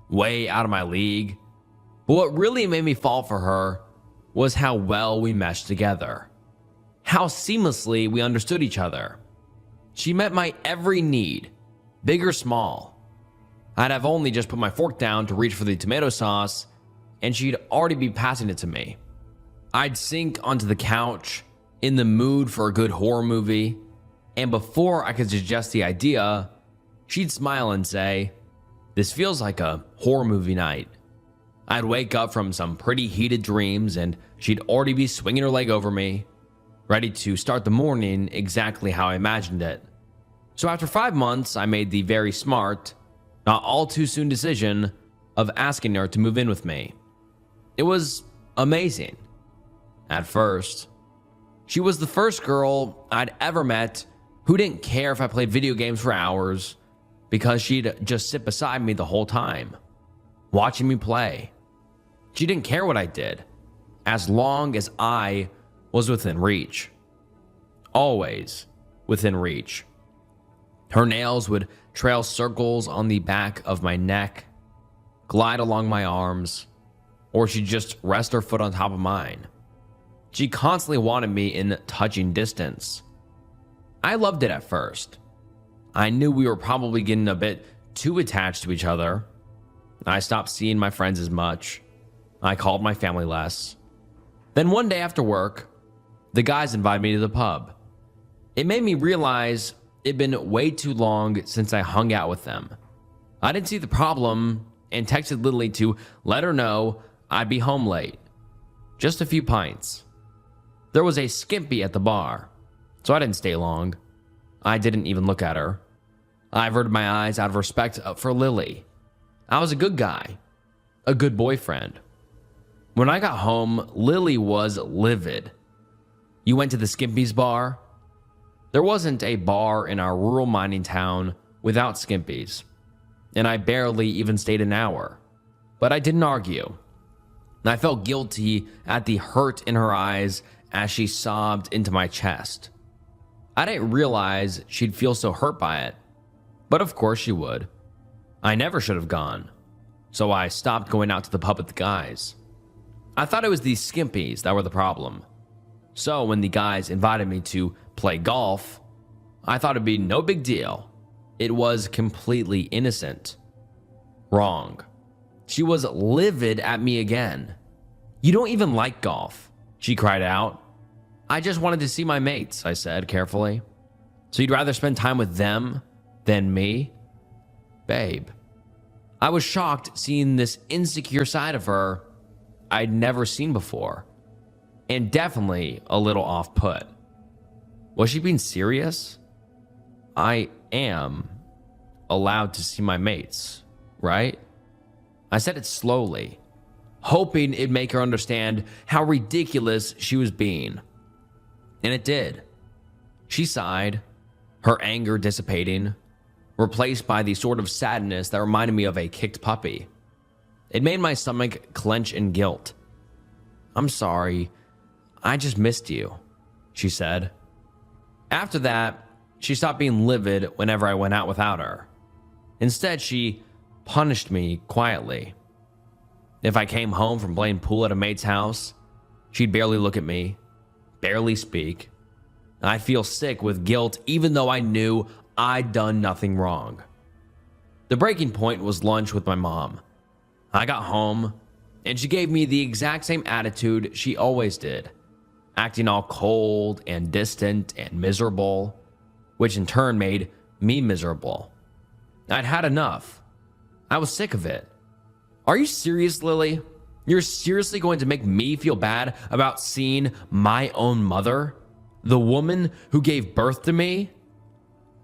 way out of my league. But what really made me fall for her was how well we meshed together. How seamlessly we understood each other. She met my every need, big or small. I'd have only just put my fork down to reach for the tomato sauce, and she'd already be passing it to me. I'd sink onto the couch, in the mood for a good horror movie, and before I could suggest the idea, she'd smile and say, "This feels like a horror movie night." I'd wake up from some pretty heated dreams and she'd already be swinging her leg over me, ready to start the morning exactly how I imagined it. So after 5 months, I made the very smart, not all too soon decision of asking her to move in with me. It was amazing. At first, she was the first girl I'd ever met who didn't care if I played video games for hours, because she'd just sit beside me the whole time, watching me play. She didn't care what I did, as long as I was within reach. Always within reach. Her nails would trail circles on the back of my neck, glide along my arms, or she'd just rest her foot on top of mine. She constantly wanted me in touching distance. I loved it at first. I knew we were probably getting a bit too attached to each other. I stopped seeing my friends as much. I called my family less. Then one day after work, the guys invited me to the pub. It made me realize it'd been way too long since I hung out with them. I didn't see the problem and texted Lily to let her know I'd be home late. Just a few pints. There was a Skimpy at the bar, so I didn't stay long. I didn't even look at her. I averted my eyes out of respect for Lily. I was a good guy, a good boyfriend. When I got home, Lily was livid. "You went to the Skimpy's bar?" There wasn't a bar in our rural mining town without Skimpy's, and I barely even stayed an hour. But I didn't argue. I felt guilty at the hurt in her eyes as she sobbed into my chest. I didn't realize she'd feel so hurt by it, but of course she would. I never should have gone, so I stopped going out to the pub with the guys. I thought it was these skimpies that were the problem. So when the guys invited me to play golf, I thought it'd be no big deal. It was completely innocent. Wrong. She was livid at me again. "You don't even like golf," she cried out. "I just wanted to see my mates," I said carefully. "So you'd rather spend time with them than me?" Babe. I was shocked seeing this insecure side of her I'd never seen before, and definitely a little off-put. Was she being serious? I am allowed to see my mates, right? I said it slowly, hoping it'd make her understand how ridiculous she was being. And it did. She sighed, her anger dissipating, replaced by the sort of sadness that reminded me of a kicked puppy. It made my stomach clench in guilt. "I'm sorry. I just missed you," she said. After that, she stopped being livid whenever I went out without her. Instead, she punished me quietly. If I came home from playing pool at a mate's house, she'd barely look at me, barely speak. I'd feel sick with guilt even though I knew I'd done nothing wrong. The breaking point was lunch with my mom. I got home, and she gave me the exact same attitude she always did, acting all cold and distant and miserable, which in turn made me miserable. I'd had enough. I was sick of it. "Are you serious, Lily? You're seriously going to make me feel bad about seeing my own mother, the woman who gave birth to me?"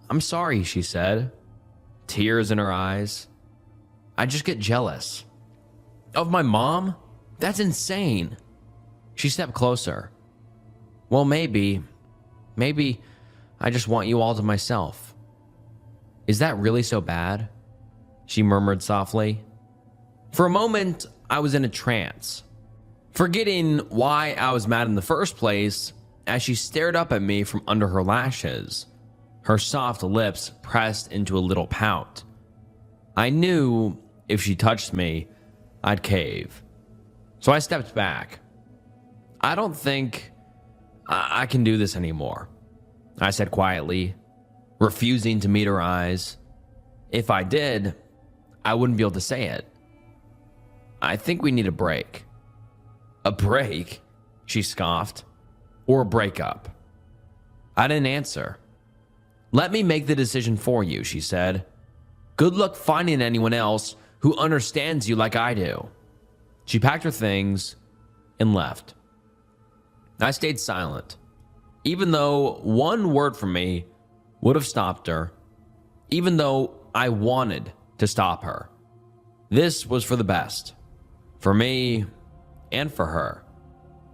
"I'm sorry," she said, tears in her eyes. "I just get jealous." "Of my mom? That's insane." She stepped closer. "Well, maybe I just want you all to myself." "Is that really so bad?" she murmured softly. For a moment, I was in a trance, forgetting why I was mad in the first place as she stared up at me from under her lashes, her soft lips pressed into a little pout. I knew if she touched me, I'd cave. So I stepped back. "I don't think I can do this anymore," I said quietly, refusing to meet her eyes. If I did, I wouldn't be able to say it. "I think we need a break." "A break?" she scoffed. "Or a breakup?" I didn't answer. "Let me make the decision for you," she said. "Good luck finding anyone else who understands you like I do." She packed her things and left. I stayed silent, even though one word from me would have stopped her, even though I wanted to stop her. This was for the best, for me and for her.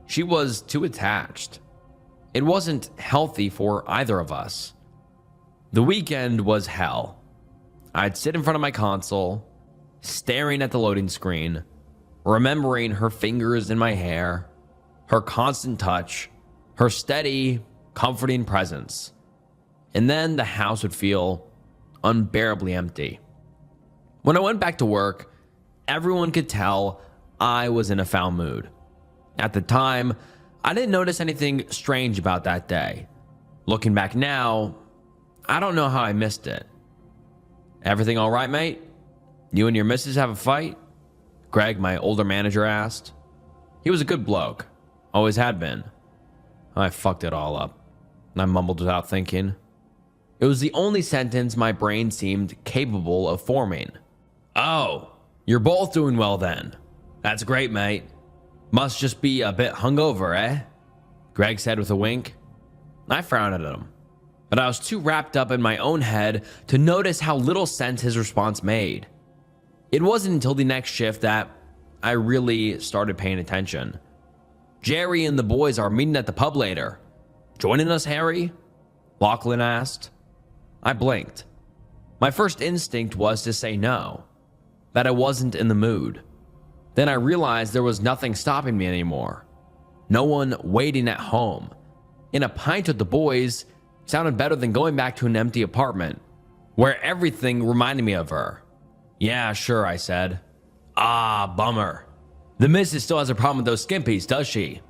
She was too attached. It wasn't healthy for either of us. The weekend was hell. I'd sit in front of my console, staring at the loading screen, remembering her fingers in my hair, her constant touch, her steady, comforting presence. And then the house would feel unbearably empty. When I went back to work, everyone could tell I was in a foul mood. At the time, I didn't notice anything strange about that day. Looking back now, I don't know how I missed it. "Everything all right, mate? You and your missus have a fight?" Greg, my older manager, asked. He was a good bloke. Always had been. I fucked it all up. I mumbled without thinking. It was the only sentence my brain seemed capable of forming. "Oh, you're both doing well then. That's great, mate. Must just be a bit hungover, eh?" Greg said with a wink. I frowned at him, but I was too wrapped up in my own head to notice how little sense his response made. It wasn't until the next shift that I really started paying attention. "Jerry and the boys are meeting at the pub later. Joining us, Harry?" Lachlan asked. I blinked. My first instinct was to say no, that I wasn't in the mood. Then I realized there was nothing stopping me anymore. No one waiting at home. And a pint with the boys sounded better than going back to an empty apartment where everything reminded me of her. Yeah, sure, I said. Ah, bummer. The missus still has a problem with those skimpies, does she?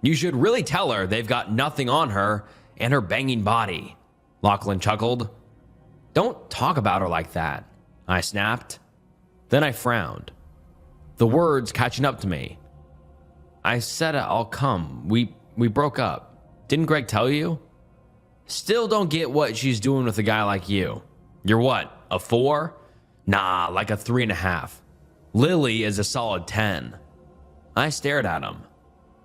You should really tell her they've got nothing on her and her banging body. Lachlan chuckled. Don't talk about her like that, I snapped. Then I frowned, the words catching up to me. I said I'll come. We broke up. Didn't Greg tell you? Still don't get what she's doing with a guy like you. You're what, a 4? Nah, like a 3.5. Lily is a solid 10. I stared at him,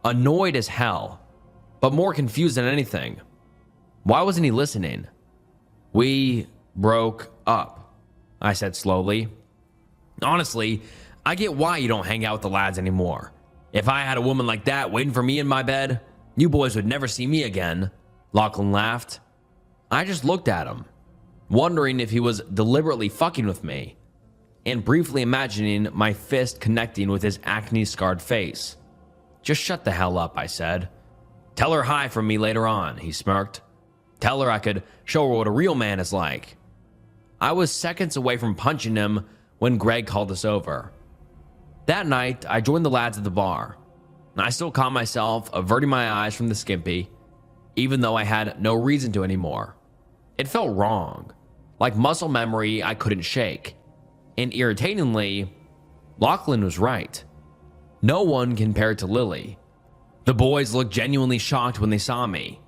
annoyed as hell, but more confused than anything. Why wasn't he listening? We broke up, I said slowly. Honestly, I get why you don't hang out with the lads anymore. If I had a woman like that waiting for me in my bed, you boys would never see me again. Lachlan laughed. I just looked at him, wondering if he was deliberately fucking with me, and briefly imagining my fist connecting with his acne-scarred face. Just shut the hell up, I said. Tell her hi from me later on, he smirked. Tell her I could show her what a real man is like. I was seconds away from punching him when Greg called us over. That night, I joined the lads at the bar. I still caught myself averting my eyes from the skimpy, even though I had no reason to anymore. It felt wrong, like muscle memory I couldn't shake. And irritatingly, Lachlan was right. No one compared to Lily. The boys looked genuinely shocked when they saw me.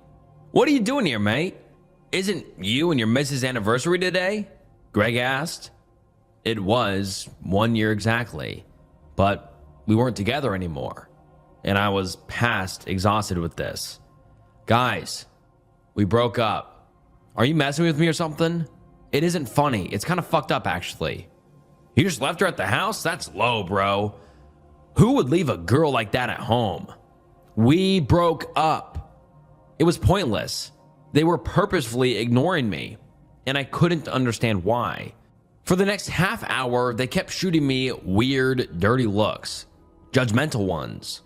What are you doing here, mate? Isn't you and your missus' anniversary today? Greg asked. It was 1 year exactly, but we weren't together anymore, and I was past exhausted with this. Guys, we broke up. Are you messing with me or something? It isn't funny. It's kind of fucked up, actually. You just left her at the house? That's low, bro. Who would leave a girl like that at home? We broke up. It was pointless. They were purposefully ignoring me, and I couldn't understand why. For the next half hour, they kept shooting me weird, dirty looks, judgmental ones.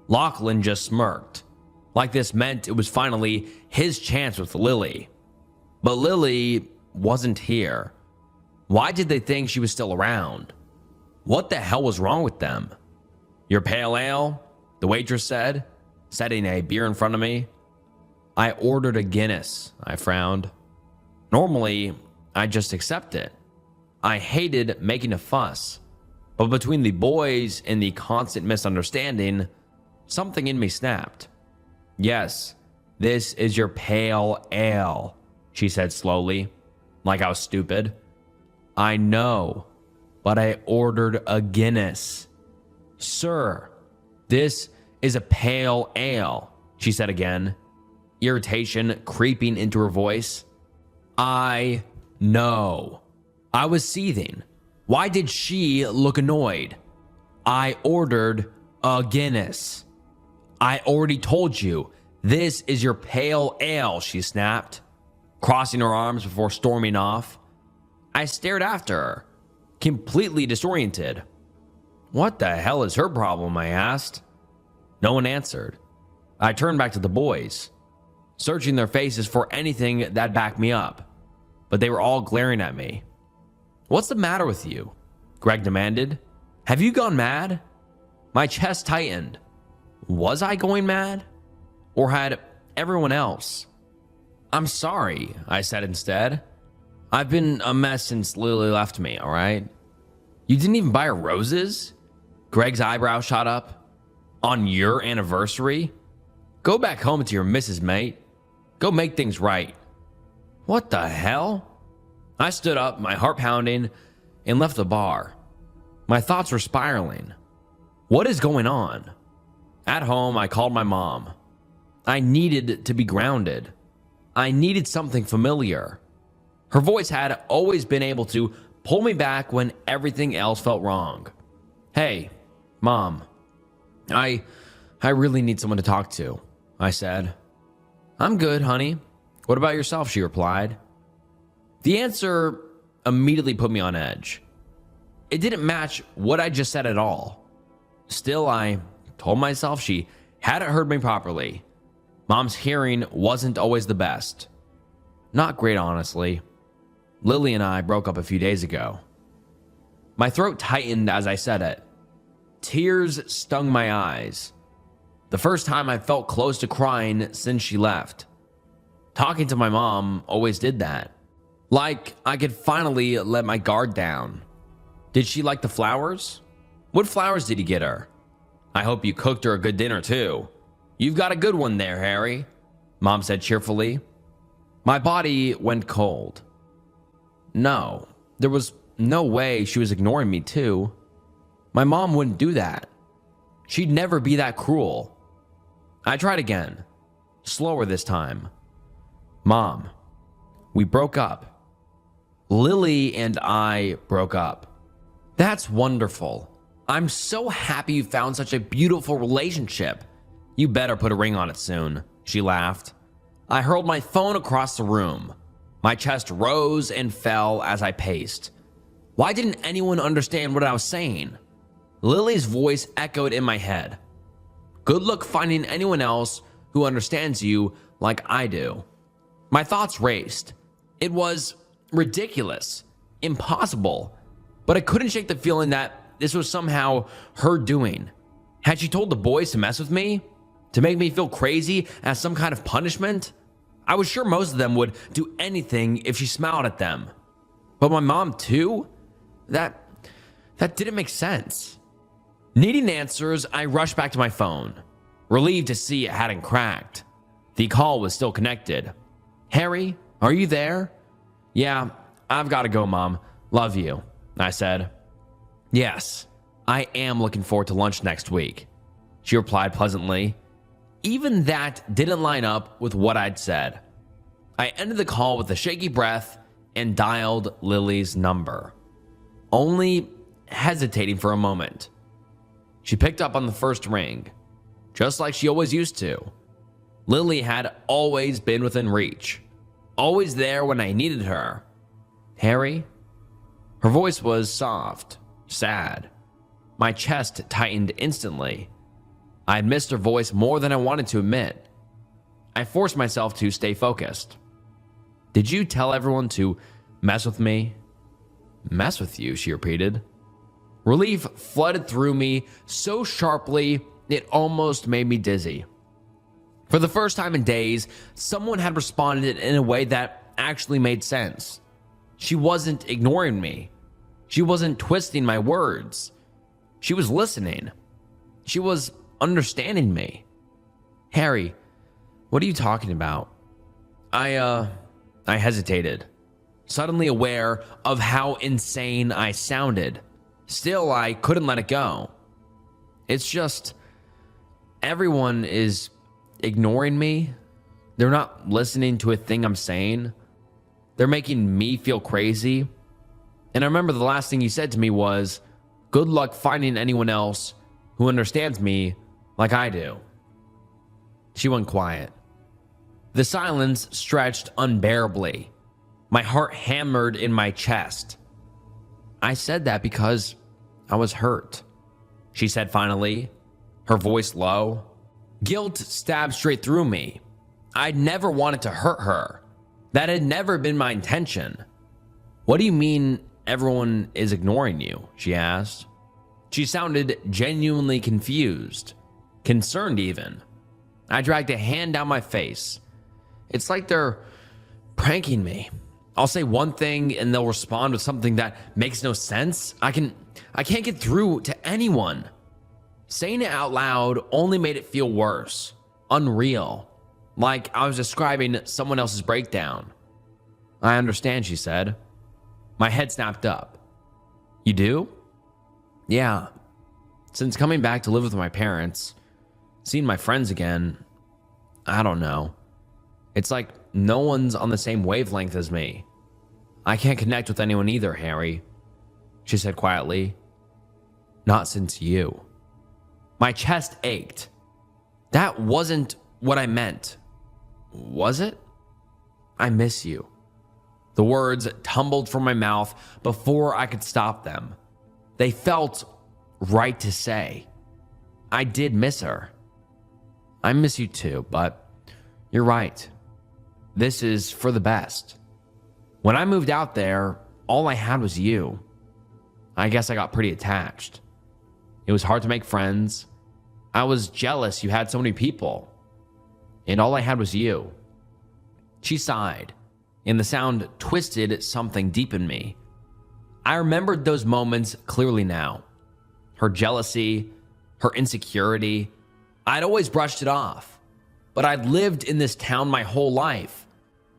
Lachlan just smirked, like this meant it was finally his chance with Lily. But Lily wasn't here. Why did they think she was still around? What the hell was wrong with them? Your pale ale? The waitress said, setting a beer in front of me. I ordered a Guinness, I frowned. Normally, I just accept it. I hated making a fuss, but between the boys and the constant misunderstanding, something in me snapped. Yes, this is your pale ale, she said slowly, like I was stupid. I know, but I ordered a Guinness. Sir, this is a pale ale, she said again, irritation creeping into her voice. I know. I was seething. Why did she look annoyed? I ordered a Guinness. I already told you, this is your pale ale, she snapped, crossing her arms before storming off. I stared after her, completely disoriented. What the hell is her problem, I asked. No one answered. I turned back to the boys, searching their faces for anything that backed me up, but they were all glaring at me. What's the matter with you? Greg demanded. Have you gone mad? My chest tightened. Was I going mad? Or had everyone else? I'm sorry, I said instead. I've been a mess since Lily left me, all right? You didn't even buy her roses? Greg's eyebrow shot up. On your anniversary? Go back home to your missus, mate. Go make things right. What the hell? I stood up, my heart pounding, and left the bar. My thoughts were spiraling. What is going on? At home, I called my mom. I needed to be grounded. I needed something familiar. Her voice had always been able to pull me back when everything else felt wrong. Hey, Mom, I really need someone to talk to, I said. I'm good, honey. What about yourself? She replied. The answer immediately put me on edge. It didn't match what I just said at all. Still, I told myself she hadn't heard me properly. Mom's hearing wasn't always the best. Not great, honestly. Lily and I broke up a few days ago. My throat tightened as I said it. Tears stung my eyes. The first time I felt close to crying since she left. Talking to my mom always did that. Like I could finally let my guard down. Did she like the flowers? What flowers did you get her? I hope you cooked her a good dinner too. You've got a good one there, Harry, Mom said cheerfully. My body went cold. No, there was no way she was ignoring me too. My mom wouldn't do that. She'd never be that cruel. I tried again, slower this time. Mom, we broke up. Lily and I broke up. That's wonderful. I'm so happy you found such a beautiful relationship. You better put a ring on it soon, she laughed. I hurled my phone across the room. My chest rose and fell as I paced. Why didn't anyone understand what I was saying? Lily's voice echoed in my head. Good luck finding anyone else who understands you like I do. My thoughts raced. It was ridiculous, impossible, but I couldn't shake the feeling that this was somehow her doing. Had she told the boys to mess with me? To make me feel crazy as some kind of punishment? I was sure most of them would do anything if she smiled at them. But my mom too? That didn't make sense. Needing answers, I rushed back to my phone, relieved to see it hadn't cracked. The call was still connected. Harry, are you there? Yeah, I've got to go, Mom. Love you, I said. Yes, I am looking forward to lunch next week, she replied pleasantly. Even that didn't line up with what I'd said. I ended the call with a shaky breath and dialed Lily's number, only hesitating for a moment. She picked up on the first ring, just like she always used to. Lily had always been within reach, always there when I needed her. Harry? Her voice was soft, sad. My chest tightened instantly. I had missed her voice more than I wanted to admit. I forced myself to stay focused. Did you tell everyone to mess with me? Mess with you, she repeated. Relief flooded through me so sharply it almost made me dizzy. For the first time in days, someone had responded in a way that actually made sense. She wasn't ignoring me. She wasn't twisting my words. She was listening. She was understanding me. Harry, what are you talking about? I hesitated, suddenly aware of how insane I sounded. Still, I couldn't let it go. It's just, everyone is ignoring me. They're not listening to a thing I'm saying. They're making me feel crazy. And I remember the last thing you said to me was, good luck finding anyone else who understands me like I do. She went quiet. The silence stretched unbearably. My heart hammered in my chest. I said that because I was hurt, she said finally, her voice low. Guilt stabbed straight through me. I'd never wanted to hurt her. That had never been my intention. What do you mean everyone is ignoring you? She asked. She sounded genuinely confused, concerned even. I dragged a hand down my face. It's like they're pranking me. I'll say one thing and they'll respond with something that makes no sense. I can't get through to anyone. Saying it out loud only made it feel worse, unreal, like I was describing someone else's breakdown. I understand, she said. My head snapped up. You do? Yeah. Since coming back to live with my parents, seeing my friends again, I don't know. It's like no one's on the same wavelength as me. I can't connect with anyone either, Harry, she said quietly. Not since you. My chest ached. That wasn't what I meant. Was it? I miss you. The words tumbled from my mouth before I could stop them. They felt right to say. I did miss her. I miss you too, but you're right. This is for the best. When I moved out there, all I had was you. I guess I got pretty attached. It was hard to make friends. I was jealous you had so many people. And all I had was you. She sighed, and the sound twisted something deep in me. I remembered those moments clearly now. Her jealousy, her insecurity. I'd always brushed it off, but I'd lived in this town my whole life.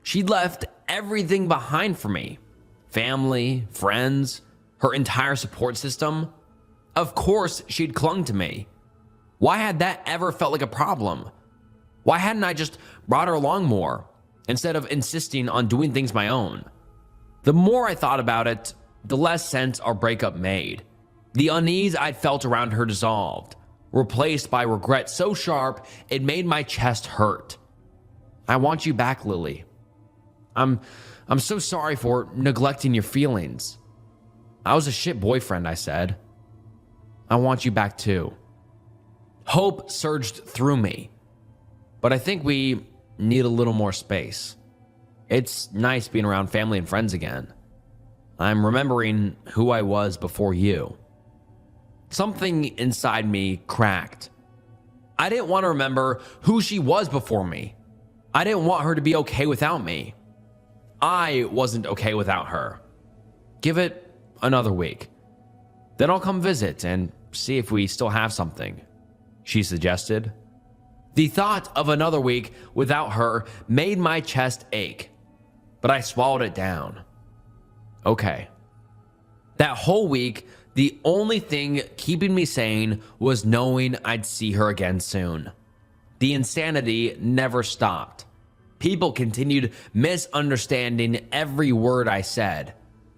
She'd left everything behind for me. Family, friends, her entire support system. Of course, she'd clung to me. Why had that ever felt like a problem? Why hadn't I just brought her along more, instead of insisting on doing things my own? The more I thought about it, the less sense our breakup made. The unease I'd felt around her dissolved, replaced by regret so sharp it made my chest hurt. I want you back, Lily. I'm so sorry for neglecting your feelings. I was a shit boyfriend, I said. I want you back too. Hope surged through me, but I think we need a little more space. It's nice being around family and friends again. I'm remembering who I was before you. Something inside me cracked. I didn't want to remember who she was before me. I didn't want her to be okay without me. I wasn't okay without her. Give it another week. Then I'll come visit and see if we still have something, she suggested. The thought of another week without her made my chest ache, but I swallowed it down. Okay. That whole week, the only thing keeping me sane was knowing I'd see her again soon. The insanity never stopped. People continued misunderstanding every word I said.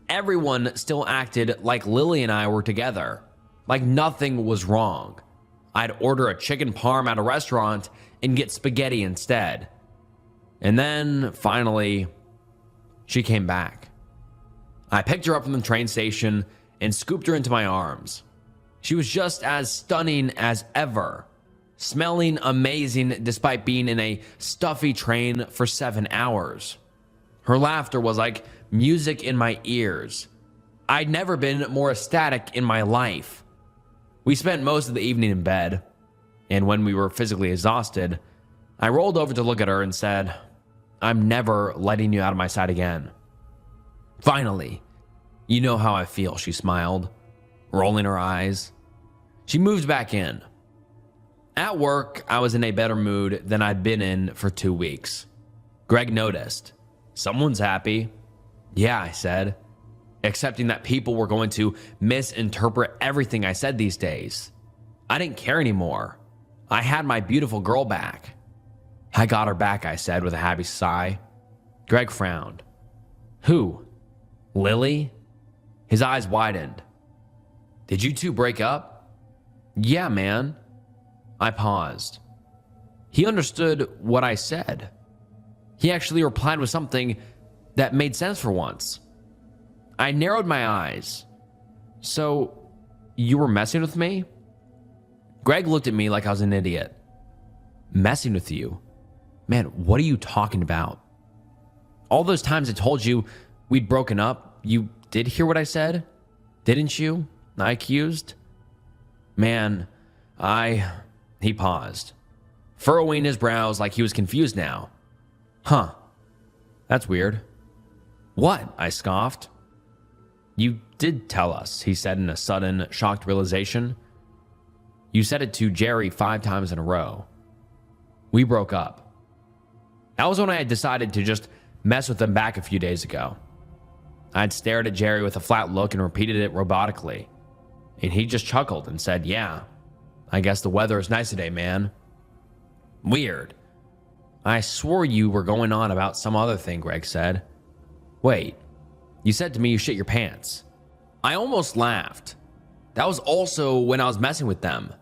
Everyone still acted like Lily and I were together, like nothing was wrong. I'd order a chicken parm at a restaurant and get spaghetti instead. And then, finally, she came back. I picked her up from the train station and scooped her into my arms. She was just as stunning as ever, smelling amazing despite being in a stuffy train for 7 hours. Her laughter was like music in my ears. I'd never been more ecstatic in my life. We spent most of the evening in bed, and when we were physically exhausted, I rolled over to look at her and said, I'm never letting you out of my sight again. Finally, you know how I feel, she smiled, rolling her eyes. She moved back in. At work, I was in a better mood than I'd been in for 2 weeks. Greg noticed. Someone's happy. Yeah, I said, accepting that people were going to misinterpret everything I said these days. I didn't care anymore. I had my beautiful girl back. I got her back, I said with a happy sigh. Greg frowned. Who? Lily? His eyes widened. Did you two break up? Yeah, man. I paused. He understood what I said. He actually replied with something that made sense for once. I narrowed my eyes. So, you were messing with me? Greg looked at me like I was an idiot. Messing with you? Man, what are you talking about? All those times I told you we'd broken up, you did hear what I said? Didn't you? I accused. Man, He paused, furrowing his brows like he was confused now. Huh. That's weird. What? I scoffed. You did tell us, he said in a sudden, shocked realization. You said it to Jerry 5 times in a row. We broke up. That was when I had decided to just mess with him back a few days ago. I'd stared at Jerry with a flat look and repeated it robotically. And he just chuckled and said, yeah, I guess the weather is nice today, man. Weird. I swore you were going on about some other thing, Greg said. Wait, you said to me you shit your pants. I almost laughed. That was also when I was messing with them.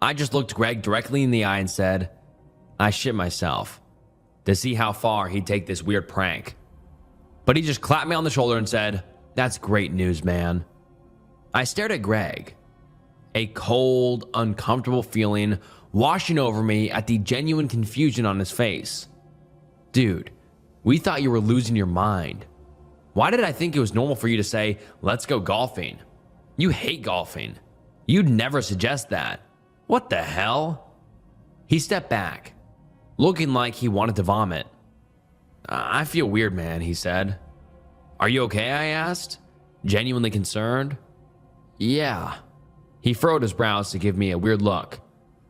I just looked Greg directly in the eye and said, I shit myself, to see how far he'd take this weird prank. But he just clapped me on the shoulder and said, that's great news, man. I stared at Greg. a cold, uncomfortable feeling washing over me at the genuine confusion on his face. Dude, we thought you were losing your mind. Why did I think it was normal for you to say, let's go golfing? You hate golfing. You'd never suggest that. What the hell? He stepped back, looking like he wanted to vomit. I feel weird, man, he said. Are you okay? I asked, genuinely concerned. Yeah. He furrowed his brows to give me a weird look.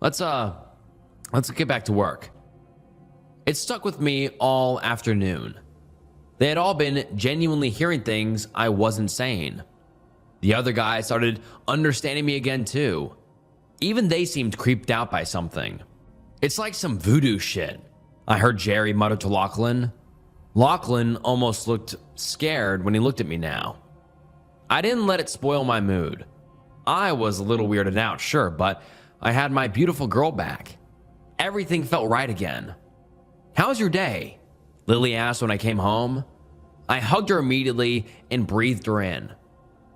Let's get back to work. It stuck with me all afternoon. They had all been genuinely hearing things I wasn't saying. The other guys started understanding me again too. Even they seemed creeped out by something. It's like some voodoo shit, I heard Jerry mutter to Lachlan. Lachlan almost looked scared when he looked at me now. I didn't let it spoil my mood. I was a little weirded out, sure, but I had my beautiful girl back. Everything felt right again. How's your day? Lily asked when I came home. I hugged her immediately and breathed her in.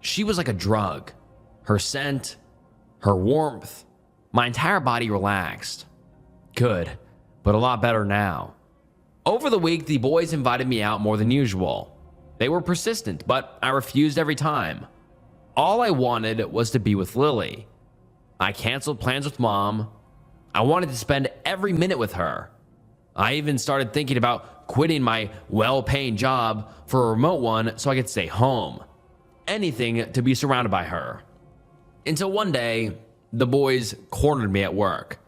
She was like a drug. Her scent, her warmth, my entire body relaxed. Good, but a lot better now. Over the week, the boys invited me out more than usual. They were persistent, but I refused every time. All I wanted was to be with Lily. I canceled plans with Mom. I wanted to spend every minute with her. I even started thinking about quitting my well-paying job for a remote one so I could stay home. Anything to be surrounded by her. Until one day, the boys cornered me at work.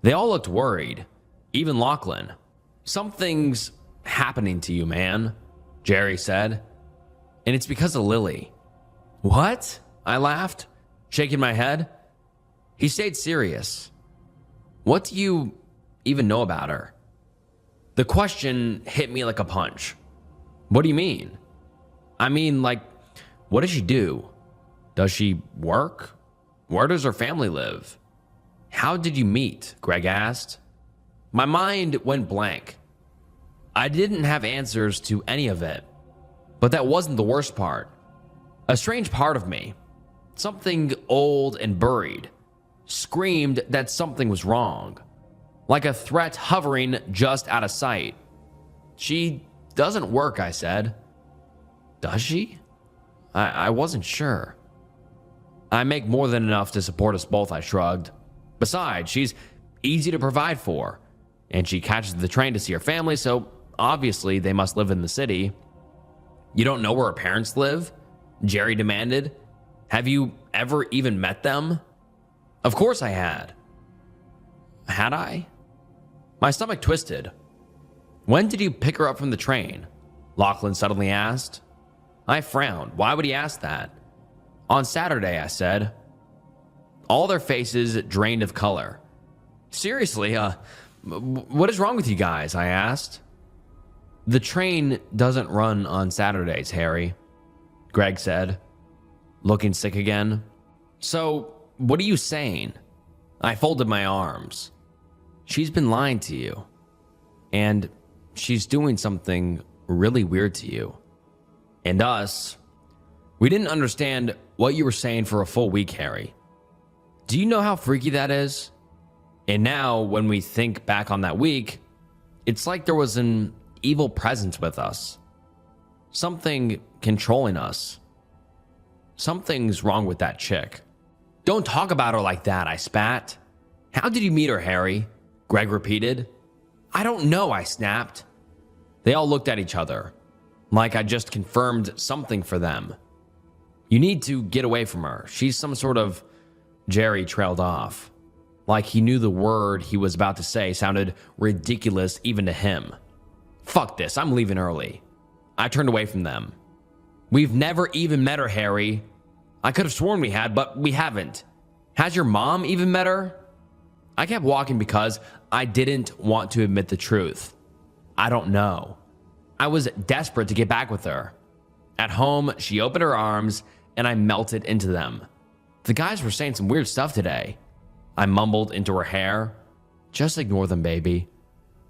They all looked worried, even Lachlan. Something's happening to you, man, Jerry said. And it's because of Lily. What? I laughed, shaking my head. He stayed serious. What do you even know about her? The question hit me like a punch. What do you mean? I mean, like, what does she do? Does she work? Where does her family live? How did you meet? Greg asked. My mind went blank. I didn't have answers to any of it. But that wasn't the worst part. A strange part of me, something old and buried, screamed that something was wrong. Like a threat hovering just out of sight. She doesn't work, I said. Does she? I wasn't sure. I make more than enough to support us both, I shrugged. Besides, she's easy to provide for. And she catches the train to see her family, so obviously they must live in the city. You don't know where her parents live? Jerry demanded. Have you ever even met them? Of course I had. Had I? My stomach twisted. When did you pick her up from the train? Lachlan suddenly asked. I frowned. Why would he ask that? On Saturday, I said. All their faces drained of color. Seriously, what is wrong with you guys? I asked. The train doesn't run on Saturdays, Harry, Greg said, looking sick again. So, what are you saying? I folded my arms. She's been lying to you. And she's doing something really weird to you. And us. We didn't understand what you were saying for a full week, Harry. Do you know how freaky that is? And now, when we think back on that week, it's like there was an evil presence with us. Something controlling us. Something's wrong with that chick. Don't talk about her like that, I spat. How did you meet her, Harry? Greg repeated. I don't know, I snapped. They all looked at each other, like I just confirmed something for them. You need to get away from her. She's some sort of... Jerry trailed off. Like he knew the word he was about to say sounded ridiculous even to him. Fuck this, I'm leaving early. I turned away from them. We've never even met her, Harry. I could have sworn we had, but we haven't. Has your mom even met her? I kept walking because I didn't want to admit the truth. I don't know. I was desperate to get back with her. At home, she opened her arms and I melted into them. The guys were saying some weird stuff today. I mumbled into her hair. Just ignore them, baby.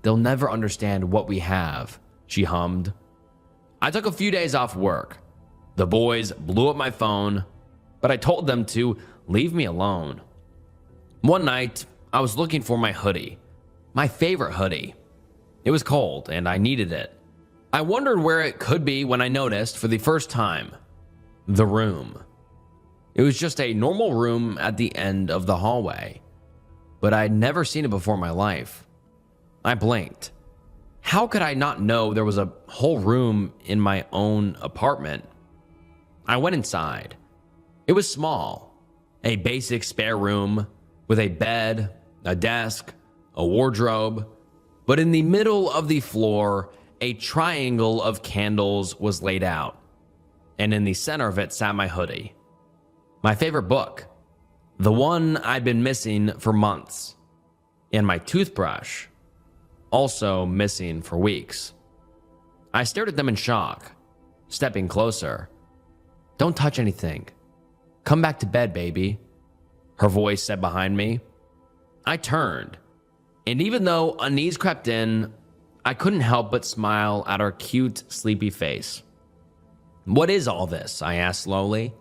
They'll never understand what we have, she hummed. I took a few days off work. The boys blew up my phone, but I told them to leave me alone. One night, I was looking for my hoodie, my favorite hoodie. It was cold and I needed it. I wondered where it could be when I noticed for the first time, the room. It was just a normal room at the end of the hallway, but I'd never seen it before in my life. I blinked. How could I not know there was a whole room in my own apartment? I went inside. It was small, a basic spare room with a bed, a desk, a wardrobe, but in the middle of the floor, a triangle of candles was laid out, and in the center of it sat my hoodie. My favorite book, the one I'd been missing for months, and my toothbrush, also missing for weeks. I stared at them in shock, stepping closer. "Don't touch anything. Come back to bed, baby," her voice said behind me. I turned, and even though unease crept in, I couldn't help but smile at her cute, sleepy face. "What is all this?" I asked slowly,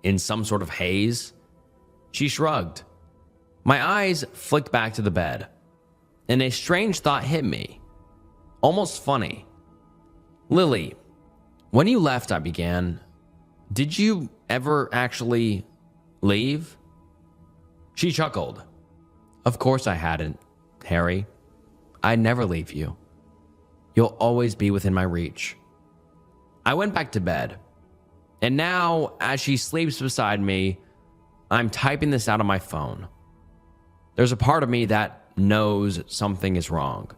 in some sort of haze. She shrugged. My eyes flicked back to the bed, and a strange thought hit me, almost funny. "Lily, when you left," I began, "did you ever actually leave?" She chuckled. "Of course I hadn't, Harry. I'd never leave you. You'll always be within my reach." I went back to bed, and now, as she sleeps beside me, I'm typing this out on my phone. There's a part of me that knows something is wrong,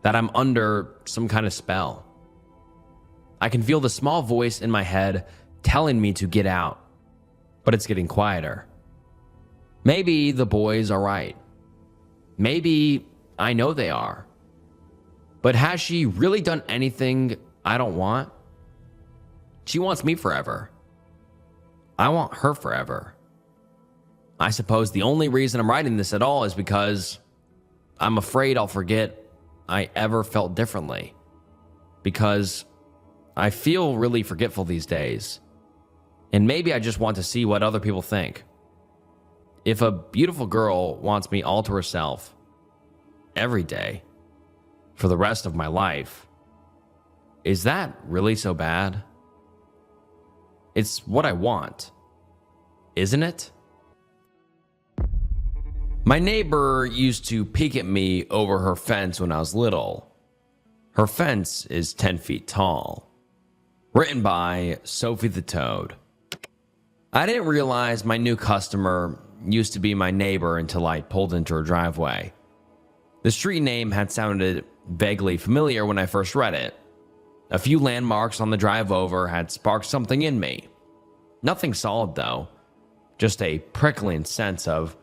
that I'm under some kind of spell. I can feel the small voice in my head telling me to get out, but it's getting quieter. Maybe the boys are right. Maybe I know they are. But has she really done anything I don't want? She wants me forever. I want her forever. I suppose the only reason I'm writing this at all is because I'm afraid I'll forget I ever felt differently. Because I feel really forgetful these days. And maybe I just want to see what other people think. If a beautiful girl wants me all to herself, every day, for the rest of my life, is that really so bad? It's what I want, isn't it? My neighbor used to peek at me over her fence when I was little. Her fence is 10 feet tall. Written by Sophie the Toad. I didn't realize my new customer used to be my neighbor until I pulled into her driveway. The street name had sounded vaguely familiar when I first read it. A few landmarks on the drive over had sparked something in me. Nothing solid though, just a prickling sense of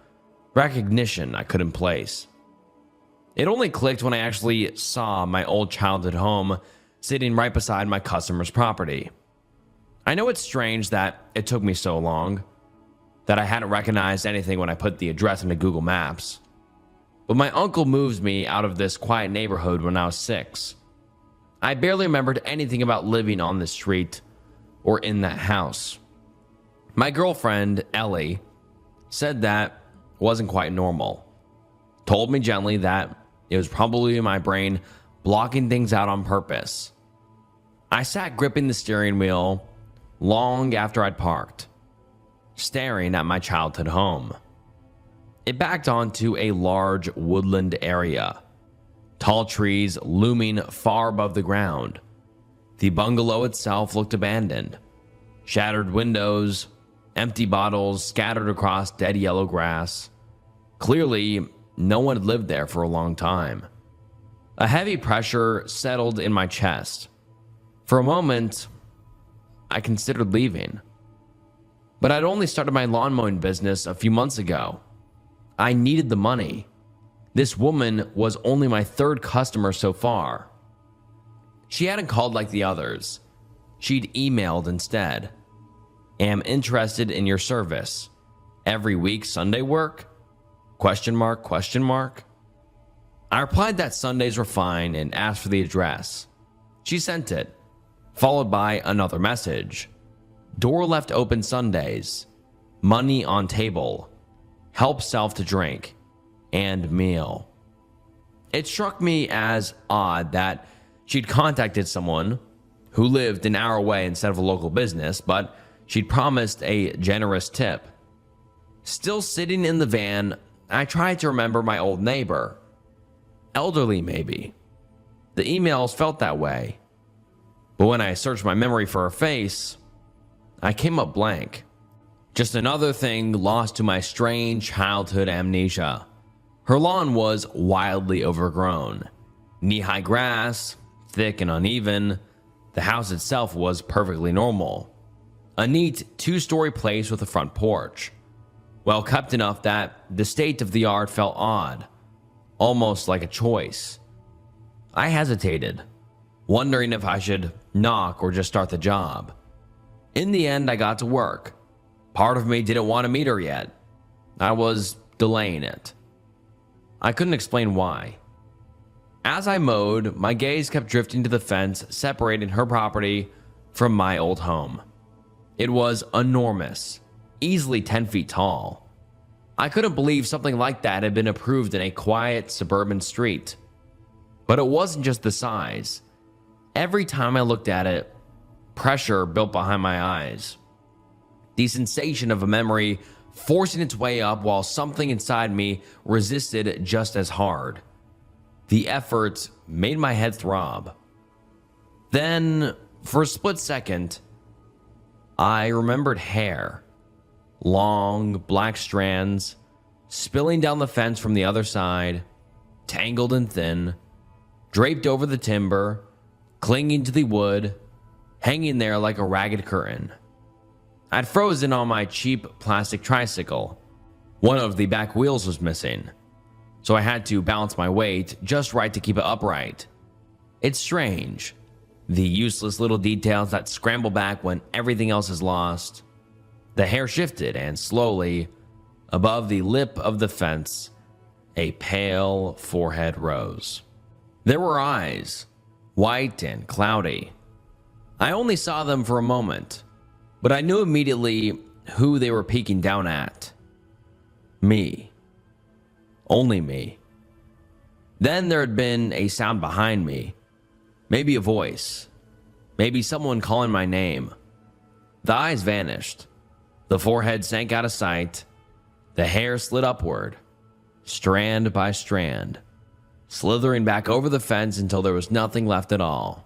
recognition I couldn't place. It only clicked when I actually saw my old childhood home sitting right beside my customer's property. I know it's strange that it took me so long, that I hadn't recognized anything when I put the address into Google Maps. But my uncle moved me out of this quiet neighborhood when I was 6. I barely remembered anything about living on this street or in that house. My girlfriend, Ellie, said that wasn't quite normal. Told me gently that it was probably my brain blocking things out on purpose. I sat gripping the steering wheel long after I'd parked, staring at my childhood home. It backed onto a large woodland area, tall trees looming far above the ground. The bungalow itself looked abandoned. Shattered windows, empty bottles scattered across dead yellow grass. Clearly, no one had lived there for a long time. A heavy pressure settled in my chest. For a moment, I considered leaving. But I'd only started my lawn mowing business a few months ago. I needed the money. This woman was only my 3rd customer so far. She hadn't called like the others. She'd emailed instead. Am interested in your service. Every week Sunday work? Question mark, question mark. I replied that Sundays were fine and asked for the address. She sent it, followed by another message. Door left open Sundays. money on table, help self to drink, and meal. It struck me as odd that she'd contacted someone who lived an hour away instead of a local business, but she'd promised a generous tip. Still sitting in the van, I tried to remember my old neighbor. Elderly, maybe. The emails felt that way. But when I searched my memory for her face, I came up blank. Just another thing lost to my strange childhood amnesia. Her lawn was wildly overgrown. Knee-high grass, thick and uneven. The house itself was perfectly normal. A neat 2-story place with a front porch. Well kept enough that the state of the yard felt odd, almost like a choice. I hesitated, wondering if I should knock or just start the job. In the end, I got to work. Part of me didn't want to meet her yet. I was delaying it. I couldn't explain why. As I mowed, my gaze kept drifting to the fence separating her property from my old home. It was enormous, easily 10 feet tall. I couldn't believe something like that had been approved in a quiet suburban street. But it wasn't just the size. Every time I looked at it, pressure built behind my eyes. The sensation of a memory forcing its way up while something inside me resisted just as hard. The effort made my head throb. Then, for a split second, I remembered hair. Long, black strands, spilling down the fence from the other side, tangled and thin, draped over the timber, clinging to the wood, hanging there like a ragged curtain. I'd frozen on my cheap plastic tricycle. One of the back wheels was missing, so I had to balance my weight just right to keep it upright. It's strange, the useless little details that scramble back when everything else is lost. The hair shifted, and slowly, above the lip of the fence, a pale forehead rose. There were eyes, white and cloudy. I only saw them for a moment, but I knew immediately who they were peeking down at. Me. Only me. Then there had been a sound behind me. Maybe a voice. Maybe someone calling my name. The eyes vanished. The forehead sank out of sight. The hair slid upward, strand by strand, slithering back over the fence until there was nothing left at all.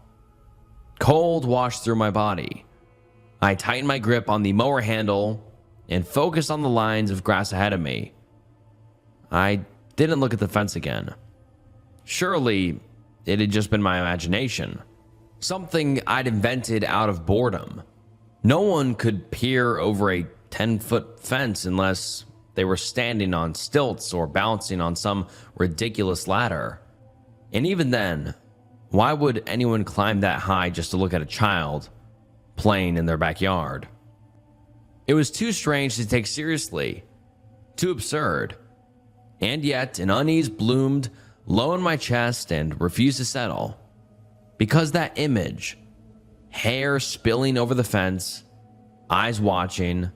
Cold washed through my body. I tightened my grip on the mower handle and focused on the lines of grass ahead of me. I didn't look at the fence again. Surely, it had just been my imagination. Something I'd invented out of boredom. No one could peer over a 10-foot fence unless they were standing on stilts or balancing on some ridiculous ladder. And even then, why would anyone climb that high just to look at a child playing in their backyard? It was too strange to take seriously, too absurd. And yet, an unease bloomed low in my chest and refused to settle. Because that image, hair spilling over the fence, eyes watching,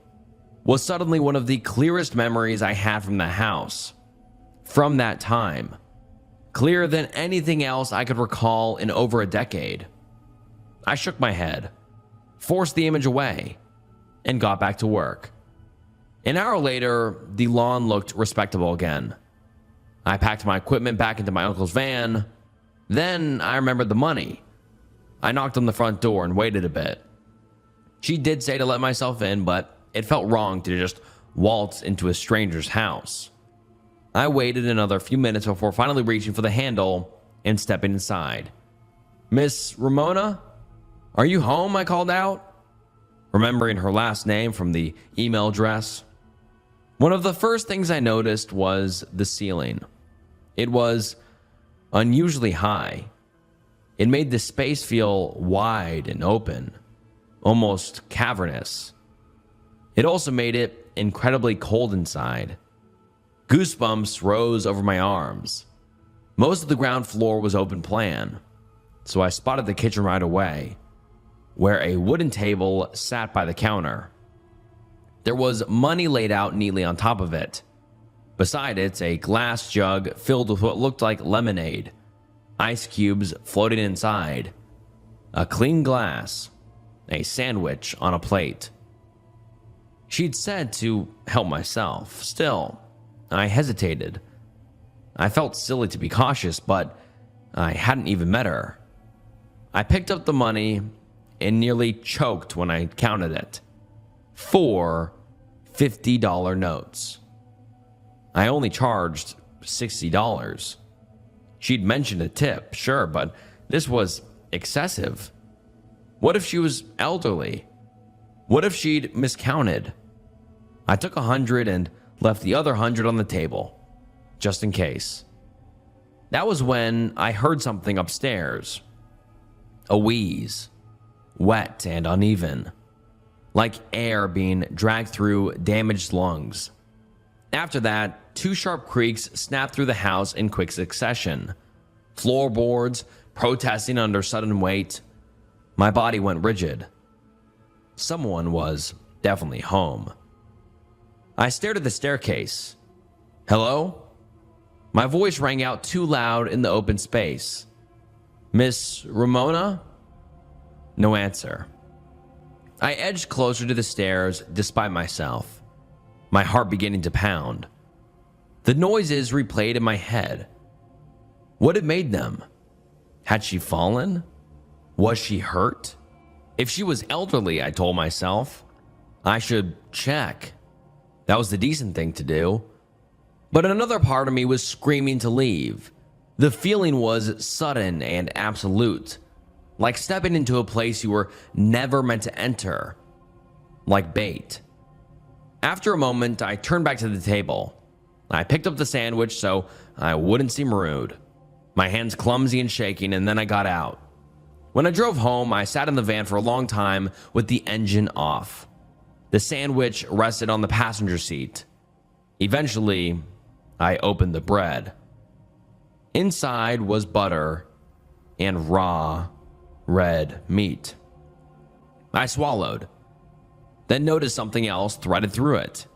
was suddenly one of the clearest memories I had from the house. From that time. Clearer than anything else I could recall in over a decade. I shook my head, forced the image away, and got back to work. An hour later, the lawn looked respectable again. I packed my equipment back into my uncle's van. Then I remembered the money. I knocked on the front door and waited a bit. She did say to let myself in, but it felt wrong to just waltz into a stranger's house. I waited another few minutes before finally reaching for the handle and stepping inside. "Miss Ramona? Are you home?" I called out, remembering her last name from the email address. One of the first things I noticed was the ceiling. It was unusually high. It made the space feel wide and open, almost cavernous. It also made it incredibly cold inside. Goosebumps rose over my arms. Most of the ground floor was open plan, so I spotted the kitchen right away, where a wooden table sat by the counter. There was money laid out neatly on top of it. Beside it, a glass jug filled with what looked like lemonade, ice cubes floating inside, a clean glass, a sandwich on a plate. She'd said to help myself. Still, I hesitated. I felt silly to be cautious, but I hadn't even met her. I picked up the money and nearly choked when I counted it. 4 $50 notes. I only charged $60. She'd mentioned a tip, sure, but this was excessive. What if she was elderly? What if she'd miscounted? I took 100 and left the other 100 on the table, just in case. That was when I heard something upstairs. A wheeze, wet and uneven, like air being dragged through damaged lungs. After that, 2 sharp creaks snapped through the house in quick succession. Floorboards protesting under sudden weight. My body went rigid. Someone was definitely home. I stared at the staircase. Hello? My voice rang out too loud in the open space. Miss Ramona? No answer. I edged closer to the stairs despite myself, my heart beginning to pound. The noises replayed in my head. What had made them? Had she fallen? Was she hurt? If she was elderly, I told myself, I should check. That was the decent thing to do. But another part of me was screaming to leave. The feeling was sudden and absolute, like stepping into a place you were never meant to enter, like bait. After a moment, I turned back to the table. I picked up the sandwich so I wouldn't seem rude, my hands clumsy and shaking, and then I got out. When I drove home, I sat in the van for a long time with the engine off. The sandwich rested on the passenger seat. Eventually, I opened the bread. Inside was butter and raw, red meat. I swallowed, then noticed something else threaded through it.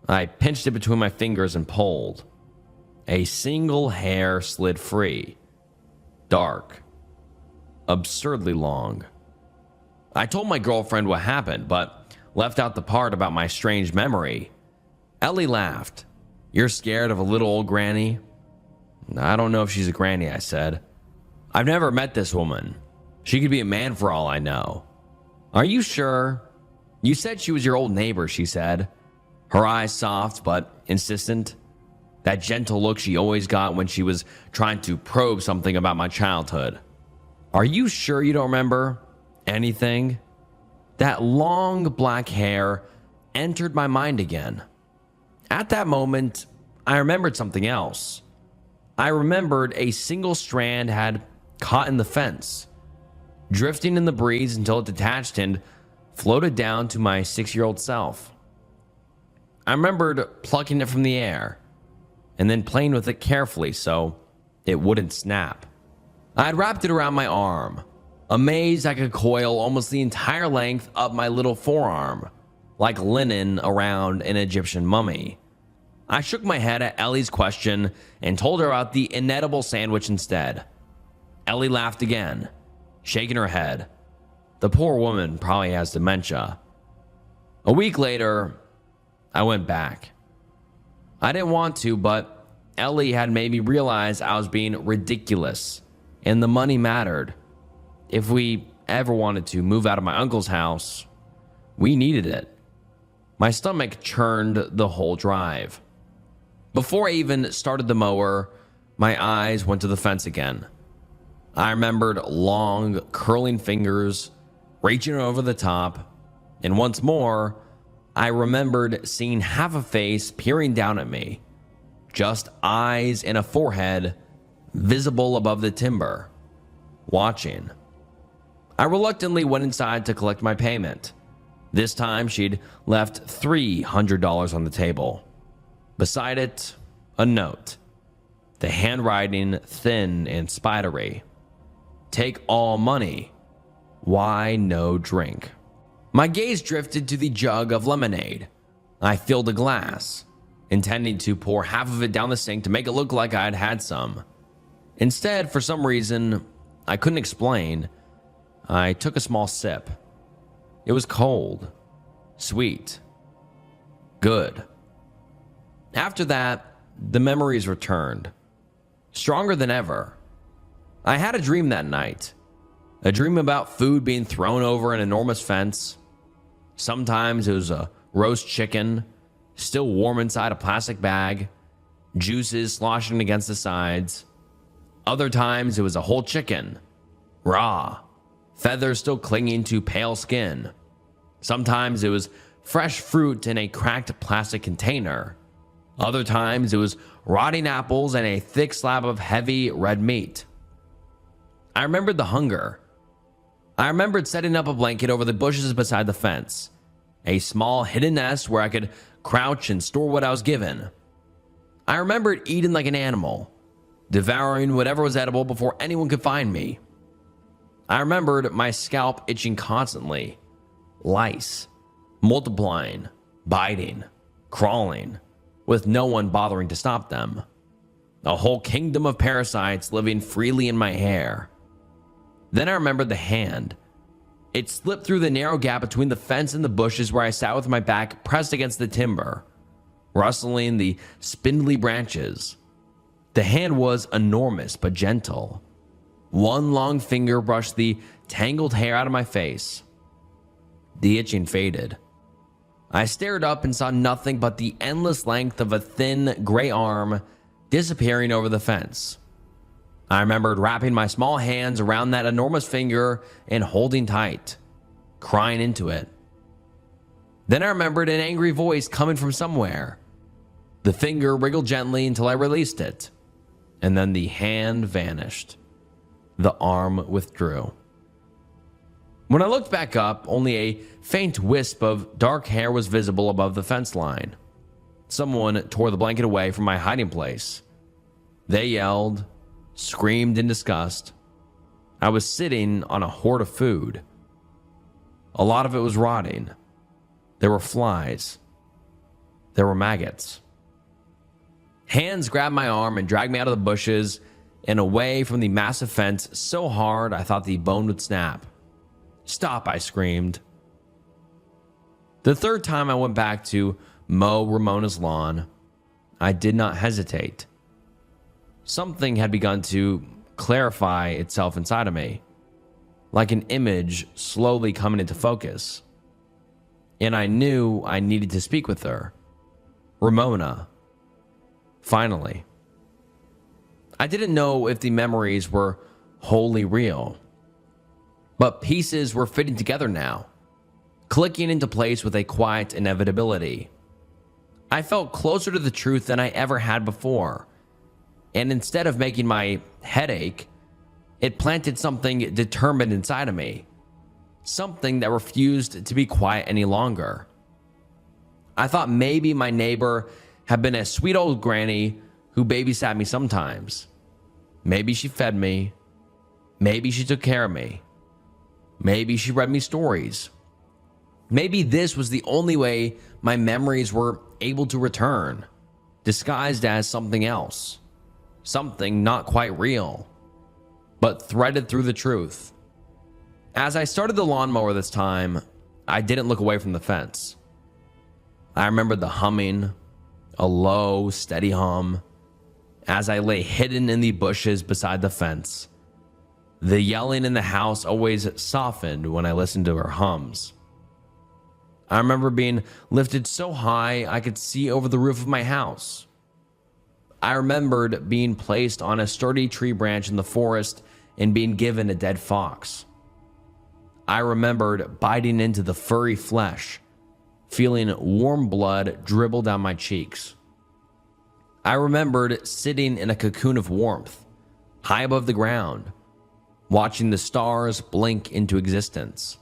I pinched it between my fingers and pulled. A single hair slid free. Dark. Absurdly long. I told my girlfriend what happened, but left out the part about my strange memory. Ellie laughed. You're scared of a little old granny? I don't know if she's a granny, I said. I've never met this woman. She could be a man for all I know. Are you sure? You said she was your old neighbor, she said. Her eyes soft but insistent. That gentle look she always got when she was trying to probe something about my childhood. Are you sure you don't remember anything? That long black hair entered my mind again. At that moment, I remembered something else. I remembered a single strand had caught in the fence, drifting in the breeze until it detached and floated down to my 6-year-old self. I remembered plucking it from the air and then playing with it carefully so it wouldn't snap. I had wrapped it around my arm, amazed I could coil almost the entire length up my little forearm, like linen around an Egyptian mummy. I shook my head at Ellie's question and told her about the inedible sandwich instead. Ellie laughed again, shaking her head. The poor woman probably has dementia. A week later, I went back. I didn't want to, but Ellie had made me realize I was being ridiculous, and the money mattered. If we ever wanted to move out of my uncle's house, we needed it. My stomach churned the whole drive. Before I even started the mower, my eyes went to the fence again. I remembered long, curling fingers reaching over the top, and once more, I remembered seeing half a face peering down at me, just eyes and a forehead visible above the timber, watching. I reluctantly went inside to collect my payment. This time, she'd left $300 on the table. Beside it, a note, the handwriting thin and spidery. Take all money. Why no drink? My gaze drifted to the jug of lemonade. I filled a glass, intending to pour half of it down the sink to make it look like I had had some. Instead, for some reason I couldn't explain, I took a small sip. It was cold, sweet, good. After that, the memories returned, stronger than ever. I had a dream that night, a dream about food being thrown over an enormous fence. Sometimes it was a roast chicken, still warm inside a plastic bag, juices sloshing against the sides. Other times it was a whole chicken, raw, feathers still clinging to pale skin. Sometimes it was fresh fruit in a cracked plastic container. Other times it was rotting apples and a thick slab of heavy red meat. I remembered the hunger. I remembered setting up a blanket over the bushes beside the fence, a small hidden nest where I could crouch and store what I was given. I remembered eating like an animal, devouring whatever was edible before anyone could find me. I remembered my scalp itching constantly, lice, multiplying, biting, crawling, with no one bothering to stop them. A whole kingdom of parasites living freely in my hair. Then I remembered the hand. It slipped through the narrow gap between the fence and the bushes where I sat with my back pressed against the timber, rustling the spindly branches. The hand was enormous but gentle. One long finger brushed the tangled hair out of my face. The itching faded. I stared up and saw nothing but the endless length of a thin gray arm disappearing over the fence. I remembered wrapping my small hands around that enormous finger and holding tight, crying into it. Then I remembered an angry voice coming from somewhere. The finger wriggled gently until I released it, and then the hand vanished. The arm withdrew. When I looked back up, only a faint wisp of dark hair was visible above the fence line. Someone tore the blanket away from my hiding place. They yelled, screamed in disgust. I was sitting on a hoard of food. A lot of it was rotting. There were flies. There were maggots. Hands grabbed my arm and dragged me out of the bushes and away from the massive fence so hard I thought the bone would snap. "Stop," I screamed. The third time I went back to mow Ramona's lawn, I did not hesitate. Something had begun to clarify itself inside of me, like an image slowly coming into focus. And I knew I needed to speak with her. Ramona. Finally. I didn't know if the memories were wholly real, but pieces were fitting together now, clicking into place with a quiet inevitability. I felt closer to the truth than I ever had before, and instead of making my head ache, it planted something determined inside of me, something that refused to be quiet any longer. I thought maybe my neighbor had been a sweet old granny who babysat me sometimes. Maybe she fed me. Maybe she took care of me. Maybe she read me stories. Maybe this was the only way my memories were able to return, disguised as something else, something not quite real, but threaded through the truth. As I started the lawnmower this time, I didn't look away from the fence. I remembered the humming, a low, steady hum, as I lay hidden in the bushes beside the fence. The yelling in the house always softened when I listened to her hums. I remember being lifted so high I could see over the roof of my house. I remembered being placed on a sturdy tree branch in the forest and being given a dead fox. I remembered biting into the furry flesh, feeling warm blood dribble down my cheeks. I remembered sitting in a cocoon of warmth, high above the ground, watching the stars blink into existence.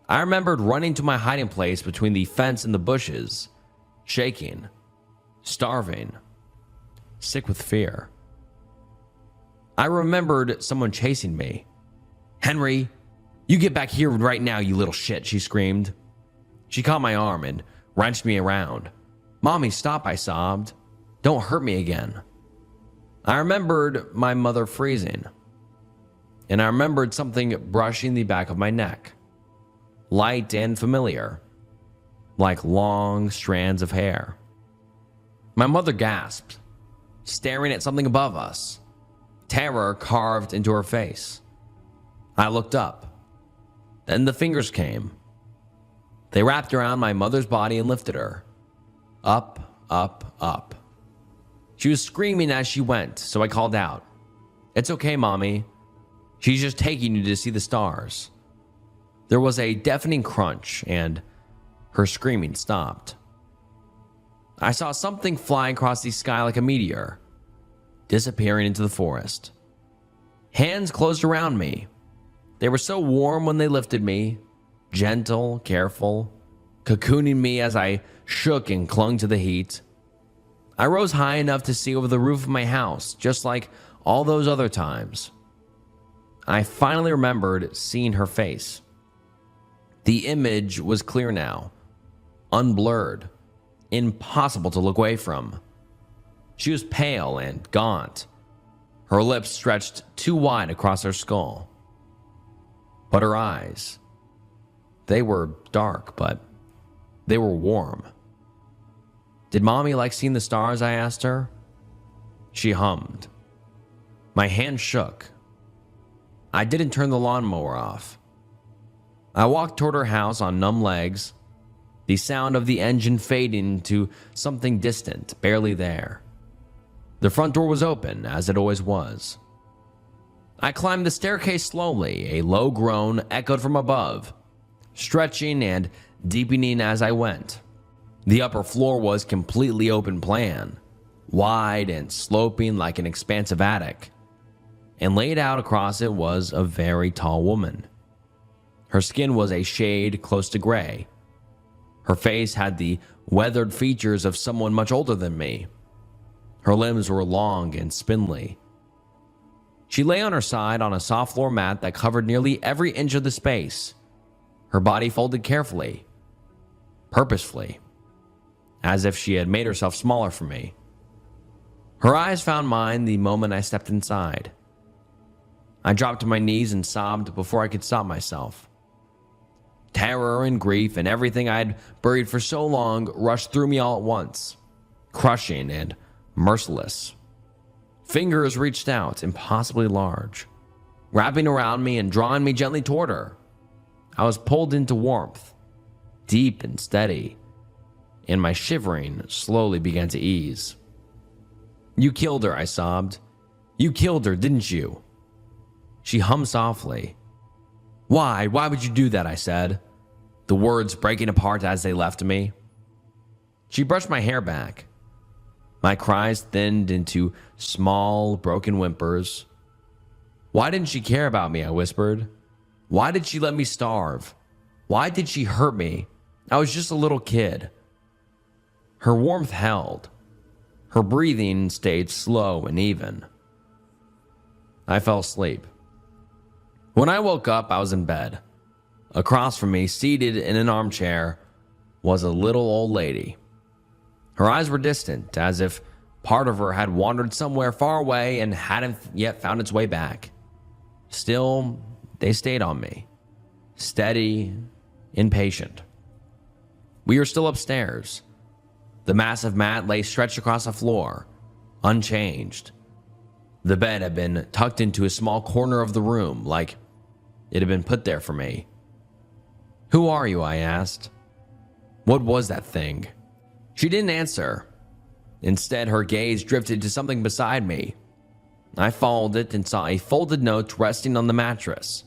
I remembered running to my hiding place between the fence and the bushes, shaking, starving, sick with fear. I remembered someone chasing me. "Henry, "You get back here right now, you little shit," she screamed. She caught my arm and wrenched me around. "Mommy, stop," I sobbed. "Don't hurt me again." I remembered my mother freezing, and I remembered something brushing the back of my neck, light and familiar, like long strands of hair. My mother gasped, staring at something above us, terror carved into her face. I looked up. Then the fingers came. They wrapped around my mother's body and lifted her. Up, up, up. She was screaming as she went, so I called out, "It's okay, Mommy. She's just taking you to see the stars." There was a deafening crunch, and her screaming stopped. I saw something fly across the sky like a meteor, disappearing into the forest. Hands closed around me. They were so warm when they lifted me, gentle, careful, cocooning me as I shook and clung to the heat. I rose high enough to see over the roof of my house, just like all those other times. I finally remembered seeing her face. The image was clear now, unblurred, impossible to look away from. She was pale and gaunt, her lips stretched too wide across her skull. But her eyes, they were dark, but they were warm. "Did Mommy like seeing the stars?" I asked her. She hummed. My hand shook. I didn't turn the lawnmower off. I walked toward her house on numb legs, the sound of the engine fading to something distant, barely there. The front door was open, as it always was. I climbed the staircase slowly, a low groan echoed from above, stretching and deepening as I went. The upper floor was completely open plan, wide and sloping like an expansive attic, and laid out across it was a very tall woman. Her skin was a shade close to gray. Her face had the weathered features of someone much older than me. Her limbs were long and spindly. She lay on her side on a soft floor mat that covered nearly every inch of the space, her body folded carefully, purposefully, as if she had made herself smaller for me. Her eyes found mine the moment I stepped inside. I dropped to my knees and sobbed before I could stop myself. Terror and grief and everything I had buried for so long rushed through me all at once, crushing and merciless. Fingers reached out, impossibly large, wrapping around me and drawing me gently toward her. I was pulled into warmth, deep and steady, and my shivering slowly began to ease. "You killed her," I sobbed. "You killed her, didn't you?" She hummed softly. Why would you do that?" I said, the words breaking apart as they left me. She brushed my hair back. My cries thinned into small, broken whimpers. "Why didn't she care about me?" I whispered. "Why did she let me starve? Why did she hurt me? I was just a little kid." Her warmth held. Her breathing stayed slow and even. I fell asleep. When I woke up, I was in bed. Across from me, seated in an armchair, was a little old lady. Her eyes were distant, as if part of her had wandered somewhere far away and hadn't yet found its way back. Still, they stayed on me, steady, impatient. We were still upstairs. The massive mat lay stretched across the floor, unchanged. The bed had been tucked into a small corner of the room, like it had been put there for me. "Who are you?" I asked. "What was that thing?" She didn't answer. Instead, her gaze drifted to something beside me. I followed it and saw a folded note resting on the mattress.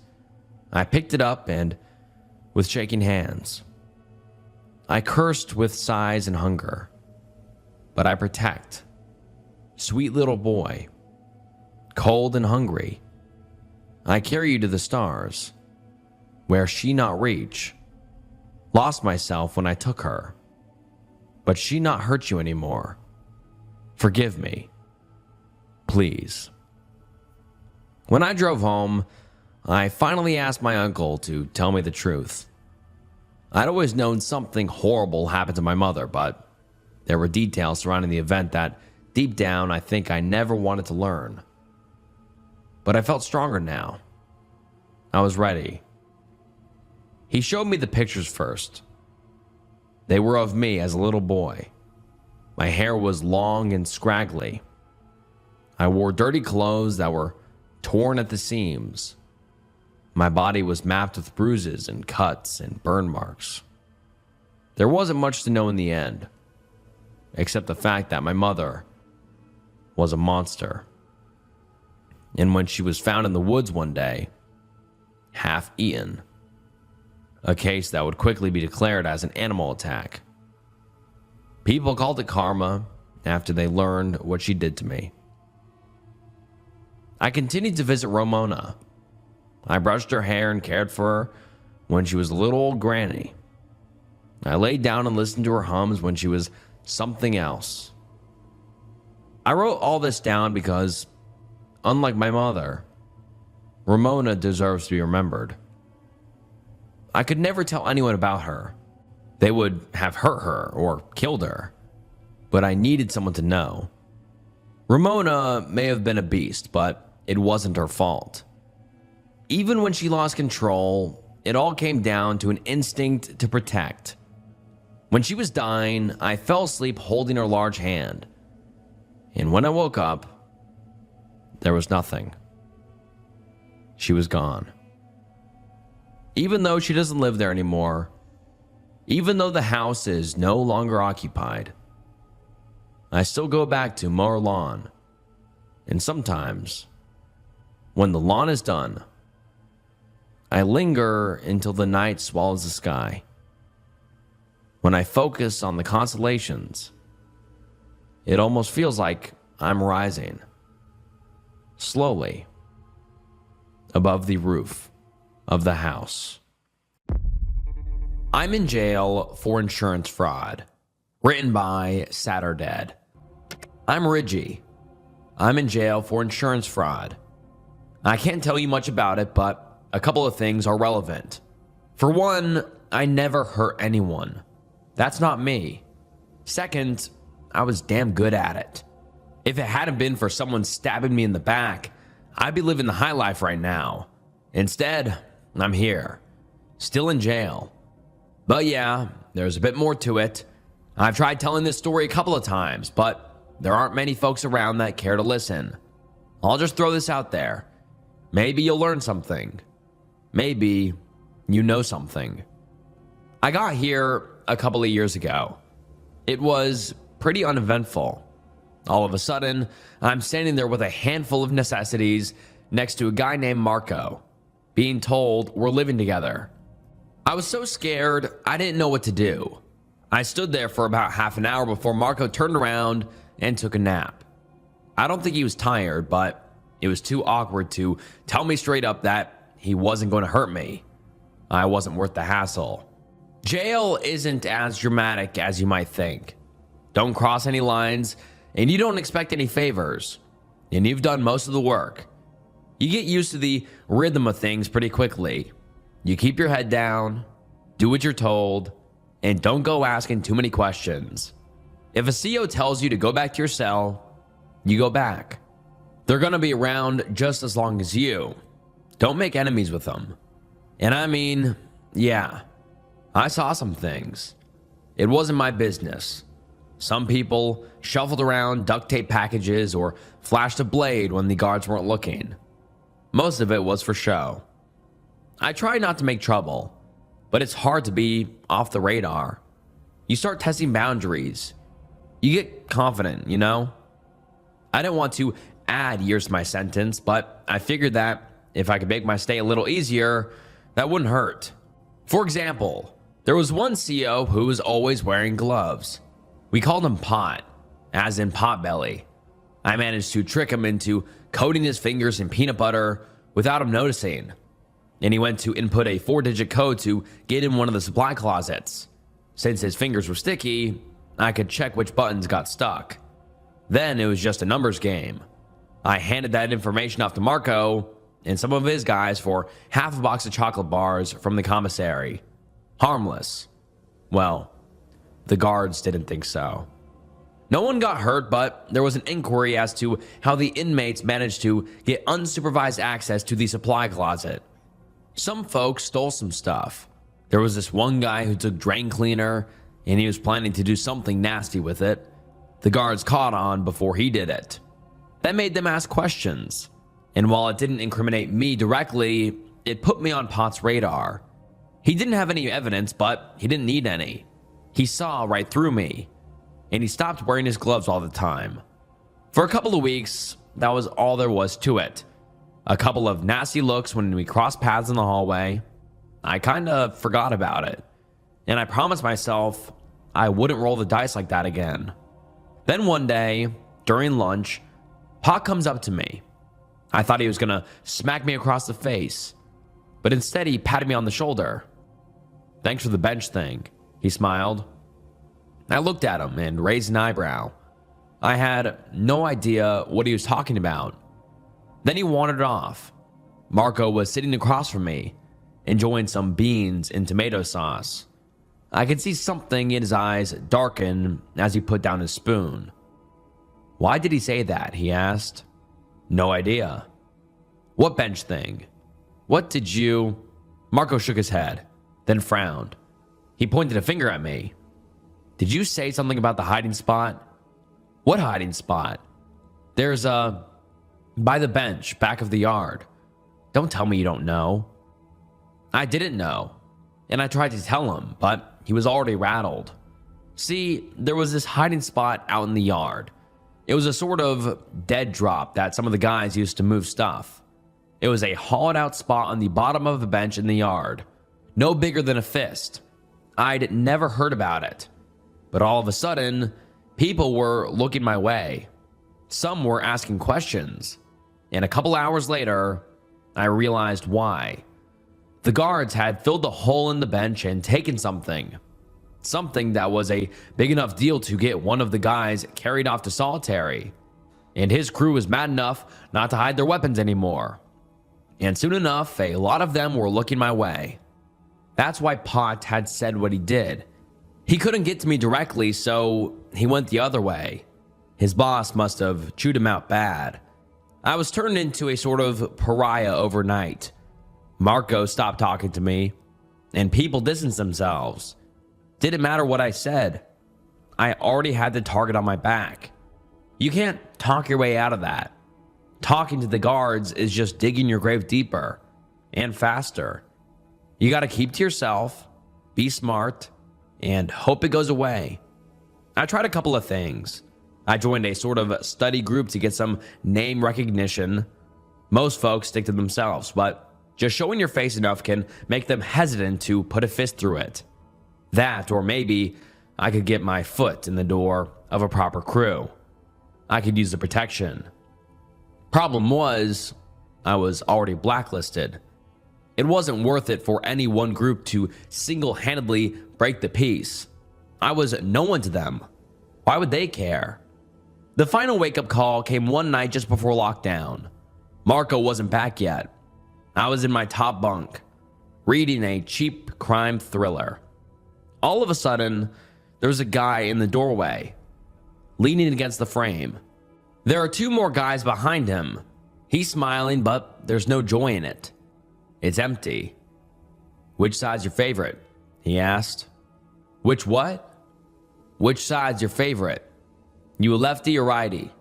I picked it up and, with shaking hands, I cursed with sighs and hunger. But I protect. Sweet little boy, cold and hungry, I carry you to the stars, where she not reach. Lost myself when I took her, but she not hurt you anymore. Forgive me, please. When I drove home, I finally asked my uncle to tell me the truth. I'd always known something horrible happened to my mother, but there were details surrounding the event that, deep down, I think I never wanted to learn. But I felt stronger now. I was ready. He showed me the pictures first. They were of me as a little boy. My hair was long and scraggly. I wore dirty clothes that were torn at the seams. My body was mapped with bruises and cuts and burn marks. There wasn't much to know in the end, except the fact that my mother was a monster. And when she was found in the woods one day, half eaten, a case that would quickly be declared as an animal attack. People called it karma after they learned what she did to me. I continued to visit Ramona. I brushed her hair and cared for her when she was a little old granny. I laid down and listened to her hums when she was something else. I wrote all this down because, unlike my mother, Ramona deserves to be remembered. I could never tell anyone about her. They would have hurt her or killed her. But I needed someone to know. Ramona may have been a beast, but it wasn't her fault. Even when she lost control, it all came down to an instinct to protect. When she was dying, I fell asleep holding her large hand. And when I woke up, there was nothing. She was gone. Even though she doesn't live there anymore, even though the house is no longer occupied, I still go back to mow her lawn. And sometimes, when the lawn is done, I linger until the night swallows the sky. When I focus on the constellations, it almost feels like I'm rising, slowly, above the roof of the house. I'm in jail for insurance fraud. Written by Saturdead. I'm Ridgy. I'm in jail for insurance fraud. I can't tell you much about it, but a couple of things are relevant. For one, I never hurt anyone. That's not me. Second, I was damn good at it. If it hadn't been for someone stabbing me in the back, I'd be living the high life right now. Instead, I'm here, still in jail. But yeah, there's a bit more to it. I've tried telling this story a couple of times, but there aren't many folks around that care to listen. I'll just throw this out there. Maybe you'll learn something. Maybe you know something. I got here a couple of years ago. It was pretty uneventful. All of a sudden, I'm standing there with a handful of necessities next to a guy named Marco, being told we're living together. I was so scared, I didn't know what to do. I stood there for about half an hour before Marco turned around and took a nap. I don't think he was tired, but it was too awkward to tell me straight up that he wasn't going to hurt me. I wasn't worth the hassle. Jail isn't as dramatic as you might think. Don't cross any lines, and you don't expect any favors. And you've done most of the work. You get used to the rhythm of things pretty quickly. You keep your head down, do what you're told, and don't go asking too many questions. If a CO tells you to go back to your cell, you go back. They're going to be around just as long as you. Don't make enemies with them. And I mean, yeah, I saw some things. It wasn't my business. Some people shuffled around duct tape packages or flashed a blade when the guards weren't looking. Most of it was for show. I try not to make trouble, but it's hard to be off the radar. You start testing boundaries. You get confident, you know? I didn't want to add years to my sentence, but I figured that if I could make my stay a little easier, that wouldn't hurt. For example, there was one CO who was always wearing gloves. We called him Pot, as in Potbelly. I managed to trick him into coating his fingers in peanut butter without him noticing. And he went to input a 4-digit code to get in one of the supply closets. Since his fingers were sticky, I could check which buttons got stuck. Then it was just a numbers game. I handed that information off to Marco, and some of his guys for half a box of chocolate bars from the commissary. Harmless. Well, the guards didn't think so. No one got hurt, but there was an inquiry as to how the inmates managed to get unsupervised access to the supply closet. Some folks stole some stuff. There was this one guy who took drain cleaner, and he was planning to do something nasty with it. The guards caught on before he did it. That made them ask questions. And while it didn't incriminate me directly, it put me on Pot's radar. He didn't have any evidence, but he didn't need any. He saw right through me, and he stopped wearing his gloves all the time. For a couple of weeks, that was all there was to it. A couple of nasty looks when we crossed paths in the hallway. I kinda forgot about it, and I promised myself I wouldn't roll the dice like that again. Then one day, during lunch, Pot comes up to me. I thought he was gonna smack me across the face, but instead he patted me on the shoulder. "Thanks for the bench thing," he smiled. I looked at him and raised an eyebrow. I had no idea what he was talking about. Then he wandered off. Marco was sitting across from me, enjoying some beans and tomato sauce. I could see something in his eyes darken as he put down his spoon. "Why did he say that?" he asked. "No idea." "What bench thing? What did you—" Marco shook his head, then frowned. He pointed a finger at me. "Did you say something about the hiding spot?" "What hiding spot?" "There's a... by the bench, back of the yard." "Don't tell me you don't know." I didn't know, and I tried to tell him, but he was already rattled. See, there was this hiding spot out in the yard. It was a sort of dead drop that some of the guys used to move stuff. It was a hollowed out spot on the bottom of a bench in the yard, no bigger than a fist. I'd never heard about it, but all of a sudden, people were looking my way. Some were asking questions, and a couple hours later, I realized why. The guards had filled the hole in the bench and taken something. Something that was a big enough deal to get one of the guys carried off to solitary. And his crew was mad enough not to hide their weapons anymore. And soon enough, a lot of them were looking my way. That's why Pot had said what he did. He couldn't get to me directly, so he went the other way. His boss must have chewed him out bad. I was turned into a sort of pariah overnight. Marco stopped talking to me, and people distanced themselves. Didn't matter what I said. I already had the target on my back. You can't talk your way out of that. Talking to the guards is just digging your grave deeper and faster. You gotta keep to yourself, be smart, and hope it goes away. I tried a couple of things. I joined a sort of study group to get some name recognition. Most folks stick to themselves, but just showing your face enough can make them hesitant to put a fist through it. That, or maybe I could get my foot in the door of a proper crew. I could use the protection. Problem was, I was already blacklisted. It wasn't worth it for any one group to single-handedly break the peace. I was no one to them. Why would they care? The final wake-up call came one night just before lockdown. Marco wasn't back yet. I was in my top bunk, reading a cheap crime thriller. All of a sudden, there was a guy in the doorway, leaning against the frame. There are two more guys behind him. He's smiling, but there's no joy in it. It's empty. "Which side's your favorite?" he asked. "Which what?" "Which side's your favorite? You a lefty or righty?"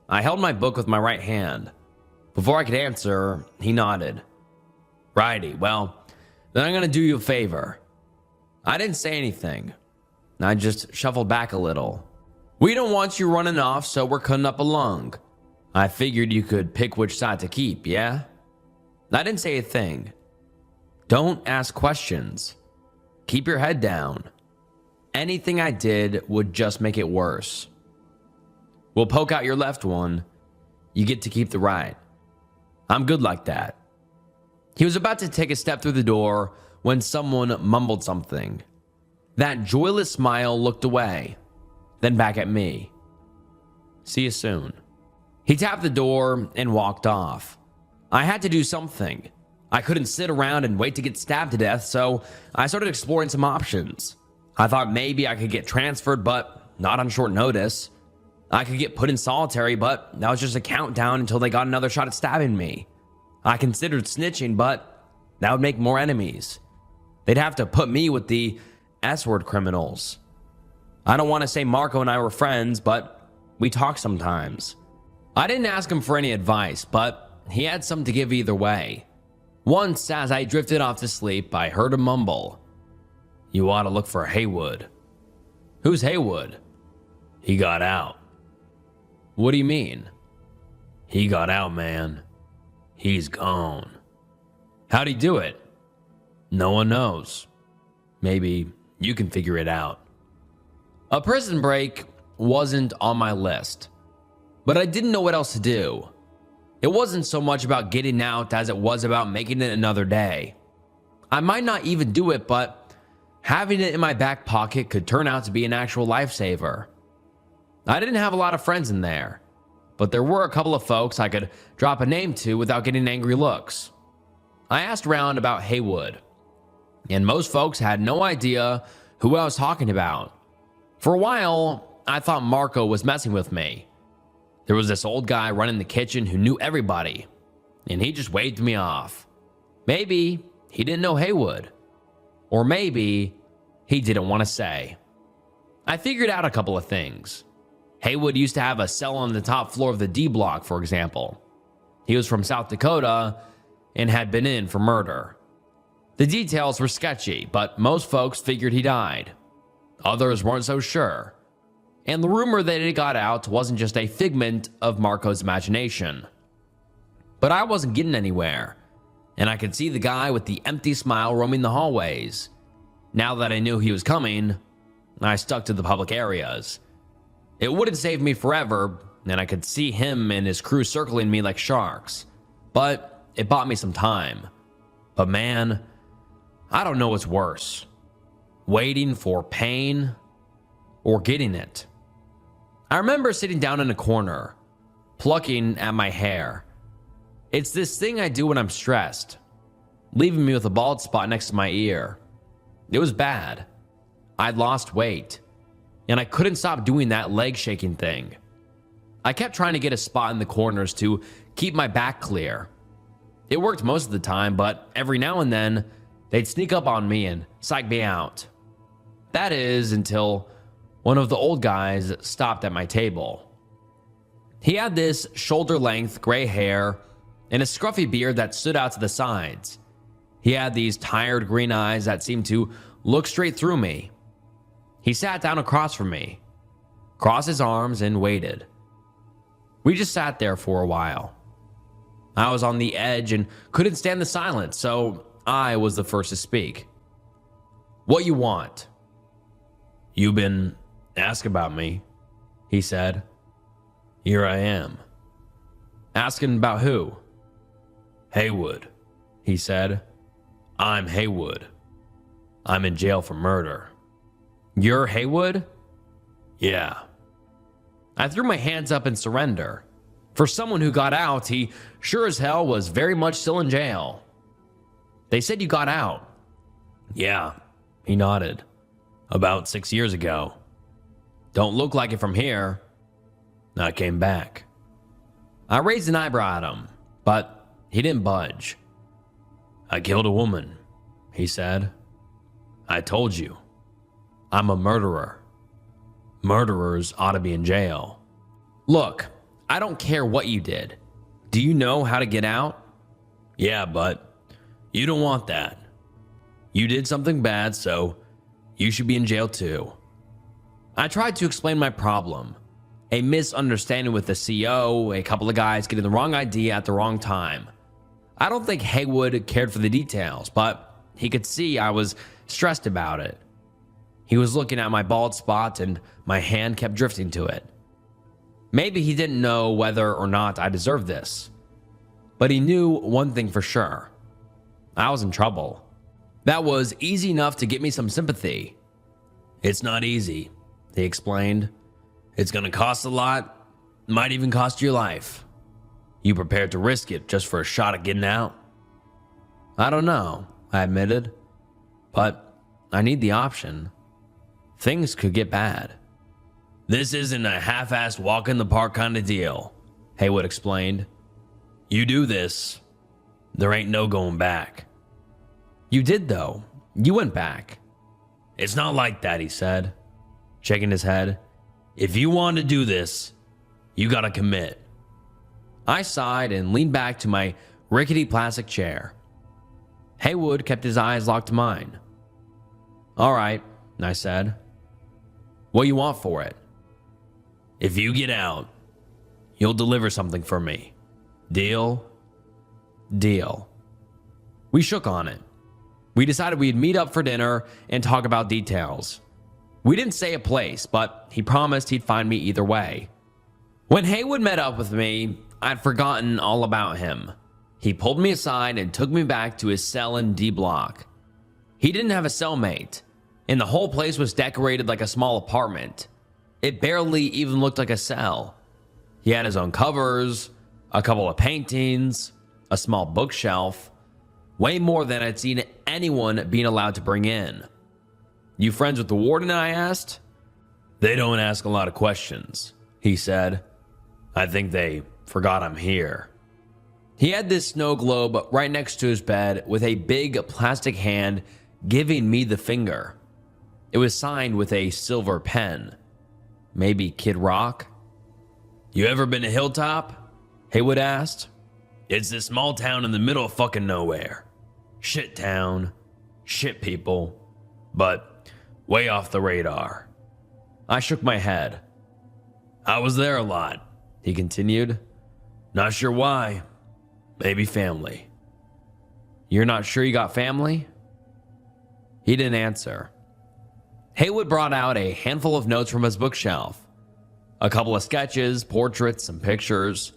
I held my book with my right hand. Before I could answer, he nodded. "Righty. Well, then I'm gonna do you a favor." I didn't say anything. I just shuffled back a little. "We don't want you running off, so we're cutting up a lung. I figured you could pick which side to keep, yeah?" I didn't say a thing. Don't ask questions. Keep your head down. Anything I did would just make it worse. "We'll poke out your left one. You get to keep the right. I'm good like that." He was about to take a step through the door when someone mumbled something. That joyless smile looked away, then back at me. "See you soon." He tapped the door and walked off. I had to do something. I couldn't sit around and wait to get stabbed to death, so I started exploring some options. I thought maybe I could get transferred, but not on short notice. I could get put in solitary, but that was just a countdown until they got another shot at stabbing me. I considered snitching, but that would make more enemies. They'd have to put me with the S-word criminals. I don't want to say Marco and I were friends, but we talk sometimes. I didn't ask him for any advice, but he had some to give either way. Once, as I drifted off to sleep, I heard him mumble, "You ought to look for Haywood." "Who's Haywood?" "He got out." "What do you mean?" "He got out, man. He's gone." "How'd he do it?" "No one knows. Maybe you can figure it out." A prison break wasn't on my list, but I didn't know what else to do. It wasn't so much about getting out as it was about making it another day. I might not even do it, but having it in my back pocket could turn out to be an actual lifesaver. I didn't have a lot of friends in there, but there were a couple of folks I could drop a name to without getting angry looks. I asked around about Haywood, and most folks had no idea who I was talking about. For a while, I thought Marco was messing with me. There was this old guy running the kitchen who knew everybody, and he just waved me off. Maybe he didn't know Haywood, or maybe he didn't want to say. I figured out a couple of things. Haywood used to have a cell on the top floor of the D block, for example. He was from South Dakota and had been in for murder. The details were sketchy, but most folks figured he died. Others weren't so sure. And the rumor that it got out wasn't just a figment of Marco's imagination. But I wasn't getting anywhere, and I could see the guy with the empty smile roaming the hallways. Now that I knew he was coming, I stuck to the public areas. It wouldn't save me forever, and I could see him and his crew circling me like sharks. But it bought me some time. But man, I don't know what's worse. Waiting for pain or getting it. I remember sitting down in a corner, plucking at my hair. It's this thing I do when I'm stressed, leaving me with a bald spot next to my ear. It was bad. I'd lost weight, and I couldn't stop doing that leg shaking thing. I kept trying to get a spot in the corners to keep my back clear. It worked most of the time, but every now and then, they'd sneak up on me and psych me out. That is, until one of the old guys stopped at my table. He had this shoulder-length gray hair and a scruffy beard that stood out to the sides. He had these tired green eyes that seemed to look straight through me. He sat down across from me, crossed his arms, and waited. We just sat there for a while. I was on the edge and couldn't stand the silence, so I was the first to speak. "What you want?" "You been asking about me," he said. "Here I am." "Asking about who?" "Haywood," he said. "I'm Haywood. I'm in jail for murder." "You're Haywood?" "Yeah." I threw my hands up in surrender. For someone who got out, he sure as hell was very much still in jail. "They said you got out." "Yeah," he nodded. "About 6 years ago." "Don't look like it from here." "I came back." I raised an eyebrow at him, but he didn't budge. "I killed a woman," he said. "I told you. I'm a murderer. Murderers ought to be in jail." "Look, I don't care what you did. Do you know how to get out?" "Yeah, but you don't want that. You did something bad, so you should be in jail too." I tried to explain my problem. A misunderstanding with the CO, a couple of guys getting the wrong idea at the wrong time. I don't think Haywood cared for the details, but he could see I was stressed about it. He was looking at my bald spot and my hand kept drifting to it. Maybe he didn't know whether or not I deserved this, but he knew one thing for sure. I was in trouble. That was easy enough to get me some sympathy. "It's not easy," he explained. "It's gonna cost a lot, might even cost your life." You prepared to risk it just for a shot at getting out? I don't know, I admitted. But I need the option. Things could get bad. This isn't a half-assed walk in the park kind of deal, Haywood explained. You do this, there ain't no going back. You did though. You went back. It's not like that, he said, shaking his head. If you want to do this, you gotta commit. I sighed and leaned back to my rickety plastic chair. Haywood kept his eyes locked to mine. All right, I said. What you want for it? If you get out, you'll deliver something for me. Deal? Deal. We shook on it. We decided we'd meet up for dinner and talk about details. We didn't say a place, but he promised he'd find me either way. When Haywood met up with me, I'd forgotten all about him. He pulled me aside and took me back to his cell in D block. He didn't have a cellmate, and the whole place was decorated like a small apartment. It barely even looked like a cell. He had his own covers, a couple of paintings, a small bookshelf, way more than I'd seen anyone being allowed to bring in. You friends with the warden, I asked? They don't ask a lot of questions, he said. I think they forgot I'm here. He had this snow globe right next to his bed with a big plastic hand giving me the finger. It was signed with a silver pen. Maybe Kid Rock? You ever been to Hilltop? Haywood asked. It's this small town in the middle of fucking nowhere. Shit town, shit people, but way off the radar. I shook my head. I was there a lot, he continued. Not sure why. Maybe family. You're not sure you got family? He didn't answer. Haywood brought out a handful of notes from his bookshelf. A couple of sketches, portraits, some pictures,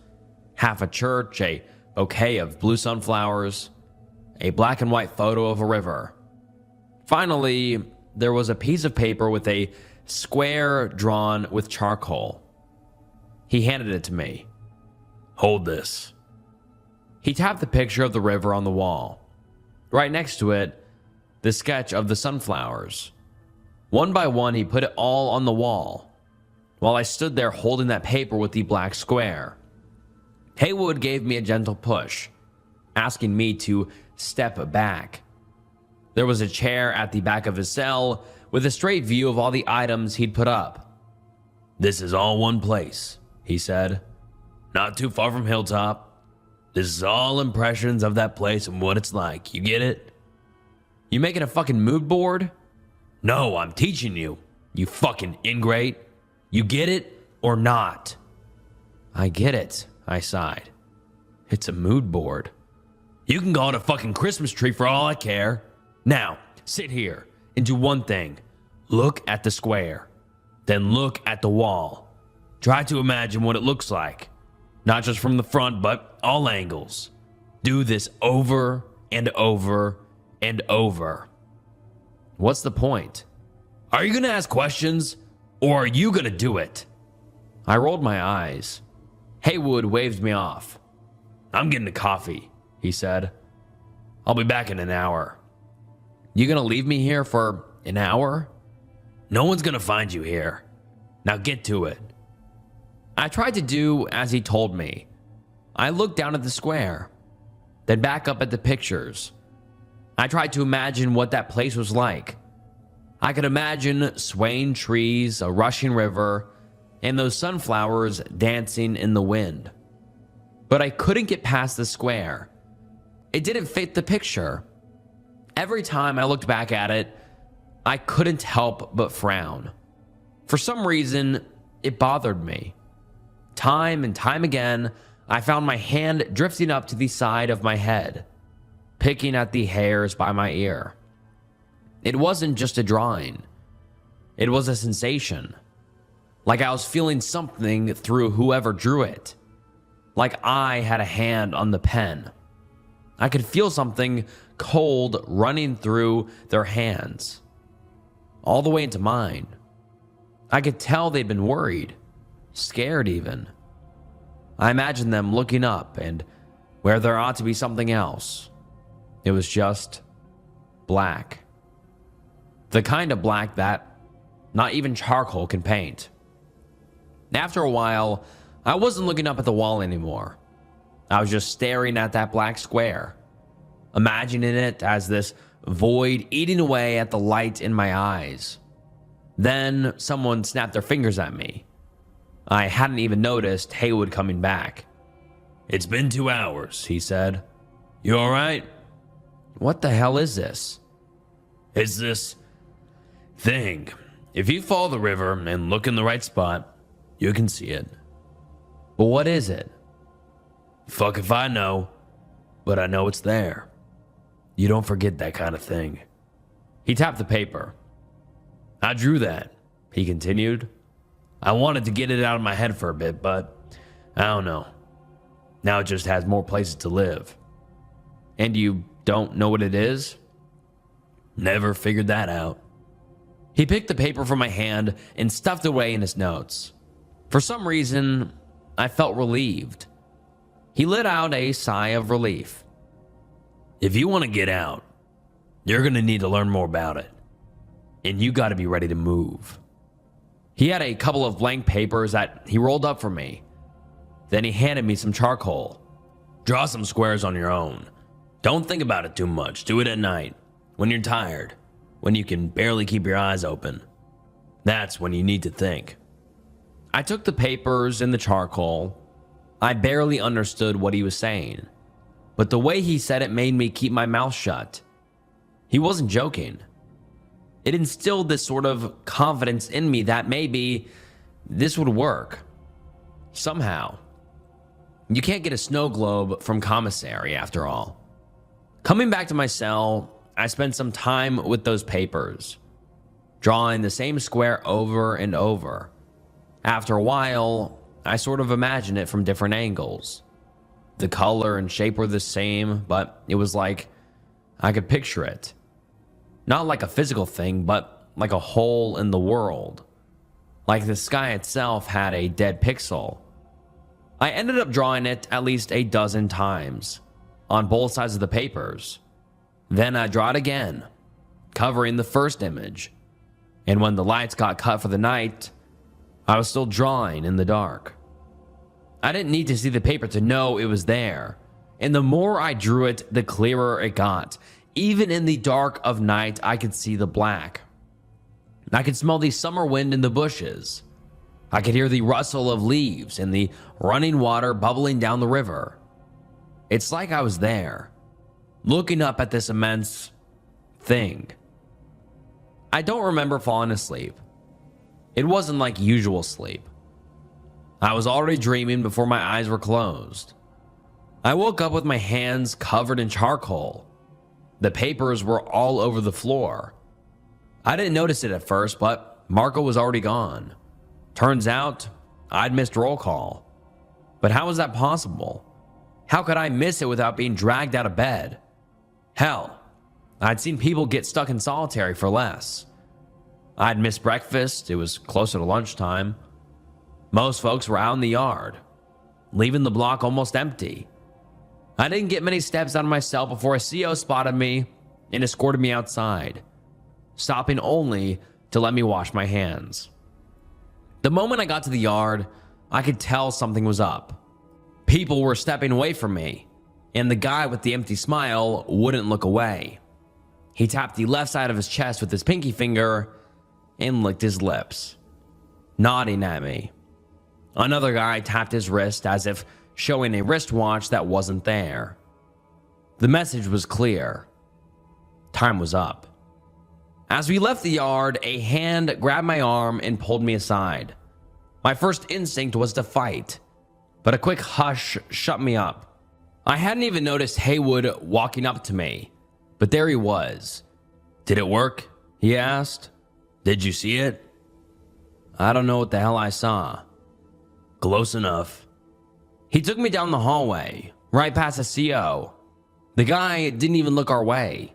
half a church, a bouquet of blue sunflowers, a black and white photo of a river. Finally, there was a piece of paper with a square drawn with charcoal. He handed it to me. Hold this. He tapped the picture of the river on the wall. Right next to it, the sketch of the sunflowers. One by one, he put it all on the wall, while I stood there holding that paper with the black square. Haywood gave me a gentle push, asking me to step back. There was a chair at the back of his cell with a straight view of all the items he'd put up. This is all one place, he said. Not too far from Hilltop. This is all impressions of that place and what it's like. You get it? You making a fucking mood board? No, I'm teaching you, you fucking ingrate. You get it or not? I get it, I sighed. It's a mood board. You can call it a fucking Christmas tree for all I care. Now, sit here and do one thing. Look at the square. Then look at the wall. Try to imagine what it looks like. Not just from the front, but all angles. Do this over and over and over. What's the point? Are you gonna ask questions, or are you gonna do it? I rolled my eyes. Haywood waved me off. I'm getting a coffee, he said. I'll be back in an hour. You gonna leave me here for an hour? No one's gonna find you here. Now get to it. I tried to do as he told me. I looked down at the square, then back up at the pictures. I tried to imagine what that place was like. I could imagine swaying trees, a rushing river, and those sunflowers dancing in the wind. But I couldn't get past the square. It didn't fit the picture. Every time I looked back at it, I couldn't help but frown. For some reason, it bothered me. Time and time again, I found my hand drifting up to the side of my head, picking at the hairs by my ear. It wasn't just a drawing. It was a sensation. Like I was feeling something through whoever drew it. Like I had a hand on the pen. I could feel something cold running through their hands, all the way into mine. I could tell they'd been worried, scared even. I imagined them looking up and where there ought to be something else. It was just black. The kind of black that not even charcoal can paint. After a while, I wasn't looking up at the wall anymore. I was just staring at that black square, imagining it as this void eating away at the light in my eyes. Then someone snapped their fingers at me. I hadn't even noticed Haywood coming back. "It's been 2 hours," he said. "You all right?" "What the hell is this?" "It's this thing. If you follow the river and look in the right spot, you can see it." "But what is it?" "Fuck if I know, but I know it's there. You don't forget that kind of thing." He tapped the paper. "I drew that," he continued. "I wanted to get it out of my head for a bit, but I don't know. Now it just has more places to live." "And you don't know what it is?" "Never figured that out." He picked the paper from my hand and stuffed it away in his notes. For some reason, I felt relieved. He let out a sigh of relief. "If you want to get out, you're going to need to learn more about it. And you got to be ready to move." He had a couple of blank papers that he rolled up for me. Then he handed me some charcoal. "Draw some squares on your own. Don't think about it too much. Do it at night, when you're tired, when you can barely keep your eyes open. That's when you need to think." I took the papers and the charcoal. I barely understood what he was saying, but the way he said it made me keep my mouth shut. He wasn't joking. It instilled this sort of confidence in me that maybe this would work. Somehow. You can't get a snow globe from commissary, after all. Coming back to my cell, I spent some time with those papers, drawing the same square over and over. After a while, I sort of imagined it from different angles. The color and shape were the same, but it was like I could picture it. Not like a physical thing, but like a hole in the world. Like the sky itself had a dead pixel. I ended up drawing it at least a dozen times, on both sides of the papers. Then I draw it again, covering the first image. And when the lights got cut for the night, I was still drawing in the dark. I didn't need to see the paper to know it was there. And the more I drew it, the clearer it got. Even in the dark of night, I could see the black. I could smell the summer wind in the bushes. I could hear the rustle of leaves and the running water bubbling down the river. It's like I was there, looking up at this immense thing. I don't remember falling asleep. It wasn't like usual sleep. I was already dreaming before my eyes were closed. I woke up with my hands covered in charcoal. The papers were all over the floor. I didn't notice it at first, but Marco was already gone. Turns out, I'd missed roll call. But how was that possible? How could I miss it without being dragged out of bed? Hell, I'd seen people get stuck in solitary for less. I'd missed breakfast. It was closer to lunchtime. Most folks were out in the yard, leaving the block almost empty. I didn't get many steps out of my cell before a CO spotted me and escorted me outside, stopping only to let me wash my hands. The moment I got to the yard, I could tell something was up. People were stepping away from me, and the guy with the empty smile wouldn't look away. He tapped the left side of his chest with his pinky finger and licked his lips, nodding at me. Another guy tapped his wrist as if showing a wristwatch that wasn't there. The message was clear. Time was up. As we left the yard, a hand grabbed my arm and pulled me aside. My first instinct was to fight, but a quick hush shut me up. I hadn't even noticed Haywood walking up to me, but there he was. "Did it work?" he asked. "Did you see it?" "I don't know what the hell I saw." "Close enough." He took me down the hallway, right past the CO. The guy didn't even look our way.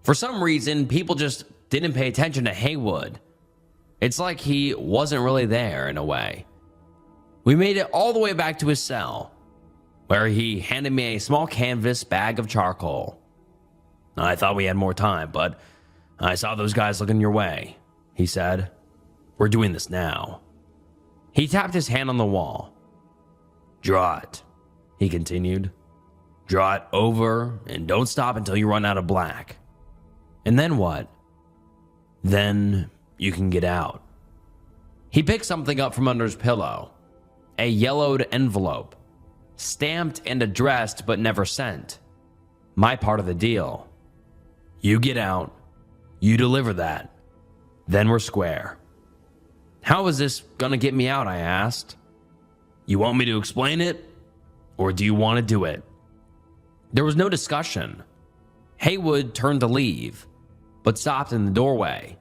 For some reason, people just didn't pay attention to Haywood. It's like he wasn't really there in a way. We made it all the way back to his cell, where he handed me a small canvas bag of charcoal. I thought we had more time, but I saw those guys looking your way, he said. We're doing this now. He tapped his hand on the wall. Draw it, he continued. Draw it over and don't stop until you run out of black. And then what? Then you can get out. He picked something up from under his pillow. A yellowed envelope, stamped and addressed but never sent. My part of the deal. You get out, you deliver that, then we're square. How is this gonna get me out, I asked. You want me to explain it, or do you want to do it? There was no discussion. Haywood turned to leave, but stopped in the doorway.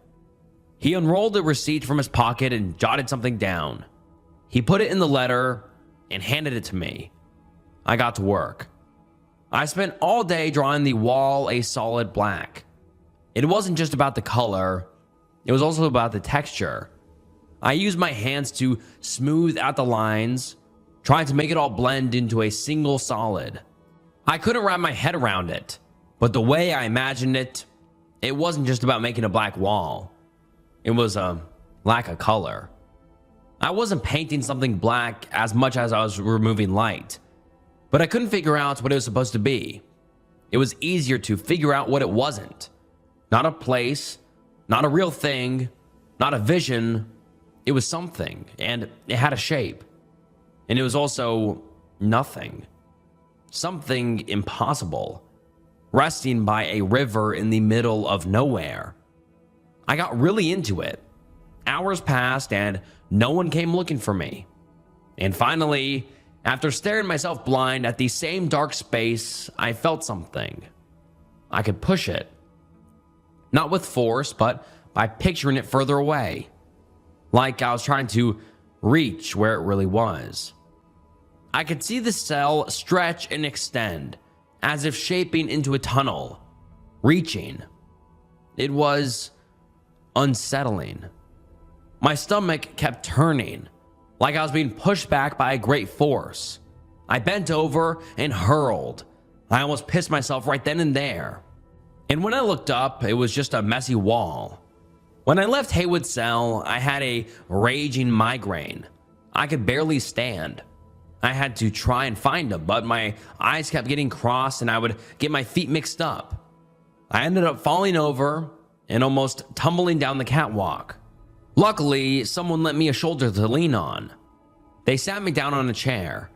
He unrolled a receipt from his pocket and jotted something down. He put it in the letter and handed it to me. I got to work. I spent all day drawing the wall a solid black. It wasn't just about the color, it was also about the texture. I used my hands to smooth out the lines, trying to make it all blend into a single solid. I couldn't wrap my head around it, but the way I imagined it, it wasn't just about making a black wall. It was a lack of color. I wasn't painting something black as much as I was removing light, but I couldn't figure out what it was supposed to be. It was easier to figure out what it wasn't. Not a place, not a real thing, not a vision. It was something, and it had a shape. And it was also nothing. Something impossible, resting by a river in the middle of nowhere. I got really into it. Hours passed and no one came looking for me. And finally, after staring myself blind at the same dark space, I felt something. I could push it. Not with force, but by picturing it further away. Like I was trying to reach where it really was. I could see the cell stretch and extend, as if shaping into a tunnel, reaching. It was unsettling. My stomach kept turning, like I was being pushed back by a great force. I bent over and hurled. I almost pissed myself right then and there. And when I looked up, it was just a messy wall. When I left Haywood's cell, I had a raging migraine. I could barely stand. I had to try and find him, but my eyes kept getting crossed and I would get my feet mixed up. I ended up falling over and almost tumbling down the catwalk. Luckily, someone lent me a shoulder to lean on. They sat me down on a chair,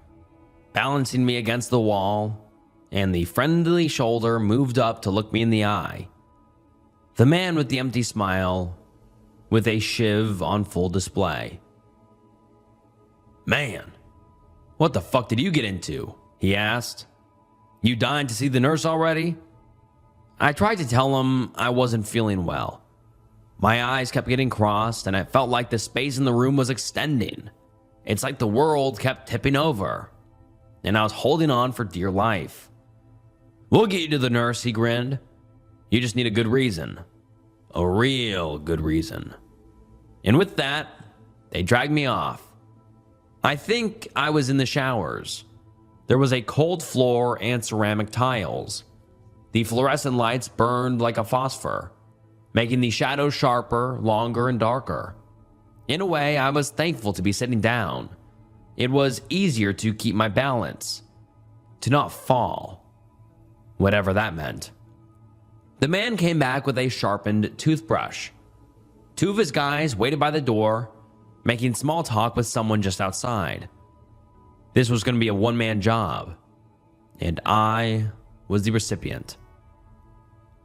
balancing me against the wall, and the friendly shoulder moved up to look me in the eye. The man with the empty smile, with a shiv on full display. Man, what the fuck did you get into? He asked. You dying to see the nurse already? I tried to tell him I wasn't feeling well. My eyes kept getting crossed and it felt like the space in the room was extending. It's like the world kept tipping over. And I was holding on for dear life. We'll get you to the nurse, he grinned. You just need a good reason. A real good reason. And with that, they dragged me off. I think I was in the showers. There was a cold floor and ceramic tiles. The fluorescent lights burned like a phosphor, making the shadows sharper, longer, and darker. In a way, I was thankful to be sitting down. It was easier to keep my balance, to not fall, whatever that meant. The man came back with a sharpened toothbrush. Two of his guys waited by the door, making small talk with someone just outside. This was going to be a one-man job, and I was the recipient.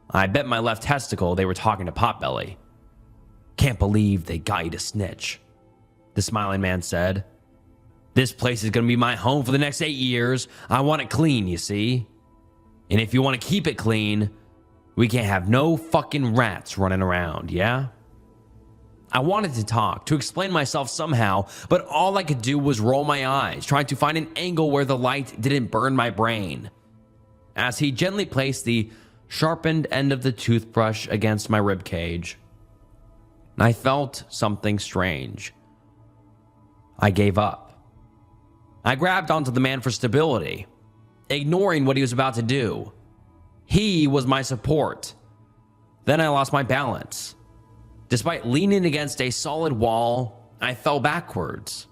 I bet my left testicle they were talking to Potbelly. Can't believe they got you to snitch, the smiling man said. This place is going to be my home for the next 8 years. I want it clean, you see? And if you want to keep it clean, we can't have no fucking rats running around, yeah? I wanted to talk, to explain myself somehow, but all I could do was roll my eyes, trying to find an angle where the light didn't burn my brain. As he gently placed the sharpened end of the toothbrush against my ribcage, I felt something strange. I gave up. I grabbed onto the man for stability, ignoring what he was about to do. He was my support. Then I lost my balance. Despite leaning against a solid wall, I fell backwards.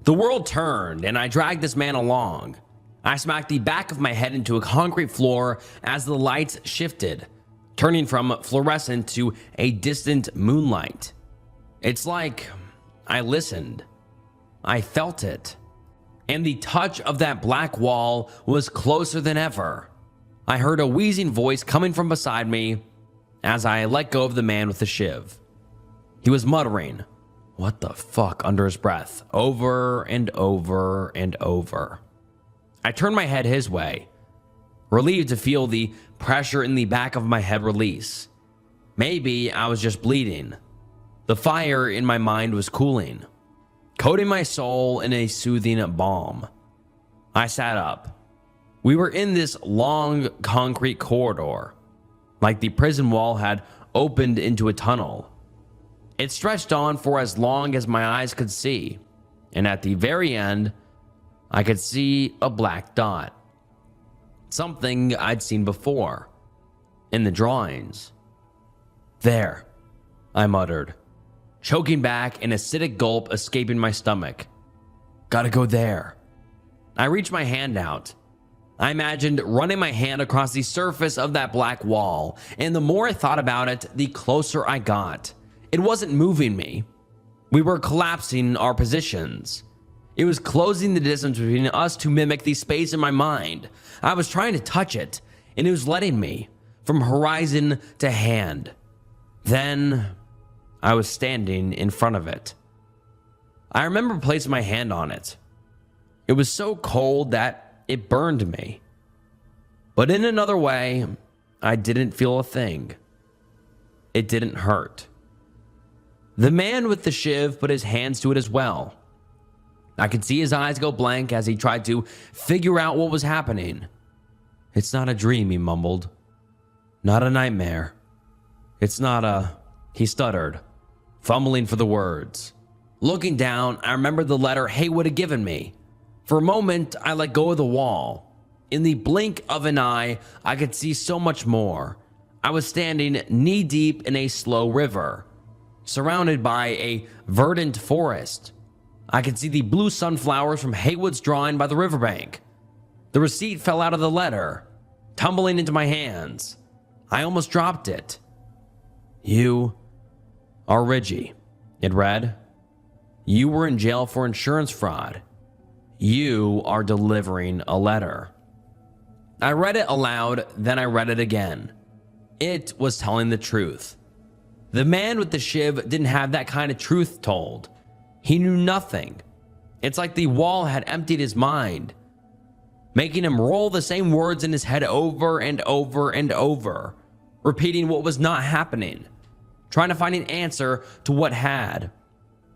The world turned and I dragged this man along. I smacked the back of my head into a concrete floor as the lights shifted, turning from fluorescent to a distant moonlight. It's like I listened. I felt it. And the touch of that black wall was closer than ever. I heard a wheezing voice coming from beside me as I let go of the man with the shiv. He was muttering, "What the fuck," under his breath, over and over and over. I turned my head his way, relieved to feel the pressure in the back of my head release. Maybe I was just bleeding. The fire in my mind was cooling, coating my soul in a soothing balm. I sat up. We were in this long concrete corridor, like the prison wall had opened into a tunnel. It stretched on for as long as my eyes could see, and at the very end, I could see a black dot. Something I'd seen before, in the drawings. "There," I muttered, choking back, an acidic gulp escaping my stomach. "Gotta go there." I reached my hand out. I imagined running my hand across the surface of that black wall, and the more I thought about it, the closer I got. It wasn't moving me. We were collapsing our positions. It was closing the distance between us to mimic the space in my mind. I was trying to touch it, and it was letting me, from horizon to hand. Then I was standing in front of it. I remember placing my hand on it. It was so cold that it burned me. But in another way, I didn't feel a thing. It didn't hurt. The man with the shiv put his hands to it as well. I could see his eyes go blank as he tried to figure out what was happening. "It's not a dream," he mumbled. "Not a nightmare. It's not a..." He stuttered, fumbling for the words. Looking down, I remembered the letter Haywood had given me. For a moment, I let go of the wall. In the blink of an eye, I could see so much more. I was standing knee-deep in a slow river, surrounded by a verdant forest. I could see the blue sunflowers from Haywood's drawing by the riverbank. The receipt fell out of the letter, tumbling into my hands. I almost dropped it. "You are Reggie," it read. "You were in jail for insurance fraud. You are delivering a letter." I read it aloud, then I read it again. It was telling the truth. The man with the shiv didn't have that kind of truth told. He knew nothing. It's like the wall had emptied his mind, making him roll the same words in his head over and over and over, repeating what was not happening, trying to find an answer to what had.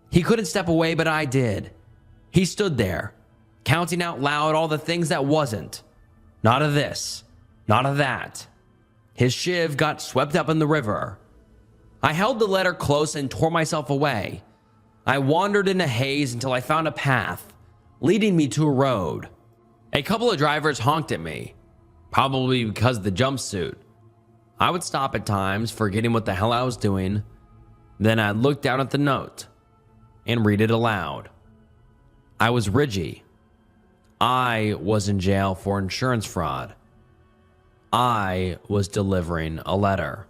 He couldn't step away, but I did. He stood there, counting out loud all the things that wasn't. Not of this, not of that. His shiv got swept up in the river. I held the letter close and tore myself away. I wandered in a haze until I found a path, leading me to a road. A couple of drivers honked at me, probably because of the jumpsuit. I would stop at times, forgetting what the hell I was doing. Then I'd look down at the note and read it aloud. I was Reggie. I was in jail for insurance fraud. I was delivering a letter.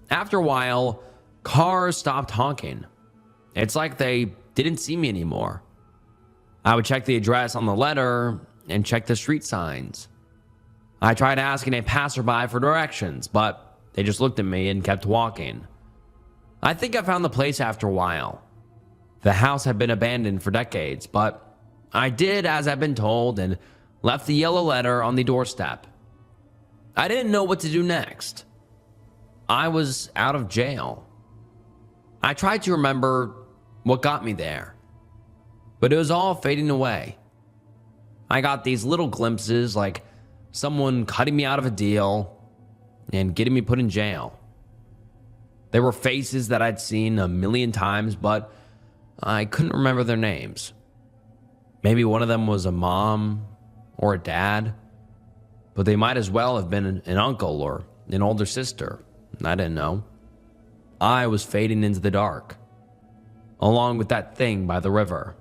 After a while, cars stopped honking. It's like they didn't see me anymore. I would check the address on the letter and check the street signs. I tried asking a passerby for directions, but they just looked at me and kept walking. I think I found the place after a while. The house had been abandoned for decades, but I did as I'd been told and left the yellow letter on the doorstep. I didn't know what to do next. I was out of jail. I tried to remember what got me there, but it was all fading away. I got these little glimpses, like someone cutting me out of a deal and getting me put in jail. There were faces that I'd seen a million times, but I couldn't remember their names. Maybe one of them was a mom or a dad, but they might as well have been an uncle or an older sister. I didn't know. I was fading into the dark, along with that thing by the river.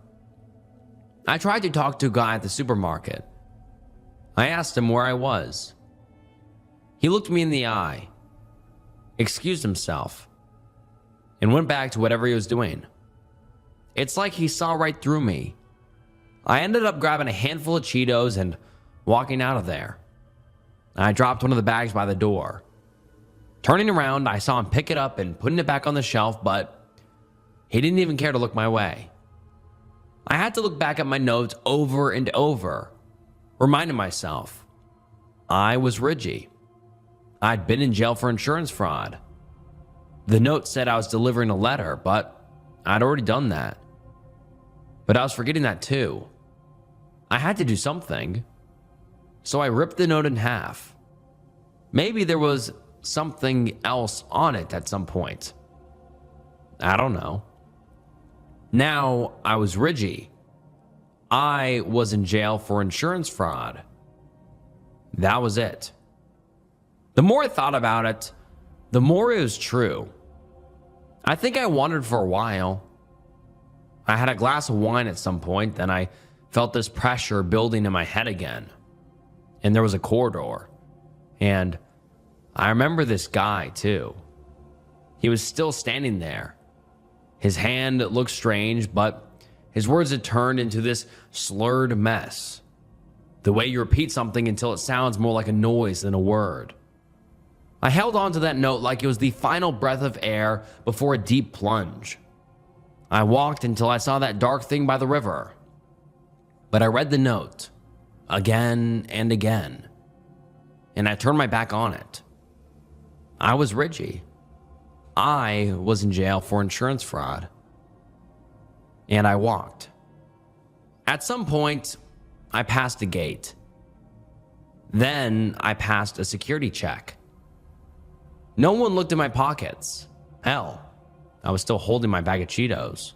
I tried to talk to a guy at the supermarket. I asked him where I was. He looked me in the eye, excused himself, and went back to whatever he was doing. It's like he saw right through me. I ended up grabbing a handful of Cheetos and walking out of there. I dropped one of the bags by the door. Turning around, I saw him pick it up and putting it back on the shelf, but he didn't even care to look my way. I had to look back at my notes over and over, reminding myself I was Ridgie. I'd been in jail for insurance fraud. The note said I was delivering a letter, but I'd already done that. But I was forgetting that too. I had to do something. So I ripped the note in half. Maybe there was something else on it at some point. I don't know. Now I was Ridgie. I was in jail for insurance fraud. That was it. The more I thought about it, the more it was true. I think I wondered for a while. I had a glass of wine at some point, then I felt this pressure building in my head again. And there was a corridor. And I remember this guy too. He was still standing there. His hand looked strange, but his words had turned into this slurred mess. The way you repeat something until it sounds more like a noise than a word. I held on to that note like it was the final breath of air before a deep plunge. I walked until I saw that dark thing by the river. But I read the note again and again, and I turned my back on it. I was Ridgie. I was in jail for insurance fraud. And I walked. At some point, I passed a gate. Then I passed a security check. No one looked in my pockets. Hell, I was still holding my bag of Cheetos.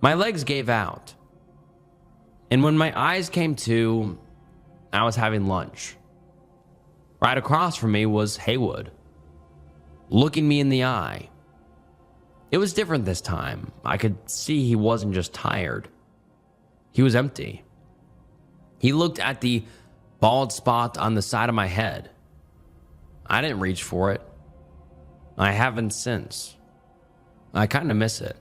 My legs gave out. And when my eyes came to, I was having lunch. Right across from me was Haywood, looking me in the eye. It was different this time. I could see he wasn't just tired. He was empty. He looked at the bald spot on the side of my head. I didn't reach for it. I haven't since. I kind of miss it.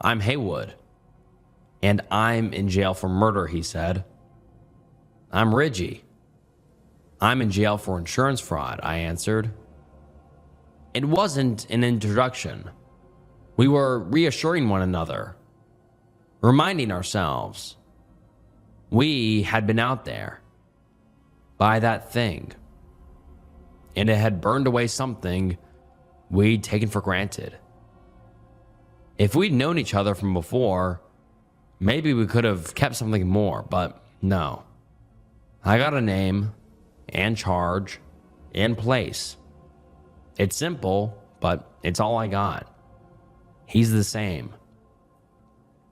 I'm Haywood, and I'm in jail for murder, he said. I'm Ridgie. I'm in jail for insurance fraud, I answered. It wasn't an introduction. We were reassuring one another, reminding ourselves we had been out there by that thing, and it had burned away something we'd taken for granted. If we'd known each other from before, maybe we could have kept something more, but no. I got a name and charge and place. It's simple, but it's all I got. He's the same.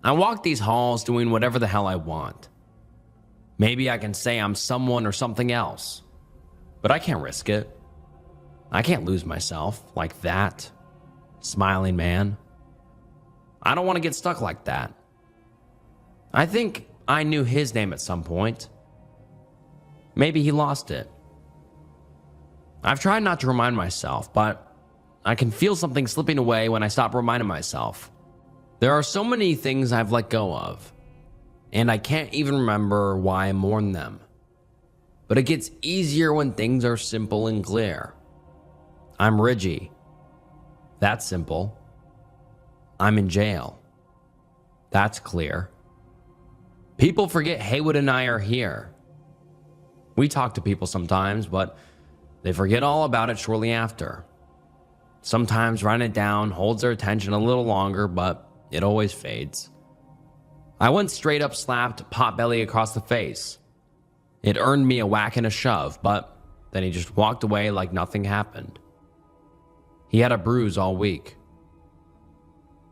I walk these halls doing whatever the hell I want. Maybe I can say I'm someone or something else, but I can't risk it. I can't lose myself like that, smiling man. I don't want to get stuck like that. I think I knew his name at some point. Maybe he lost it. I've tried not to remind myself, but I can feel something slipping away when I stop reminding myself. There are so many things I've let go of, and I can't even remember why I mourn them. But it gets easier when things are simple and clear. I'm Ridgie. That's simple. I'm in jail. That's clear. People forget Haywood and I are here. We talk to people sometimes, but they forget all about it shortly after. Sometimes writing it down holds their attention a little longer, but it always fades. I once straight up slapped Potbelly across the face. It earned me a whack and a shove, but then he just walked away like nothing happened. He had a bruise all week.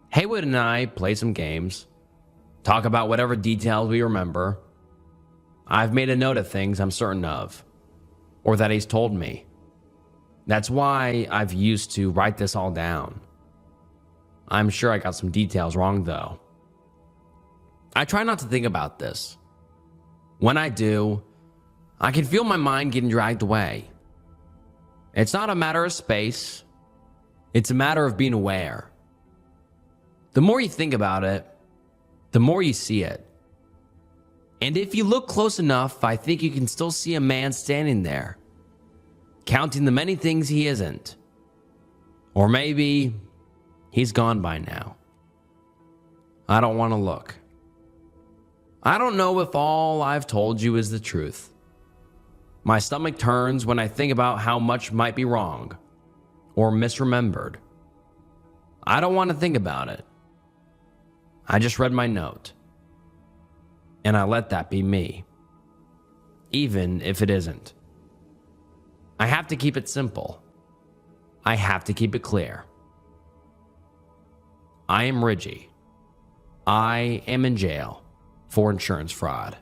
Haywood and I played some games. talk about whatever details we remember. I've made a note of things I'm certain of, or that he's told me. That's why I've used to write this all down. I'm sure I got some details wrong, though. I try not to think about this. When I do, I can feel my mind getting dragged away. It's not a matter of space. It's a matter of being aware. The more you think about it, the more you see it. And if you look close enough, I think you can still see a man standing there, counting the many things he isn't. Or maybe he's gone by now. I don't want to look. I don't know if all I've told you is the truth. My stomach turns when I think about how much might be wrong or misremembered. I don't want to think about it. I just read my note, and I let that be me, even if it isn't. I have to keep it simple. I have to keep it clear. I am Ridgie. I am in jail for insurance fraud.